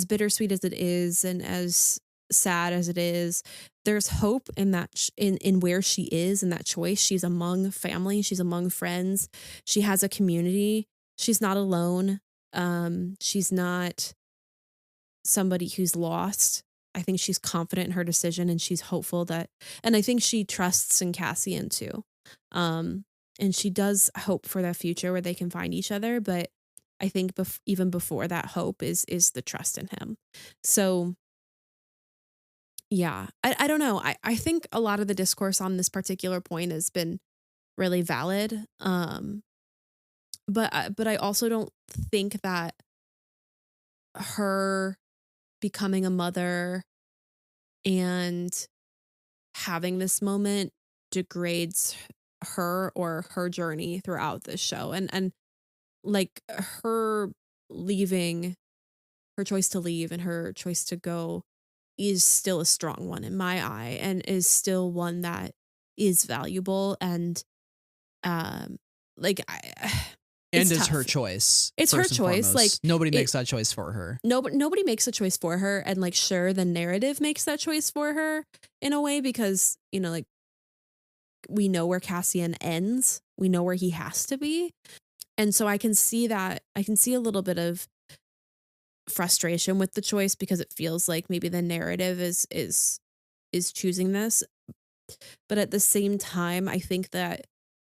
bittersweet as it is and as sad as it is, there's hope in that in where she is in that choice. She's among family, she's among friends, she has a community, she's not alone, she's not somebody who's lost. I think she's confident in her decision and she's hopeful and I think she trusts in Cassian too. And she does hope for the future where they can find each other, but I think even before that hope is the trust in him. So yeah, I don't know. I think a lot of the discourse on this particular point has been really valid. But I also don't think that her becoming a mother and having this moment degrades her or her journey throughout this show. And like her leaving, her choice to leave and her choice to go is still a strong one in my eye and is still one that is valuable and like and it's tough. her choice. It's her choice. Like nobody makes that choice for her. Nobody makes a choice for her. And like, sure, the narrative makes that choice for her in a way because, like we know where Cassian ends. We know where he has to be. And so I can see that. I can see a little bit of frustration with the choice because it feels like maybe the narrative is choosing this. But at the same time, I think that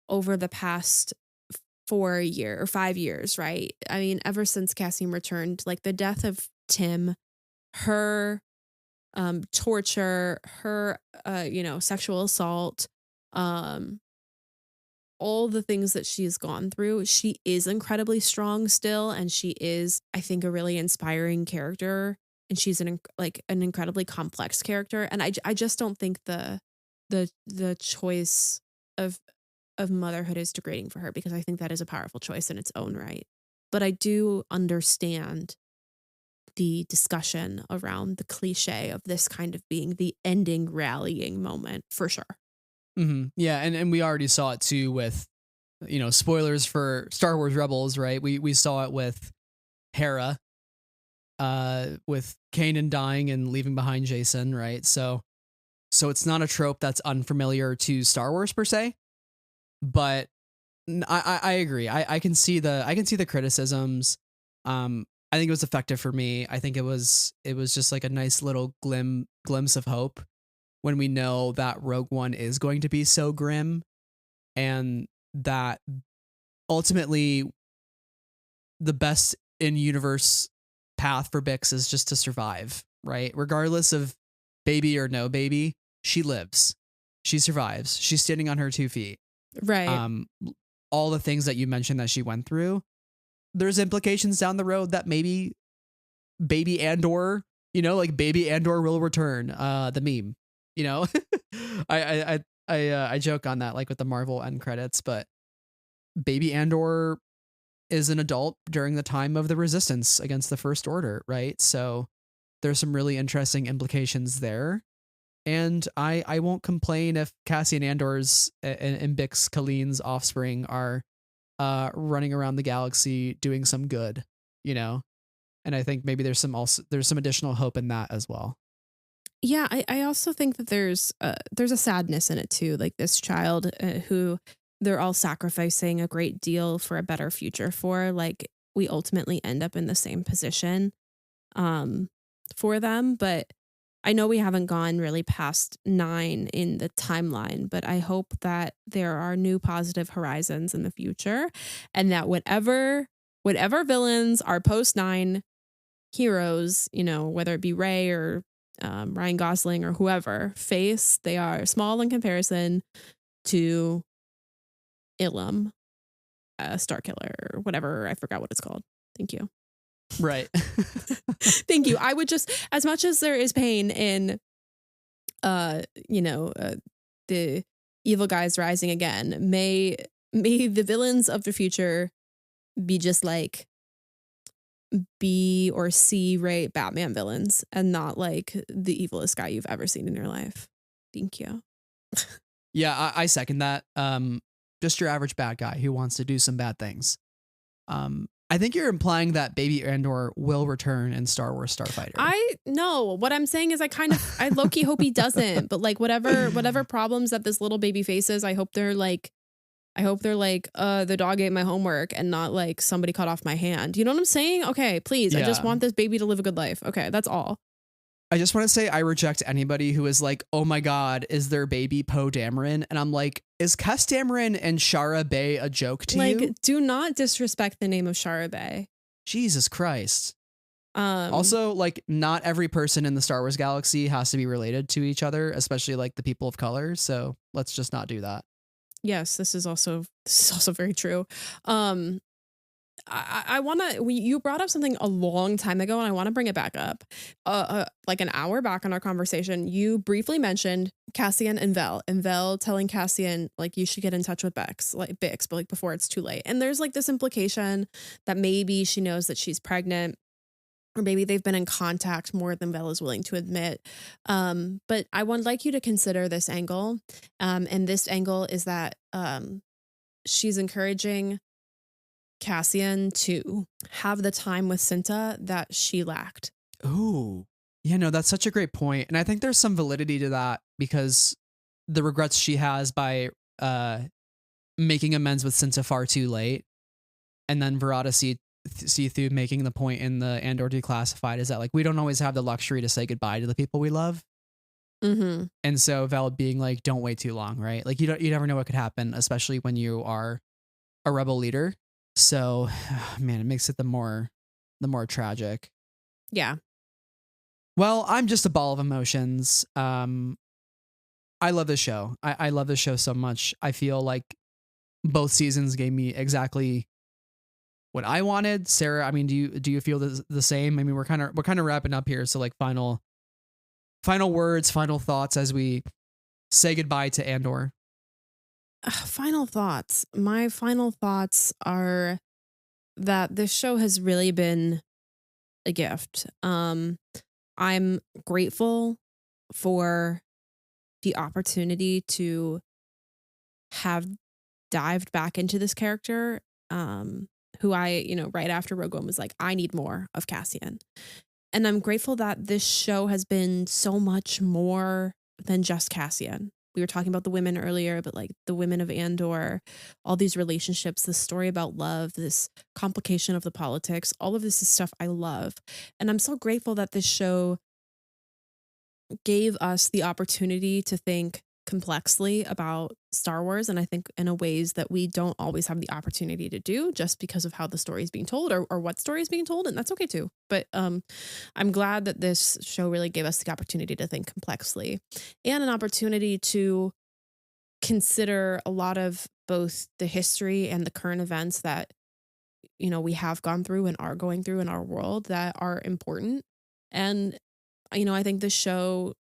over the past 5 years, right? I mean, ever since Cassian returned, like the death of Tim, her torture, her sexual assault, all the things that she's gone through, she is incredibly strong still, and she is, I think, a really inspiring character, and she's an incredibly complex character, and I just don't think the choice of motherhood is degrading for her because I think that is a powerful choice in its own right. But I do understand the discussion around the cliche of this kind of being the ending rallying moment for sure. Mm-hmm. Yeah, and we already saw it too with, spoilers for Star Wars Rebels, right? We saw it with Hera, with Kanan dying and leaving behind Jason, right? So it's not a trope that's unfamiliar to Star Wars per se, but I agree. I can see the criticisms. I think it was effective for me. I think it was just like a nice little glimpse of hope when we know that Rogue One is going to be so grim and that ultimately the best in universe path for Bix is just to survive, right? Regardless of baby or no baby, she lives. She survives. She's standing on her 2 feet. Right. All the things that you mentioned that she went through, there's implications down the road that maybe baby Andor, like baby Andor will return, the meme. I joke on that, like with the Marvel end credits, but baby Andor is an adult during the time of the resistance against the First Order, right? So there's some really interesting implications there. And I won't complain if Cassian Andor's and Bix Kaleem's offspring are running around the galaxy doing some good, you know? And I think maybe there's some additional hope in that as well. Yeah, I also think that there's a sadness in it too. Like this child who they're all sacrificing a great deal for a better future for. Like we ultimately end up in the same position um, for them. But I know we haven't gone really past 9 in the timeline, but I hope that there are new positive horizons in the future, and that whatever villains are post 9 heroes, you know, whether it be Ray or Ryan Gosling or whoever face, they are small in comparison to Ilum, Star Killer, or whatever. I forgot what it's called. Thank you. Right. Thank you. I would just, as much as there is pain in, you know, the evil guys rising again, may the villains of the future be just like B or C rate Batman villains and not like the evilest guy you've ever seen in your life. Thank you. Yeah, I second that. Just your average bad guy who wants to do some bad things. I think you're implying that Baby Andor will return in Star Wars Starfighter. I know what I'm saying is I low-key hope he doesn't, but like whatever problems that this little baby faces, I hope they're like the dog ate my homework and not like somebody cut off my hand. You know what I'm saying? Okay, please. Yeah. I just want this baby to live a good life. Okay, that's all. I just want to say I reject anybody who is like, oh my God, is their baby Poe Dameron? And I'm like, is Kes Dameron and Shara Bay a joke to you? Like, do not disrespect the name of Shara Bay. Jesus Christ. Also, like, not every person in the Star Wars galaxy has to be related to each other, especially like the people of color. So let's just not do that. Yes, this is also very true. I want to, you brought up something a long time ago and I want to bring it back up. Like an hour back in our conversation, you briefly mentioned Cassian and Vel telling Cassian, like, you should get in touch with Bix, but like before it's too late. And there's like this implication that maybe she knows that she's pregnant, or maybe they've been in contact more than Vel is willing to admit. But I would like you to consider this angle. And this angle is that she's encouraging Cassian to have the time with Cinta that she lacked. Ooh. Yeah, no, that's such a great point. And I think there's some validity to that because the regrets she has by making amends with Cinta far too late. And then Verada see through making the point in the Andor Declassified is that like we don't always have the luxury to say goodbye to the people we love. Mm-hmm. And so Vel being like, don't wait too long, right? Like you never know what could happen, especially when you are a rebel leader. So, man, it makes it the more tragic. Yeah. Well, I'm just a ball of emotions. I love this show. I love this show so much. I feel like both seasons gave me exactly what I wanted. Sarah, I mean, do you feel the same? I mean, we're kind of wrapping up here. So like final words, final thoughts as we say goodbye to Andor. Final thoughts. My final thoughts are that this show has really been a gift. I'm grateful for the opportunity to have dived back into this character, who I, right after Rogue One was like, I need more of Cassian. And I'm grateful that this show has been so much more than just Cassian. We were talking about the women earlier, but like the women of Andor, all these relationships, this story about love, this complication of the politics, all of this is stuff I love. And I'm so grateful that this show gave us the opportunity to think complexly about Star Wars, and I think in a ways that we don't always have the opportunity to do just because of how the story is being told or what story is being told, and that's okay too. But I'm glad that this show really gave us the opportunity to think complexly and an opportunity to consider a lot of both the history and the current events that we have gone through and are going through in our world that are important. And I think this show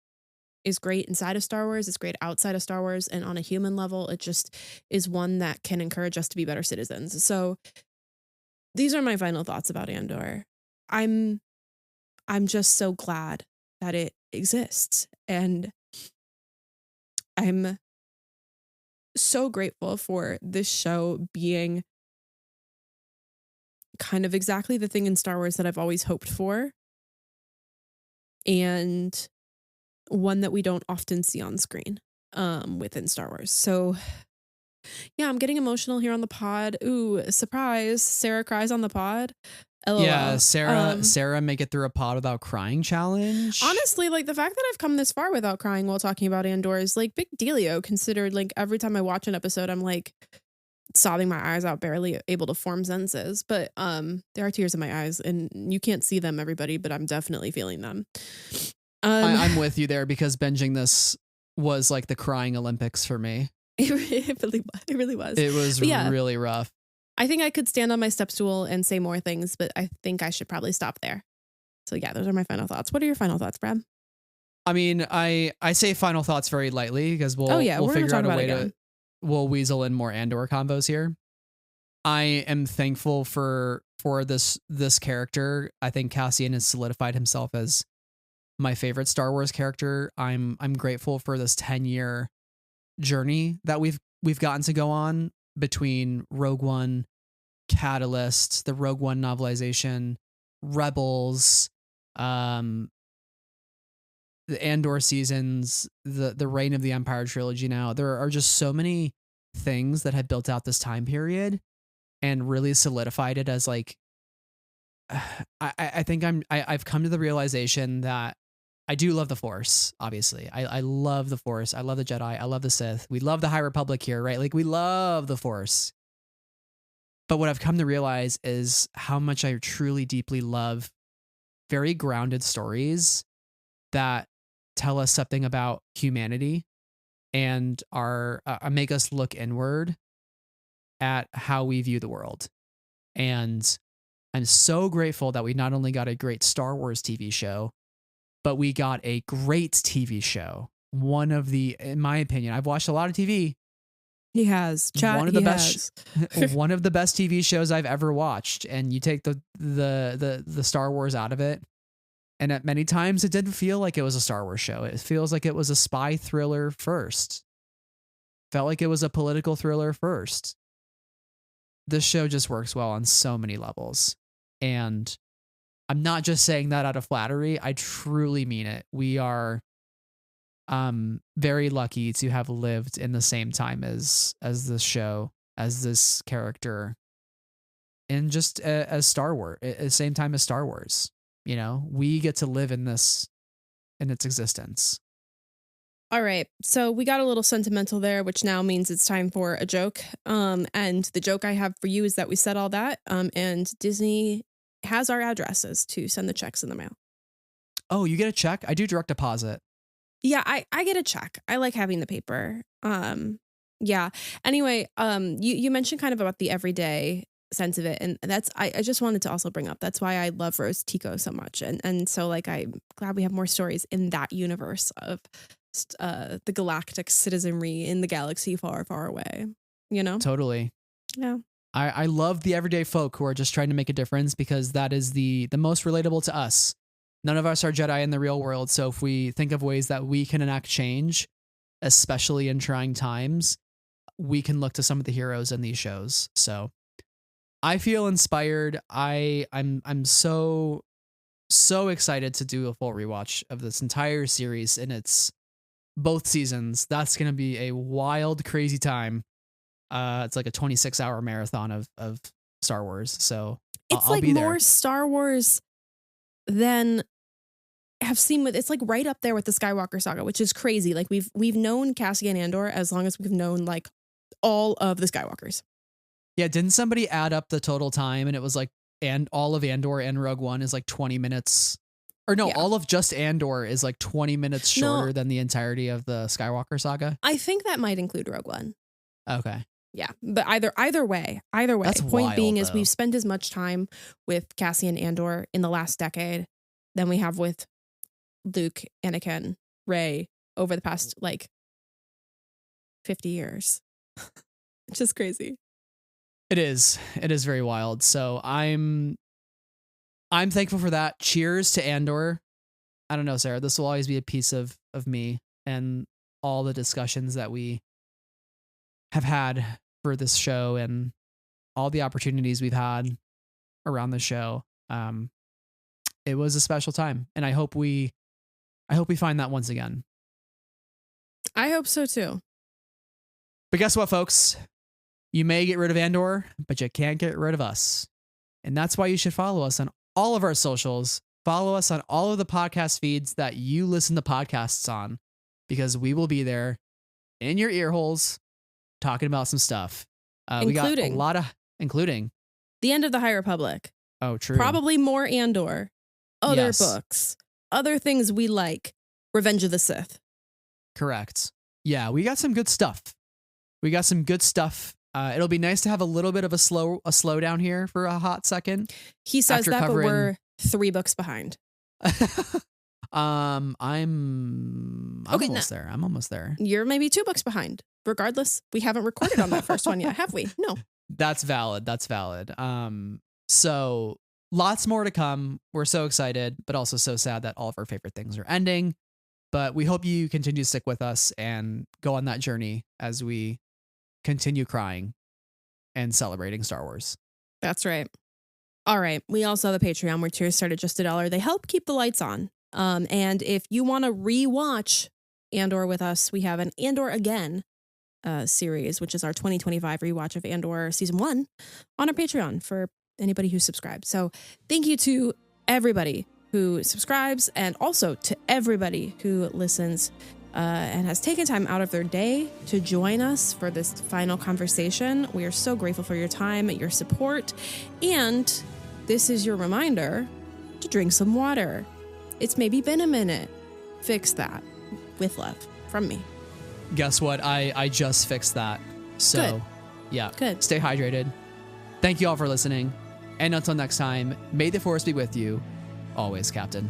is great inside of Star Wars. It's great outside of Star Wars. And on a human level, it just is one that can encourage us to be better citizens. So these are my final thoughts about Andor. I'm just so glad that it exists. And I'm so grateful for this show being kind of exactly the thing in Star Wars that I've always hoped for, and one that we don't often see on screen within Star Wars. So yeah, I'm getting emotional here on the pod. Ooh, surprise. Sarah cries on the pod. LOL. Yeah, Sarah make it through a pod without crying challenge. Honestly, like the fact that I've come this far without crying while talking about Andor is like big dealio, considered like every time I watch an episode, I'm like sobbing my eyes out, barely able to form sentences. But there are tears in my eyes, and you can't see them, everybody, but I'm definitely feeling them. I'm with you there, because binging this was like the crying Olympics for me. It really was. It was really rough. I think I could stand on my step stool and say more things, but I think I should probably stop there. So yeah, those are my final thoughts. What are your final thoughts, Brad? I mean, I say final thoughts very lightly, because we'll figure out a way we'll weasel in more Andor combos here. I am thankful for this character. I think Cassian has solidified himself as my favorite Star Wars character. I'm grateful for this 10-year journey that we've gotten to go on between Rogue One, Catalyst, the Rogue One novelization, Rebels, the Andor seasons, the Reign of the Empire trilogy. Now there are just so many things that have built out this time period and really solidified it as like I think I've come to the realization that I do love the Force. Obviously, I love the Force. I love the Jedi. I love the Sith. We love the High Republic here, right? Like we love the Force. But what I've come to realize is how much I truly, deeply love very grounded stories that tell us something about humanity and are make us look inward at how we view the world. And I'm so grateful that we not only got a great Star Wars TV show, but we got a great TV show. One of the, in my opinion, I've watched a lot of TV. He has. One of the best TV shows I've ever watched. And you take the Star Wars out of it, and at many times it didn't feel like it was a Star Wars show. It feels like it was a spy thriller first. Felt like it was a political thriller first. This show just works well on so many levels. And I'm not just saying that out of flattery. I truly mean it. We are very lucky to have lived in the same time as this show, as this character, and just as Star Wars, at the same time as Star Wars. You know, we get to live in this, in its existence. All right. So we got a little sentimental there, which now means it's time for a joke. And the joke I have for you is that we said all that. And Disney has our addresses to send the checks in the mail. Oh, you get a check? I do direct deposit. Yeah, I get a check. I like having the paper. Yeah. Anyway, you mentioned kind of about the everyday sense of it, and that's I just wanted to also bring up, that's why I love Rose Tico so much, and so like I'm glad we have more stories in that universe of the galactic citizenry in the galaxy far, far away. You know, totally. Yeah. I love the everyday folk who are just trying to make a difference, because that is the most relatable to us. None of us are Jedi in the real world, so if we think of ways that we can enact change, especially in trying times, we can look to some of the heroes in these shows. So I feel inspired. I'm so excited to do a full rewatch of this entire series in its both seasons. That's going to be a wild, crazy time. It's like a 26-hour marathon of Star Wars. So it's I'll like be there. More Star Wars than have seen with, it's like right up there with the Skywalker saga, which is crazy. Like we've known Cassian Andor as long as we've known like all of the Skywalkers. Yeah, didn't somebody add up the total time, and it was like, and all of Andor and Rogue One is like 20 minutes, or no, all of just Andor is like 20 minutes shorter than the entirety of the Skywalker saga. I think that might include Rogue One. Okay. Yeah, but either way. That's Point wild, being is though. we've spent as much time with Cassian Andor in the last decade than we have with Luke, Anakin, Rey over the past like 50 years. It's just crazy. It is very wild. So I'm thankful for that. Cheers to Andor. I don't know, Sarah. This will always be a piece of me, and all the discussions that we have had for this show and all the opportunities we've had around the show. It was a special time, and I hope we find that once again. I hope so too. But guess what, folks? You may get rid of Andor, but you can't get rid of us. And that's why you should follow us on all of our socials. Follow us on all of the podcast feeds that you listen to podcasts on, because we will be there in your ear holes talking about some stuff. We got a lot of, including the end of the High Republic. Oh, true. Probably more Andor, other Yes. books, other things we like. Revenge of the Sith. Correct. Yeah, we got some good stuff. It'll be nice to have a little bit of a slowdown here for a hot second. He says after that, covering... but we're 3 books behind. I'm almost there. I'm almost there. You're maybe 2 books behind. Regardless, we haven't recorded on that first one yet, have we? No. That's valid. So lots more to come. We're so excited, but also so sad that all of our favorite things are ending. But we hope you continue to stick with us and go on that journey as we continue crying and celebrating Star Wars. That's right. All right. We also have a Patreon where tiers start at just $1. They help keep the lights on. And if you want to rewatch Andor with us, we have an Andor Again series, which is our 2025 rewatch of Andor season 1 on our Patreon for anybody who subscribed. So thank you to everybody who subscribes, and also to everybody who listens and has taken time out of their day to join us for this final conversation. We are so grateful for your time, your support, and this is your reminder to drink some water. It's maybe been a minute. Fix that. With love from me. Guess what? I just fixed that. So, Good. Yeah. Good. Stay hydrated. Thank you all for listening. And until next time, may the Force be with you. Always, Captain.